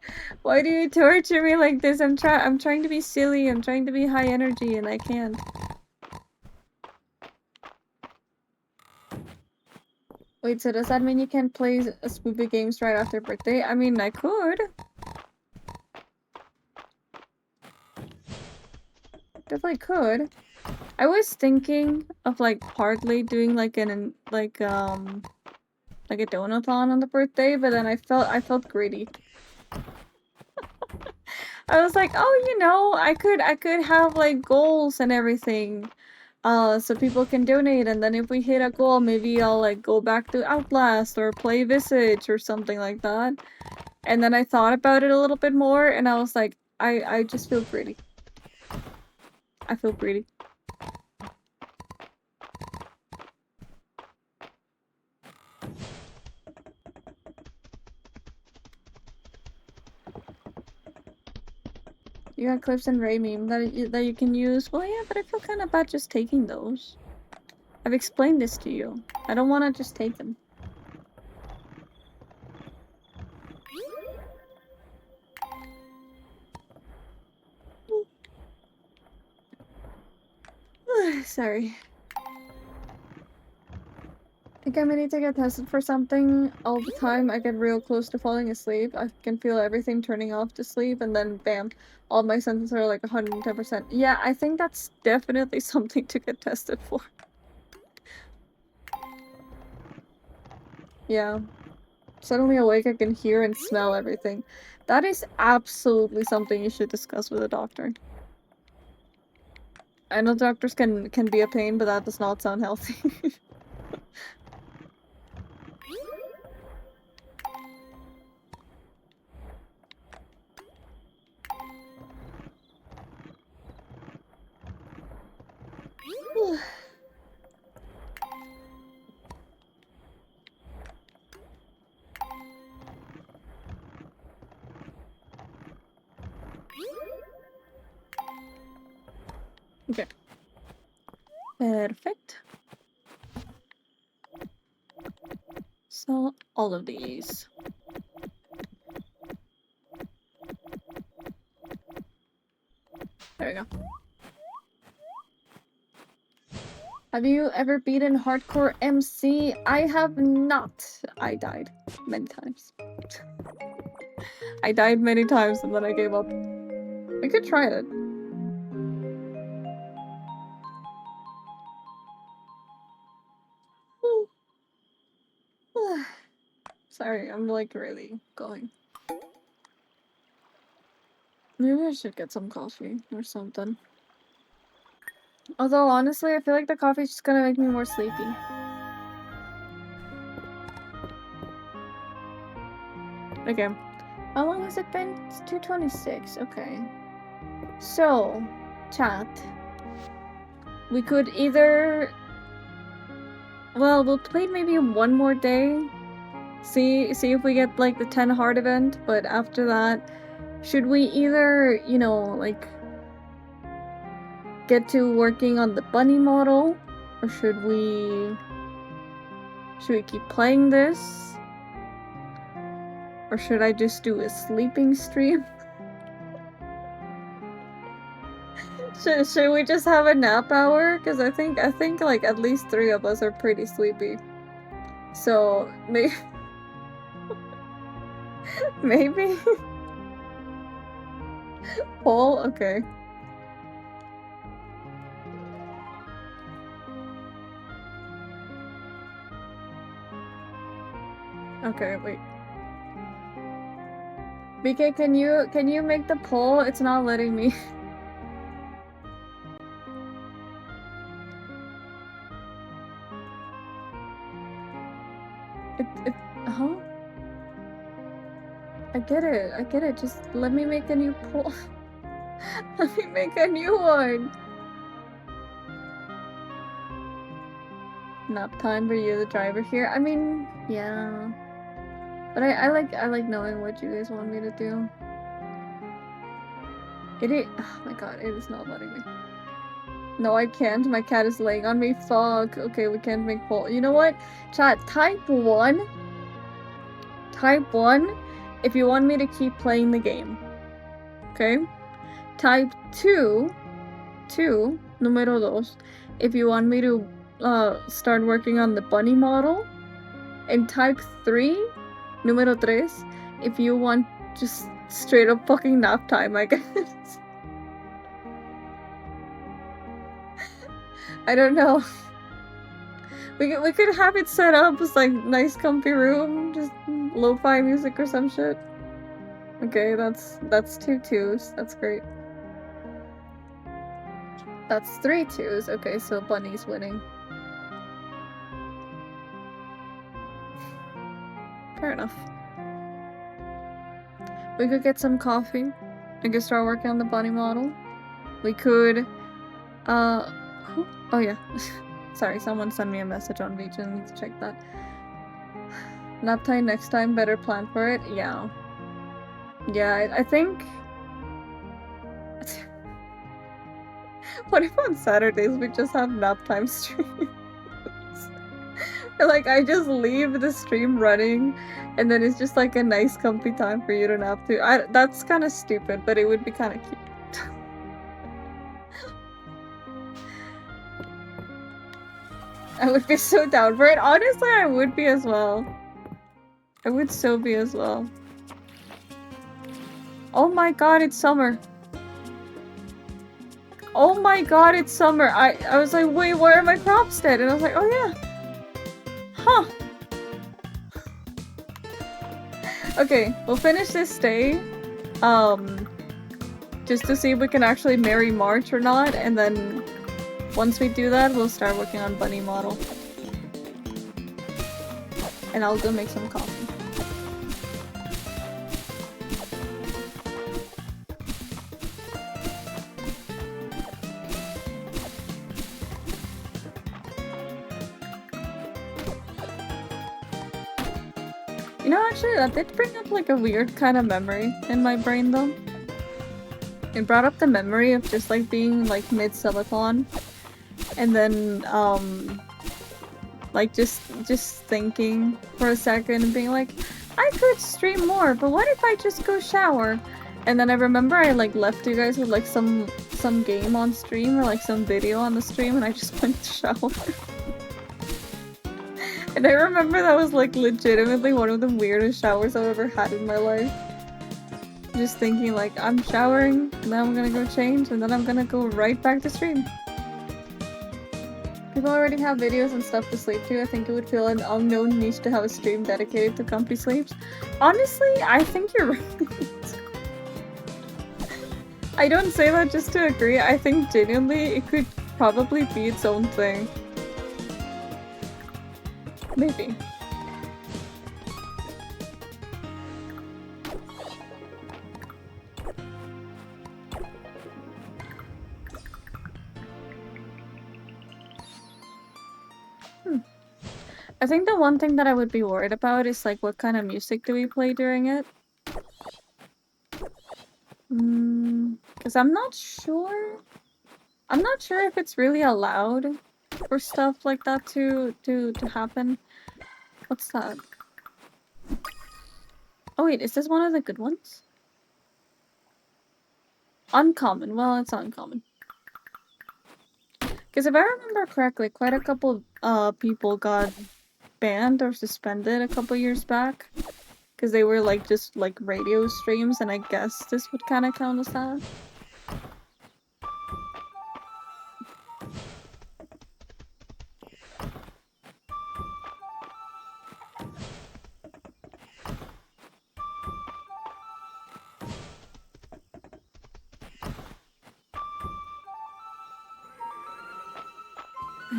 Why do you torture me like this? I'm trying to be silly, I'm trying to be high energy, and I can't. Wait, so does that mean you can't play spooky games right after birthday? I mean, I could. Definitely could. I was thinking of like partly doing like a donathon on the birthday, but then I felt greedy. I was like, oh, you know, I could have like goals and everything. So people can donate, and then if we hit a goal, maybe I'll like go back to Outlast or play Visage or something like that. And then I thought about it a little bit more, and I was like, I just feel greedy. I feel greedy. You got clips and Ray meme that you can use. Well, yeah, but I feel kind of bad just taking those. I've explained this to you. I don't want to just take them. Sorry. I think I'm gonna need to get tested for something all the time. I get real close to falling asleep. I can feel everything turning off to sleep, and then bam, all my senses are like 110%. Yeah, I think that's definitely something to get tested for. Yeah. Suddenly awake, I can hear and smell everything. That is absolutely something you should discuss with a doctor. I know doctors can be a pain, but that does not sound healthy. Okay. Perfect. So, all of these. There we go. Have you ever beaten hardcore MC? I have not. I died many times. I died many times and then I gave up. We could try it. Sorry, I'm like really going. Maybe I should get some coffee or something. Although honestly, I feel like the coffee's just gonna make me more sleepy. Okay. How long has it been? It's 2:26. Okay. So, chat. We could either... Well, we'll play maybe one more day. See if we get like the 10 heart event, but after that, should we either, you know, like get to working on the bunny model, or should we keep playing this? Or should I just do a sleeping stream? Should we just have a nap hour? Because I think like at least 3 of us are pretty sleepy. So maybe maybe Paul, okay. Okay, wait. BK, can you make the poll? It's not letting me. Huh? I get it. Just let me make a new poll. Let me make a new one. Nap time for you, the driver here. I mean, yeah. But I like knowing what you guys want me to do. Oh my god, it is not letting me. No, I can't. My cat is laying on me. Fuck. Okay, we can't make poll. You know what? Chat, type 1. Type 1 if you want me to keep playing the game. Okay? Type 2, número 2, if you want me to start working on the bunny model. And type 3, número 3, if you want just straight up fucking nap time, I guess. I don't know. We could have it set up as like nice comfy room, just lo-fi music or some shit. Okay, that's 2 2s. That's great. That's 3 2s. Okay, so Bunny's winning. Fair enough. We could get some coffee. We could start working on the bunny model. We could, oh yeah. Sorry, someone sent me a message on Vtuber. I need to check that. Nap time next time, better plan for it. Yeah. Yeah, I think... What if on Saturdays we just have nap time streams? Like, I just leave the stream running, and then it's just like a nice comfy time for you to nap to. That's kind of stupid, but it would be kind of cute. I would be so down for it. Honestly, I would be as well. I would so be as well. Oh my god, it's summer. Oh my god, it's summer. I was like, wait, why are my crops dead? And I was like, oh yeah. Huh. Okay, we'll finish this day. Just to see if we can actually marry March or not, and then once we do that, we'll start working on bunny model. And I'll go make some coffee. You know, actually, that did bring up like a weird kind of memory in my brain though. It brought up the memory of just like being like mid-subathon, and then like just thinking for a second and being like, I could stream more, but what if I just go shower? And then I remember I like left you guys with like some game on stream or like some video on the stream, and I just went to shower. And I remember that was like legitimately one of the weirdest showers I've ever had in my life. Just thinking like, I'm showering, and then I'm gonna go change, and then I'm gonna go right back to stream. People already have videos and stuff to sleep to. I think it would feel an unknown niche to have a stream dedicated to comfy sleeps. Honestly, I think you're right. I don't say that just to agree. I think genuinely it could probably be its own thing. Maybe. I think the one thing that I would be worried about is like what kind of music do we play during it? Because I'm not sure. I'm not sure if it's really allowed for stuff like that to happen. What's that? Oh wait, is this one of the good ones? Uncommon. Well, it's uncommon. Because if I remember correctly, quite a couple people got banned or suspended a couple years back. Because they were like just like radio streams, and I guess this would kind of count as that.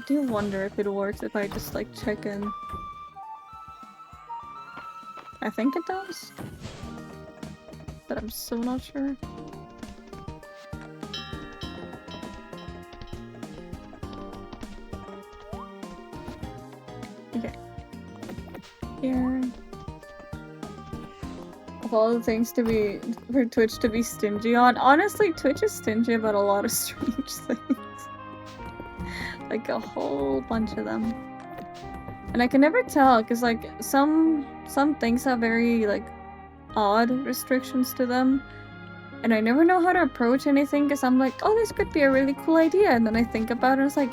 I do wonder if it works if I just like check in. I think it does, but I'm so not sure. Okay. Here. Of all the things to be for Twitch to be stingy on, honestly, Twitch is stingy about a lot of strange things. Like a whole bunch of them. And I can never tell, because like some things have very like odd restrictions to them. And I never know how to approach anything because I'm like, oh, this could be a really cool idea. And then I think about it and it's like,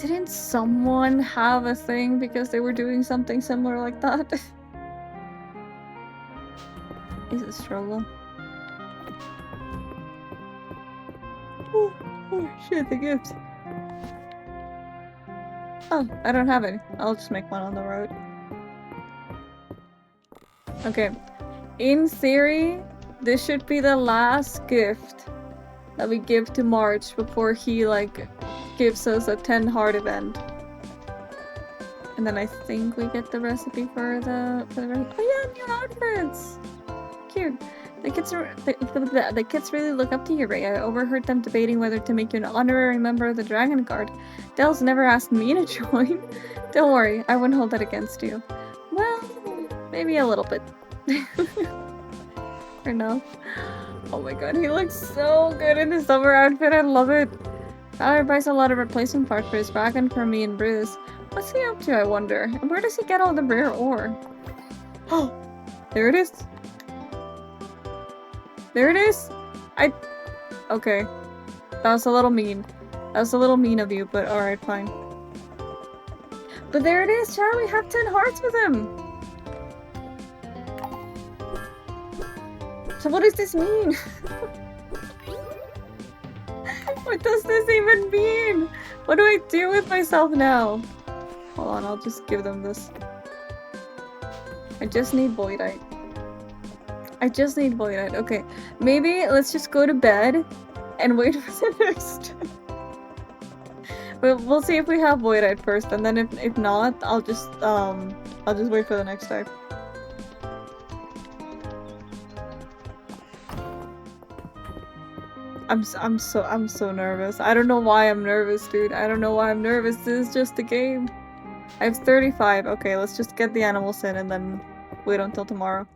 didn't someone have a thing because they were doing something similar like that? Is a struggle. Oh, shit, the gifts. Oh, I don't have any. I'll just make one on the road. Okay. In theory, this should be the last gift that we give to March before he, like, gives us a 10 heart event. And then I think we get the recipe for the rest. Oh yeah, new outfits! Cute. The kids really look up to you, Ray. I overheard them debating whether to make you an honorary member of the Dragon Guard. Dell's never asked me to join. Don't worry, I wouldn't hold that against you. Well, maybe a little bit. Or no. Oh my god, he looks so good in his summer outfit, I love it. Tyler buys a lot of replacement parts for his wagon for me and Bruce. What's he up to, I wonder? And where does he get all the rare ore? Oh, there it is. There it is! Okay. That was a little mean. That was a little mean of you, but alright, fine. But there it is, Chad! We have 10 hearts with him! So what does this mean? What does this even mean? What do I do with myself now? Hold on, I'll just give them this. I just need Voidite. I just need Voidite. Okay, maybe let's just go to bed and wait for the next. We'll see if we have Voidite first, and then if not, I'll just wait for the next time. I'm so nervous. I don't know why I'm nervous, dude. I don't know why I'm nervous. This is just a game. I have 35. Okay, let's just get the animals in and then wait until tomorrow.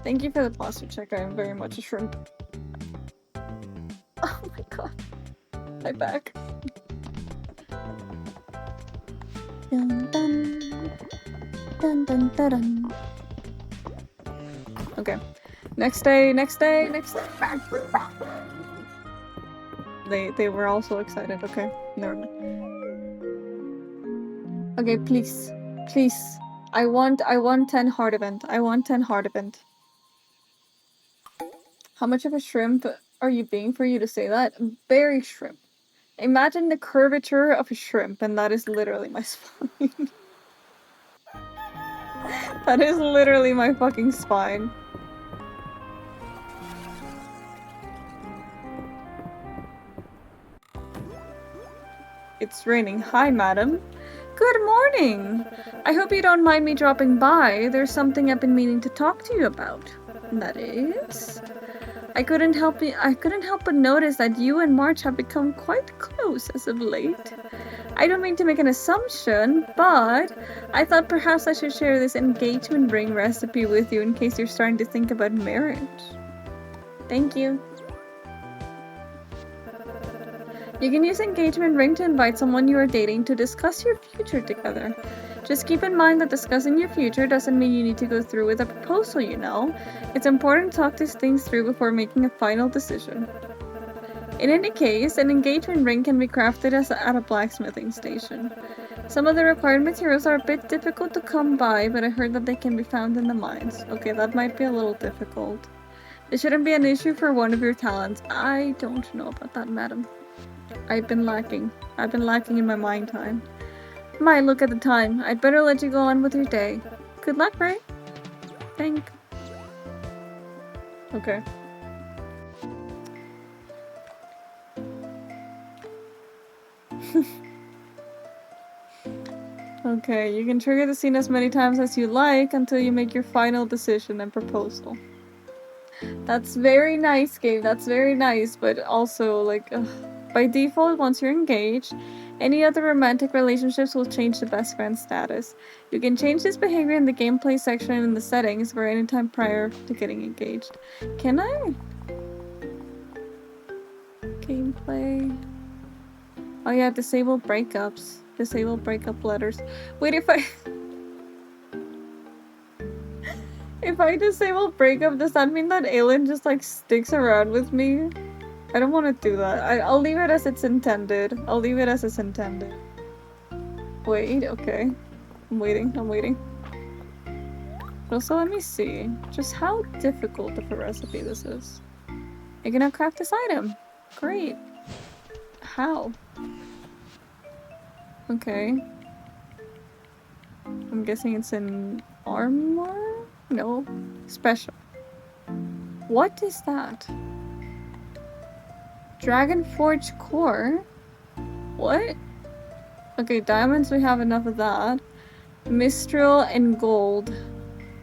Thank you for the posture check. I am very much a shrimp. Oh my god. My back. Dun dun. Dun dun dun dun. Okay. Next day. They were also excited. Okay. Never mind. Okay, please. I want 10 heart event. I want 10 heart event. How much of a shrimp are you being for you to say that? Very shrimp. Imagine the curvature of a shrimp, and that is literally my spine. That is literally my fucking spine. It's raining. Hi, madam. Good morning! I hope you don't mind me dropping by. There's something I've been meaning to talk to you about. That is... I couldn't help but notice that you and March have become quite close as of late. I don't mean to make an assumption, but I thought perhaps I should share this engagement ring recipe with you in case you're starting to think about marriage. Thank you. You can use engagement ring to invite someone you are dating to discuss your future together. Just keep in mind that discussing your future doesn't mean you need to go through with a proposal, you know. It's important to talk these things through before making a final decision. In any case, an engagement ring can be crafted at a blacksmithing station. Some of the required materials are a bit difficult to come by, but I heard that they can be found in the mines. Okay, that might be a little difficult. It shouldn't be an issue for one of your talents. I don't know about that, madam. I've been lacking in my mind time. My, look at the time. I'd better let you go on with your day. Good luck, Ray. Thank. Okay. Okay, you can trigger the scene as many times as you like until you make your final decision and proposal. That's very nice, game. That's very nice, but also, like, by default, once you're engaged, any other romantic relationships will change to best friend status. You can change this behavior in the gameplay section in the settings for any time prior to getting engaged. Can I? Gameplay. Oh yeah, disable breakups. Disable breakup letters. Wait, if I... If I disable breakup, does that mean that Aelin just, like, sticks around with me? I don't want to do that. I'll leave it as it's intended. I'll leave it as it's intended. Wait, okay. I'm waiting. Also, let me see just how difficult of a recipe this is. You're gonna craft this item. Great. How? Okay. I'm guessing it's in armor? No. Special. What is that? Dragon Forge core? What? Okay, diamonds, we have enough of that. Mistral and gold.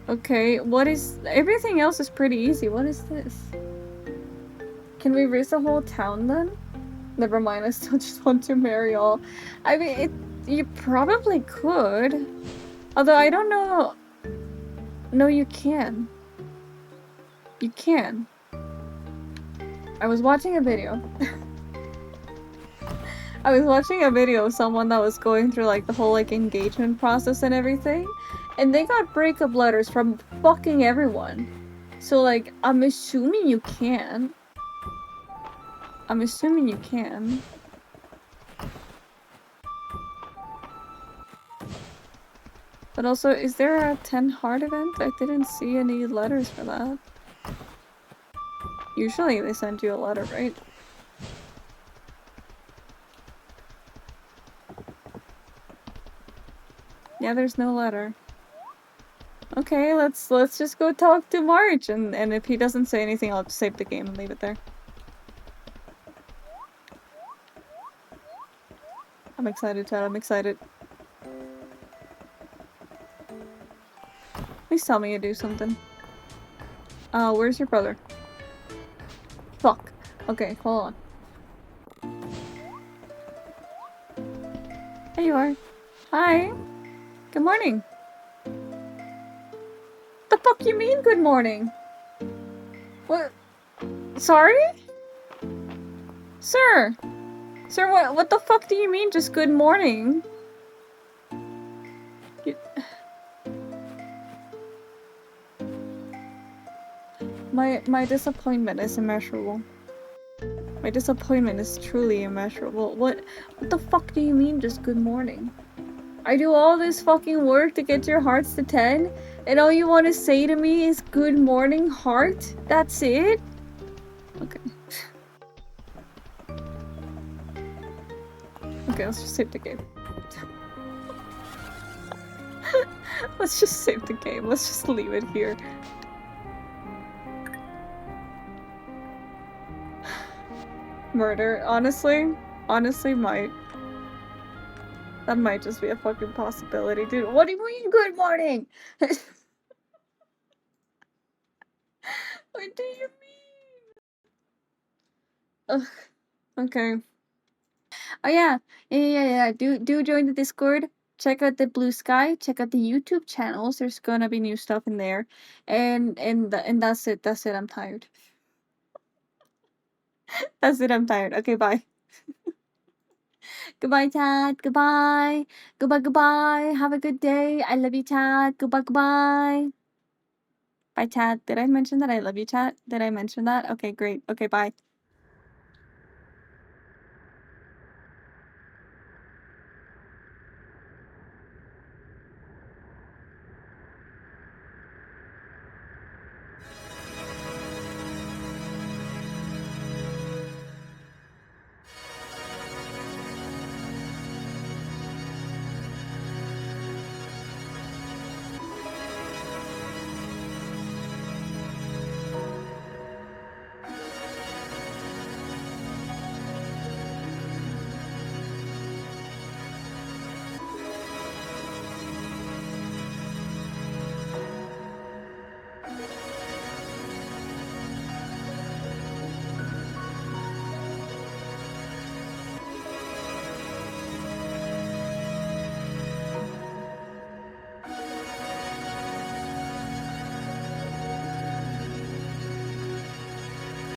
Okay, what is... Everything else is pretty easy. What is this? Can we raise the whole town then? Never mind, I still just want to marry all. I mean, you probably could. Although I don't know... No, you can. You can. I was watching a video. I was watching a video of someone that was going through, like, the whole, like, engagement process and everything. And they got breakup letters from fucking everyone. So, like, I'm assuming you can. I'm assuming you can. But also, is there a 10 heart event? I didn't see any letters for that. Usually they send you a letter, right? Yeah, there's no letter. Okay, let's just go talk to Marge, and if he doesn't say anything, I'll just save the game and leave it there. I'm excited, Chad. I'm excited. Please tell me you do something. Where's your brother? Fuck. Okay, hold on. There you are. Hi. Good morning. The fuck you mean good morning? What? Sorry? Sir! Sir, what the fuck do you mean just good morning? My disappointment is immeasurable. My disappointment is truly immeasurable. What the fuck do you mean just good morning? I do all this fucking work to get your hearts to 10, and all you want to say to me is good morning, heart? That's it? Okay. Okay, let's just save the game. Let's just save the game. Let's just leave it here. Murder, honestly might. That might just be a fucking possibility, dude. What do you mean, good morning? What do you mean? Ugh. Okay. Oh yeah. Yeah. Do join the Discord. Check out the BlueSky. Check out the YouTube channels. There's gonna be new stuff in there. And that's it. That's it. I'm tired. That's it. I'm tired. Okay, bye. Goodbye, Chad. Goodbye. Goodbye. Have a good day. I love you, Chad. Goodbye. Bye, Chad. Did I mention that I love you, Chad? Did I mention that? Okay, great. Okay, bye.